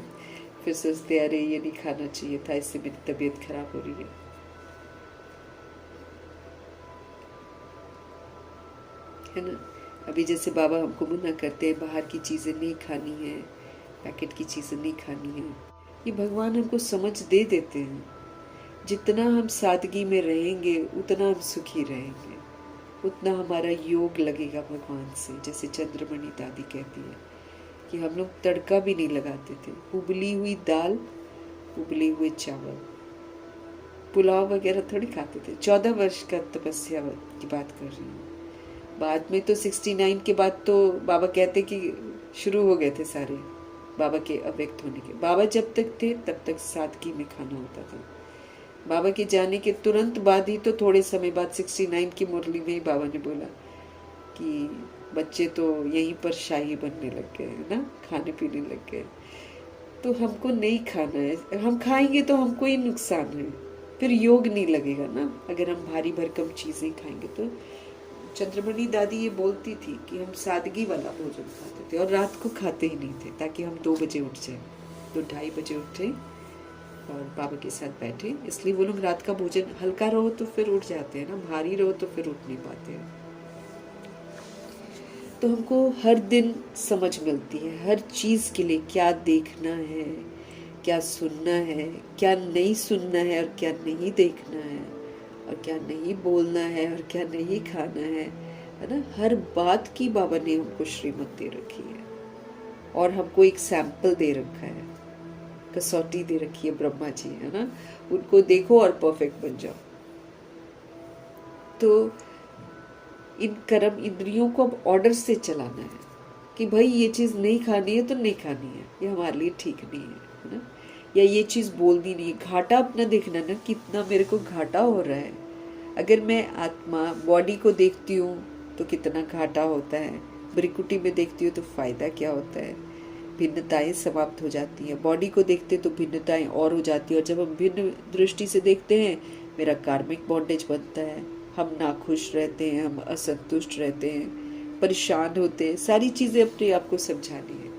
फिर सोचते अरे ये नहीं खाना चाहिए था, इससे मेरी तबीयत खराब हो रही है ना। अभी जैसे बाबा हमको मना करते हैं बाहर की चीजें नहीं खानी है, पैकेट की चीजें नहीं खानी है, ये भगवान हमको समझ दे देते हैं। जितना हम सादगी में रहेंगे उतना हम सुखी रहेंगे, उतना हमारा योग लगेगा भगवान से। जैसे चंद्रमणि दादी कहती है कि हम लोग तड़का भी नहीं लगाते थे, उबली हुई दाल, उबले हुए चावल, पुलाव वगैरह थोड़ी खाते थे। 14 वर्ष का तपस्या की बात कर रही हूँ। बाद में तो 69 के बाद तो बाबा कहते कि शुरू हो गए थे सारे बाबा के अव्यक्त होने के। बाबा जब तक थे तब तक सादगी में खाना होता था। बाबा के जाने के तुरंत बाद ही तो थोड़े समय बाद 69 की मुरली में ही बाबा ने बोला कि बच्चे तो यहीं पर शाही बनने लग गए है ना, खाने पीने लग गए। तो हमको नहीं खाना है, हम खाएंगे तो हमको ही नुकसान है, फिर योग नहीं लगेगा ना अगर हम भारी भरकम चीजें खाएंगे। तो चंद्रमणि दादी ये बोलती थी कि हम सादगी वाला भोजन खाते थे और रात को खाते ही नहीं थे, ताकि हम 2 बजे उठ जाए, 2-2:30 बजे उठे और बाबा के साथ बैठे। इसलिए वो लोग रात का भोजन हल्का रहो तो फिर उठ जाते हैं ना, भारी रहो तो फिर उठ नहीं पाते हैं। तो हमको हर दिन समझ मिलती है हर चीज के लिए, क्या देखना है, क्या सुनना है, क्या नहीं सुनना है और क्या नहीं देखना है, और क्या नहीं बोलना है और क्या नहीं खाना है ना। हर बात की बाबा ने हमको श्रीमत दे रखी है और हमको एक सैंपल दे रखा है, कसौटी दे रखी है ब्रह्मा जी, है ना। उनको देखो और परफेक्ट बन जाओ। तो इन कर्म इंद्रियों को अब ऑर्डर से चलाना है कि भाई ये चीज नहीं खानी है तो नहीं खानी है, ये हमारे लिए ठीक नहीं है ना। या ये चीज बोलनी नहीं है। घाटा अपना देखना ना, कितना मेरे को घाटा हो रहा है। अगर मैं आत्मा बॉडी को देखती हूँ तो कितना घाटा होता है, ब्रिकुटी में देखती हूँ तो फायदा क्या होता है। भिन्नताएं समाप्त हो जाती हैं। बॉडी को देखते तो भिन्नताएं और हो जाती है, और जब हम भिन्न दृष्टि से देखते हैं मेरा कार्मिक बॉन्डेज बनता है। हम नाखुश रहते हैं, हम असंतुष्ट रहते हैं, परेशान होते हैं। सारी चीज़ें अपने आप को समझानी है।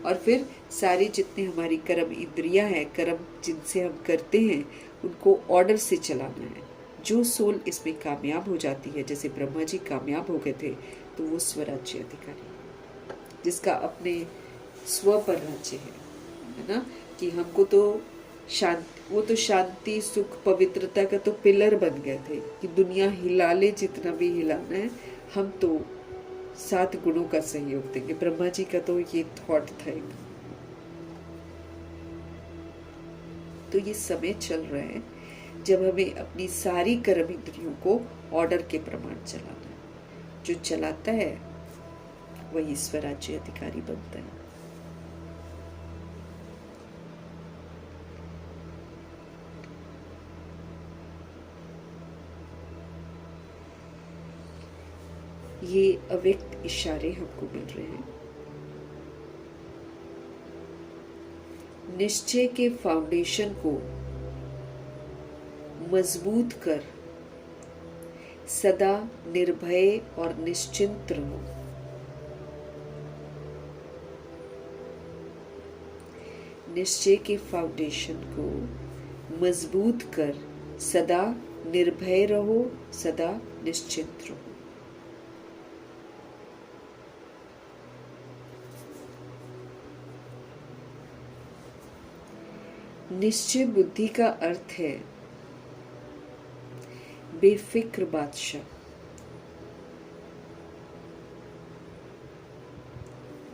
और फिर सारी जितनी हमारी कर्म इंद्रियां हैं, कर्म जिनसे हम करते हैं, उनको ऑर्डर से चलाना है। जो सोल इसमें कामयाब हो जाती है, जैसे ब्रह्मा जी कामयाब हो गए थे, तो वो स्वराज्य अधिकारी है, जिसका अपने स्व पर राज्य है ना। कि हमको तो वो तो शांति, सुख, पवित्रता का तो पिलर बन गए थे कि दुनिया हिला ले जितना भी हिलाना है, हम तो 7 गुणों का सहयोग देंगे। ब्रह्मा जी का तो ये थॉट था एक। तो ये समय चल रहा है जब हमें अपनी सारी कर्म इंद्रियों को ऑर्डर के प्रमाण चलाना है। जो चलाता है वही स्वराज्य अधिकारी बनता है। ये अव्यक्त इशारे हमको मिल रहे हैं। निश्चय के फाउंडेशन को मजबूत कर सदा निर्भय और निश्चिंत रहो। निश्चय के फाउंडेशन को मजबूत कर सदा निर्भय रहो, सदा निश्चिंत रहो। निश्चय बुद्धि का अर्थ है बेफिक्र बादशाह।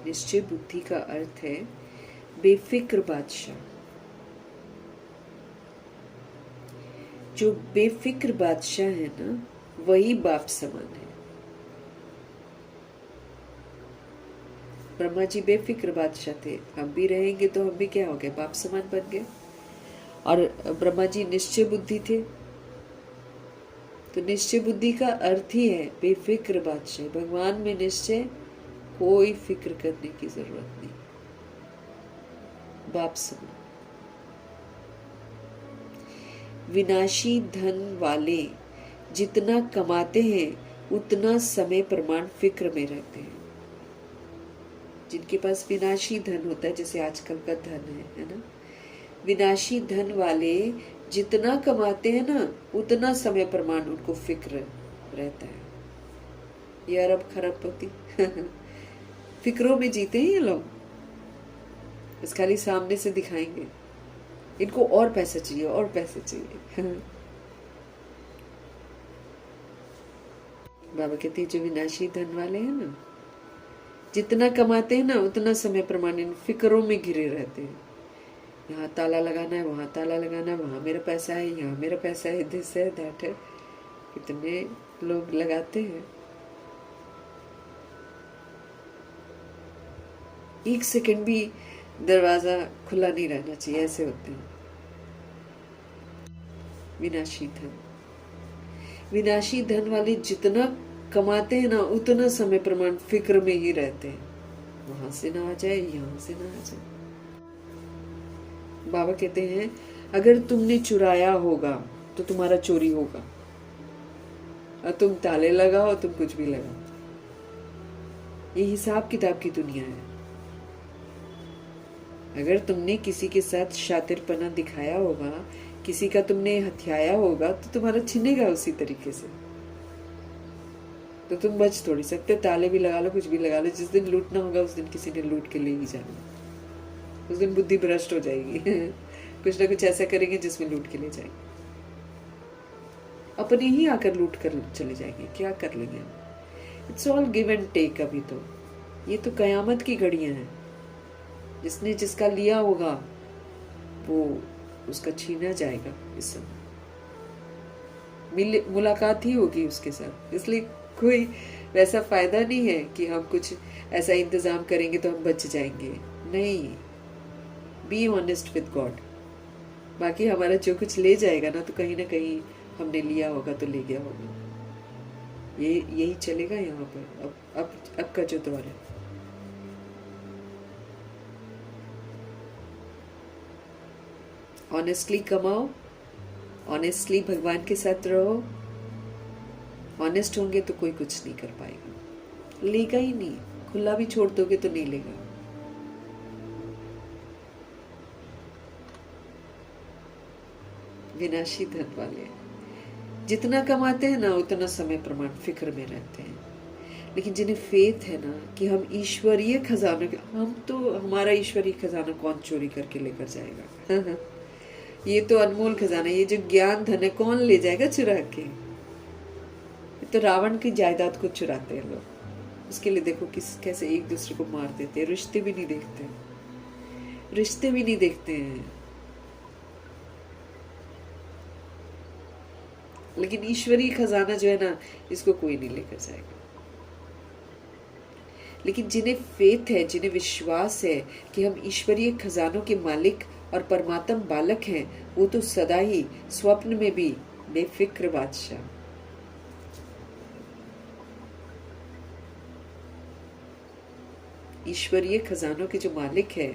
निश्चय बुद्धि का अर्थ है बेफिक्र बादशाह। जो बेफिक्र बादशाह है ना, वही बाप समान है। ब्रह्मा जी बेफिक्र बादशाह थे, हम भी रहेंगे तो हम भी क्या हो गए, बाप समान बन गए। और ब्रह्मा जी निश्चय बुद्धि थे, तो निश्चय बुद्धि का अर्थ ही है बेफिक्र बादशाह। भगवान में निश्चय, कोई फिक्र करने की जरूरत नहीं, बाप समान। विनाशी धन वाले जितना कमाते हैं उतना समय प्रमाण फिक्र में रहते हैं। जिनके पास विनाशी धन होता है, जैसे आजकल का धन है ना, विनाशी धन वाले जितना कमाते हैं ना, उतना समय प्रमाण उनको फिक्र रहता है। ये अरब खरबपति फिक्रों में जीते हैं ये लोग, बस खाली सामने से दिखाएंगे इनको और पैसा चाहिए, और पैसे चाहिए। बाबा कहते हैं जो विनाशी धन वाले हैं ना, जितना कमाते हैं ना, उतना समय प्रमाण इन फिक्रों में घिरे रहते हैं। यहाँ ताला लगाना है, वहां ताला लगाना है, वहां मेरा पैसा है, यहाँ मेरा पैसा है, दिस है, दैट है। कितने लोग लगाते हैं। एक सेकंड भी दरवाजा खुला नहीं रहना चाहिए, ऐसे होते हैं। विनाशी धन, विनाशी धन वाले जितना कमाते हैं ना, उतना समय प्रमाण फिक्र में ही रहते हैं, वहां से ना आ जाए, यहाँ से ना आ जाए। बाबा कहते हैं अगर तुमने चुराया होगा तो तुम्हारा चोरी होगा, और तुम ताले लगाओ, तुम कुछ भी लगाओ। ये हिसाब किताब की दुनिया है। अगर तुमने किसी के साथ शातिरपना दिखाया होगा, किसी का तुमने हथियाया होगा, तो तुम्हारा छिनेगा उसी तरीके से। तो तुम बच थोड़ी सकते, ताले भी लगा लो, कुछ भी लगा लो। जिस दिन लूटना होगा उस दिन किसी ने लूट के ले ही जाना, उस दिन बुद्धि भ्रष्ट हो जाएगी। कुछ ना कुछ ऐसा करेंगे जिसमें लूट के ले जाएंगे, अपने ही आकर लूट कर चले जाएंगे। क्या कर लेंगे हम? It's all give and take. अभी तो ये तो कयामत की घड़ियां हैं। जिसने जिसका लिया होगा वो उसका छीना जाएगा। इस समय मुलाकात ही होगी उसके साथ, इसलिए कोई वैसा फायदा नहीं है कि हम कुछ ऐसा इंतजाम करेंगे तो हम बच जाएंगे। नहीं, बी ऑनेस्ट विद गॉड। बाकी हमारा जो कुछ ले जाएगा ना, तो कहीं ना कहीं हमने लिया होगा तो ले गया होगा। ये यही चलेगा यहाँ पर अब का जो दौर है। ऑनेस्टली कमाओ, ऑनेस्टली भगवान के साथ रहो। ऑनेस्ट होंगे तो कोई कुछ नहीं कर पाएगा, लेगा ही नहीं। खुला भी छोड़ दोगे तो नहीं लेगा। विनाशी धन वाले जितना कमाते हैं ना उतना समय प्रमाण फिक्र में रहते हैं, लेकिन जिन्हें फेथ है ना कि हम ईश्वरीय खजानों के, हम तो हमारा ईश्वरीय खजाना कौन चोरी करके लेकर जाएगा। ये तो अनमोल खजाना, ये जो ज्ञान धन है कौन ले जाएगा चुरा के। तो रावण की जायदाद को चुराते हैं लोग। उसके लिए देखो किस कैसे एक दूसरे को मार देते हैं, रिश्ते भी नहीं देखते, रिश्ते भी नहीं देखते हैं। लेकिन ईश्वरीय खजाना जो है ना, इसको कोई नहीं लेकर जाएगा। लेकिन जिन्हें फेथ है, जिन्हें विश्वास है कि हम ईश्वरीय खजानों के मालिक और परमात्म बालक हैं, वो तो सदा ही स्वप्न में भी बेफिक्र बादशाह। ईश्वरीय खजानों के जो मालिक है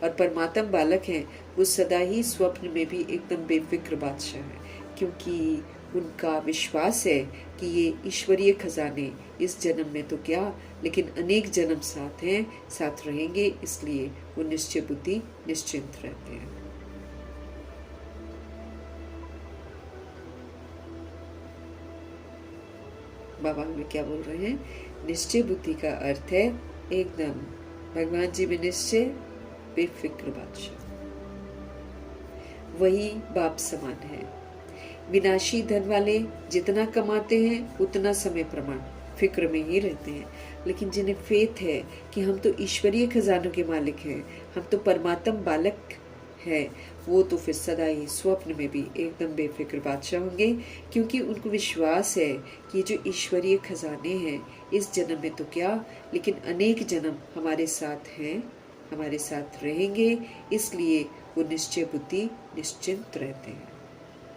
और परमात्म बालक हैं, वो सदा ही स्वप्न में भी एकदम बेफिक्र बादशाह है, क्योंकि उनका विश्वास है कि ये ईश्वरीय खजाने इस जन्म में तो क्या, लेकिन अनेक जन्म साथ हैं, साथ रहेंगे। इसलिए वो निश्चय बुद्धि निश्चिंत रहते हैं। बाबा हमें क्या बोल रहे हैं? निश्चय बुद्धि का अर्थ है एकदम भगवान जी में निश्चय, बेफिक्र बादशाह। वही बाप समान है। विनाशी धन वाले जितना कमाते हैं उतना समय प्रमाण फिक्र में ही रहते हैं, लेकिन जिन्हें फेथ है कि हम तो ईश्वरीय खजानों के मालिक हैं, हम तो परमात्म बालक है, वो तो फिर सदा ही स्वप्न में भी एकदम बेफिक्र बादशाह होंगे, क्योंकि उनको विश्वास है कि ये जो ईश्वरीय खजाने हैं इस जन्म में तो क्या, लेकिन अनेक जन्म हमारे साथ हैं, हमारे साथ रहेंगे। इसलिए वो निश्चय बुद्धि निश्चिंत रहते हैं।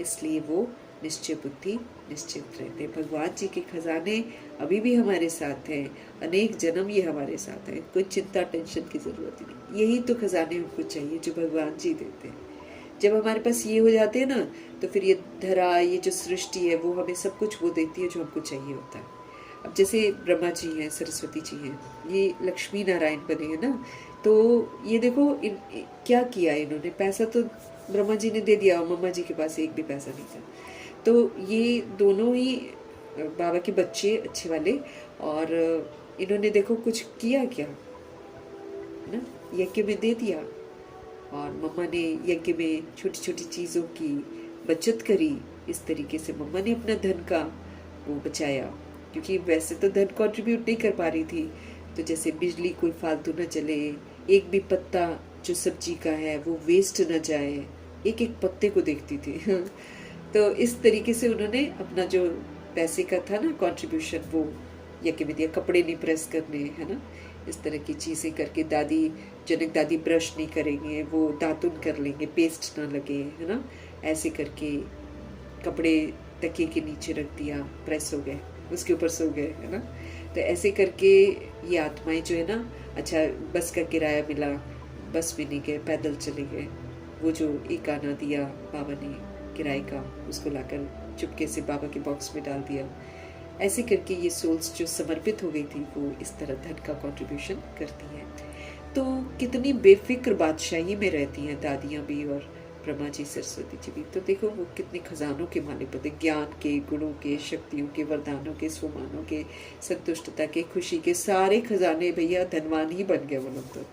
इसलिए वो निश्चय बुद्धि निश्चिंत रहते हैं। भगवान जी के खजाने अभी भी हमारे साथ हैं, अनेक जन्म ये हमारे साथ हैं। कोई चिंता टेंशन की जरूरत ही नहीं। यही तो खजाने उनको चाहिए जो भगवान जी देते हैं। जब हमारे पास ये हो जाते हैं ना, तो फिर ये धरा, ये जो सृष्टि है, वो हमें सब कुछ वो देती है जो हमको चाहिए होता है। अब जैसे ब्रह्मा जी हैं, सरस्वती जी हैं, ये लक्ष्मी नारायण बने हैं ना, तो ये देखो क्या किया इन्होंने। पैसा तो ब्रह्मा जी ने दे दिया और मम्मा जी के पास एक भी पैसा नहीं था। तो ये दोनों ही बाबा के बच्चे अच्छे वाले, और इन्होंने देखो कुछ किया क्या ना, यज्ञ में दे दिया। और मम्मा ने यज्ञ में छोटी छोटी चीज़ों की बचत करी। इस तरीके से मम्मा ने अपना धन का वो बचाया, क्योंकि वैसे तो धन कंट्रीब्यूट नहीं कर पा रही थी। तो जैसे बिजली कोई फालतू न चले, एक भी पत्ता जो सब्जी का है वो वेस्ट न जाए, एक एक पत्ते को देखती थी। तो इस तरीके से उन्होंने अपना जो पैसे का था ना कंट्रीब्यूशन, वो यज्ञ में दिया। कपड़े नहीं प्रेस करने, है ना, इस तरह की चीज़ें करके। दादी, जनक दादी ब्रश नहीं करेंगे, वो दातुन कर लेंगे, पेस्ट ना लगे, है ना, ऐसे करके कपड़े तकिए के नीचे रख दिया, प्रेस हो गए, उसके ऊपर सो गए, है ना। तो ऐसे करके ये आत्माएं जो है ना, अच्छा बस का किराया मिला, बस में नहीं गए, पैदल चले गए। वो जो एक आना दिया बाबा ने किराए का, उसको लाकर चुपके से बाबा के बॉक्स में डाल दिया। ऐसे करके ये सोल्स जो समर्पित हो गई थी, वो इस तरह धन का कंट्रीब्यूशन करती हैं। तो कितनी बेफिक्र बादशाही में रहती हैं दादियाँ भी और ब्रह्मा जी, सरस्वती जी भी। तो देखो वो कितने खजानों के मालिक होते, ज्ञान के, गुणों के, शक्तियों के, वरदानों के, स्वमानों के, संतुष्टता के, खुशी के, सारे खजाने भैया धनवान ही बन गए वो लोग।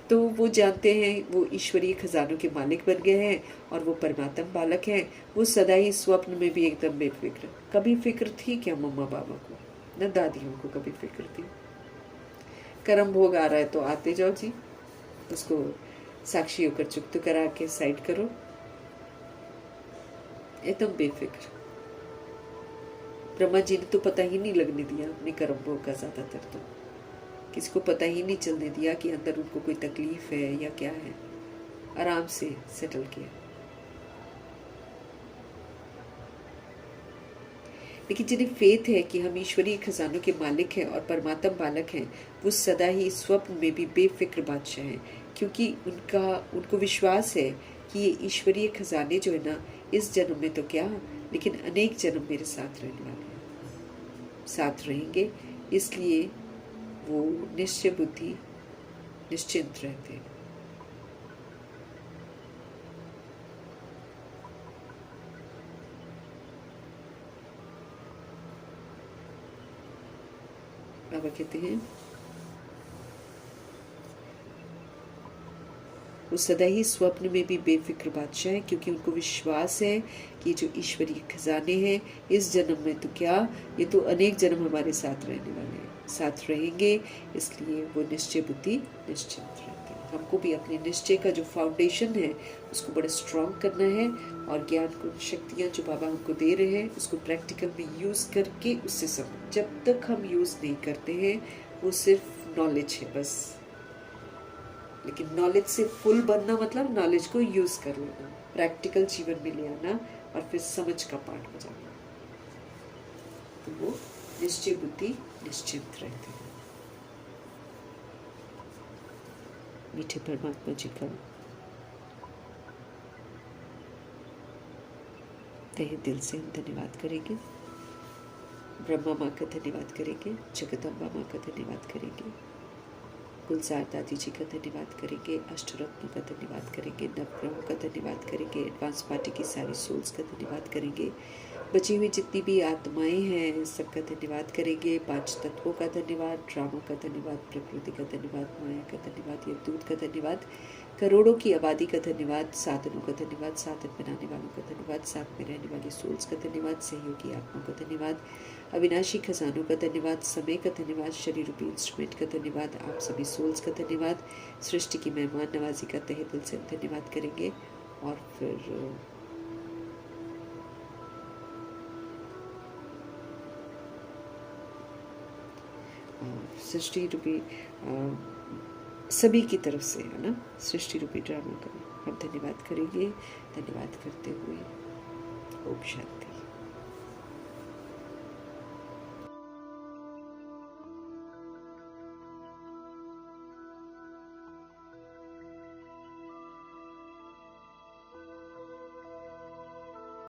तो वो जानते हैं वो ईश्वरीय खजानों के मालिक बन गए हैं और वो परमात्म बालक हैं। वो सदा ही स्वप्न में भी एकदम बेफिक्र। कभी फिक्र थी क्या मम्मा बाबा को? न दादियों को कभी फिक्र थी। कर्म भोग आ रहा है तो आते जाओ जी, उसको साक्षी होकर चुप करा के साइड करो, एकदम बेफिक्र। ब्रह्मा जी ने तो पता ही नहीं लगने दिया अपने कर्म भोग का, ज्यादातर तो किसी को पता ही नहीं चलने दिया कि अंदर उनको कोई तकलीफ है या क्या है। आराम से सेटल किया। लेकिन जिन्हें फेथ है कि हम ईश्वरीय खजानों के मालिक हैं और परमात्म बालक हैं, वो सदा ही स्वप्न में भी बेफिक्र बादशाह हैं, क्योंकि उनको विश्वास है कि ये ईश्वरीय खजाने जो है ना, इस जन्म में तो क्या, लेकिन अनेक जन्म मेरे साथ रहने वाले हैं, साथ रहेंगे। इसलिए वो निश्चय बुद्धि निश्चिंत रहते हैं। बाबा कहते हैं वो सदा ही स्वप्न में भी बेफिक्र बादशाह है, क्योंकि उनको विश्वास है कि जो ईश्वरीय खजाने हैं इस जन्म में तो क्या, ये तो अनेक जन्म हमारे साथ रहने वाले हैं, साथ रहेंगे। इसलिए वो निश्चय बुद्धि निश्चिंत रहते हैं। हमको भी अपने निश्चय का जो फाउंडेशन है उसको बड़ा स्ट्रांग करना है, और ज्ञान को शक्तियाँ जो बाबा हमको दे रहे हैं उसको प्रैक्टिकल में यूज़ करके उससे सब, जब तक हम यूज़ नहीं करते हैं वो सिर्फ नॉलेज है बस। लेकिन नॉलेज से फुल बनना मतलब नॉलेज को यूज कर लेना, प्रैक्टिकल जीवन में ले आना, और फिर समझ का पाठ हो जाना। तो वो निश्चय बुद्धि निश्चिंत रहते हैं। मीठे परमात्मा जी का तहे दिल से हम धन्यवाद करेंगे। ब्रह्मा माँ का धन्यवाद करेंगे, जगदम्बा माँ का धन्यवाद करेंगे, गुलजार दादी जी का धन्यवाद करेंगे, अष्टरत्न का धन्यवाद करेंगे, नवग्रहों का धन्यवाद करेंगे, एडवांस पार्टी की सारी सोल्स का धन्यवाद करेंगे, बची हुई जितनी भी आत्माएं हैं सबका धन्यवाद करेंगे, 5 तत्वों का धन्यवाद, ड्रामा का धन्यवाद, प्रकृति का धन्यवाद, माया का धन्यवाद, यमदूत का धन्यवाद, करोड़ों की आबादी का धन्यवाद, साधनों का धन्यवाद, साधन बनाने वालों का धन्यवाद, साथ में रहने वाली सोल्स का धन्यवाद, सहयोगी आत्माओं का धन्यवाद, अविनाशी खजानों का धन्यवाद, समय का धन्यवाद, शरीर रूपी इंस्ट्रूमेंट का धन्यवाद, आप सभी सोल्स का धन्यवाद, सृष्टि की मेहमान नवाजी का तहे दिल से धन्यवाद करेंगे। और फिर सृष्टि रूपी सभी की तरफ से है ना, सृष्टि रूपी ड्रामा का हम धन्यवाद करेंगे। धन्यवाद करते हुए ओम शांति।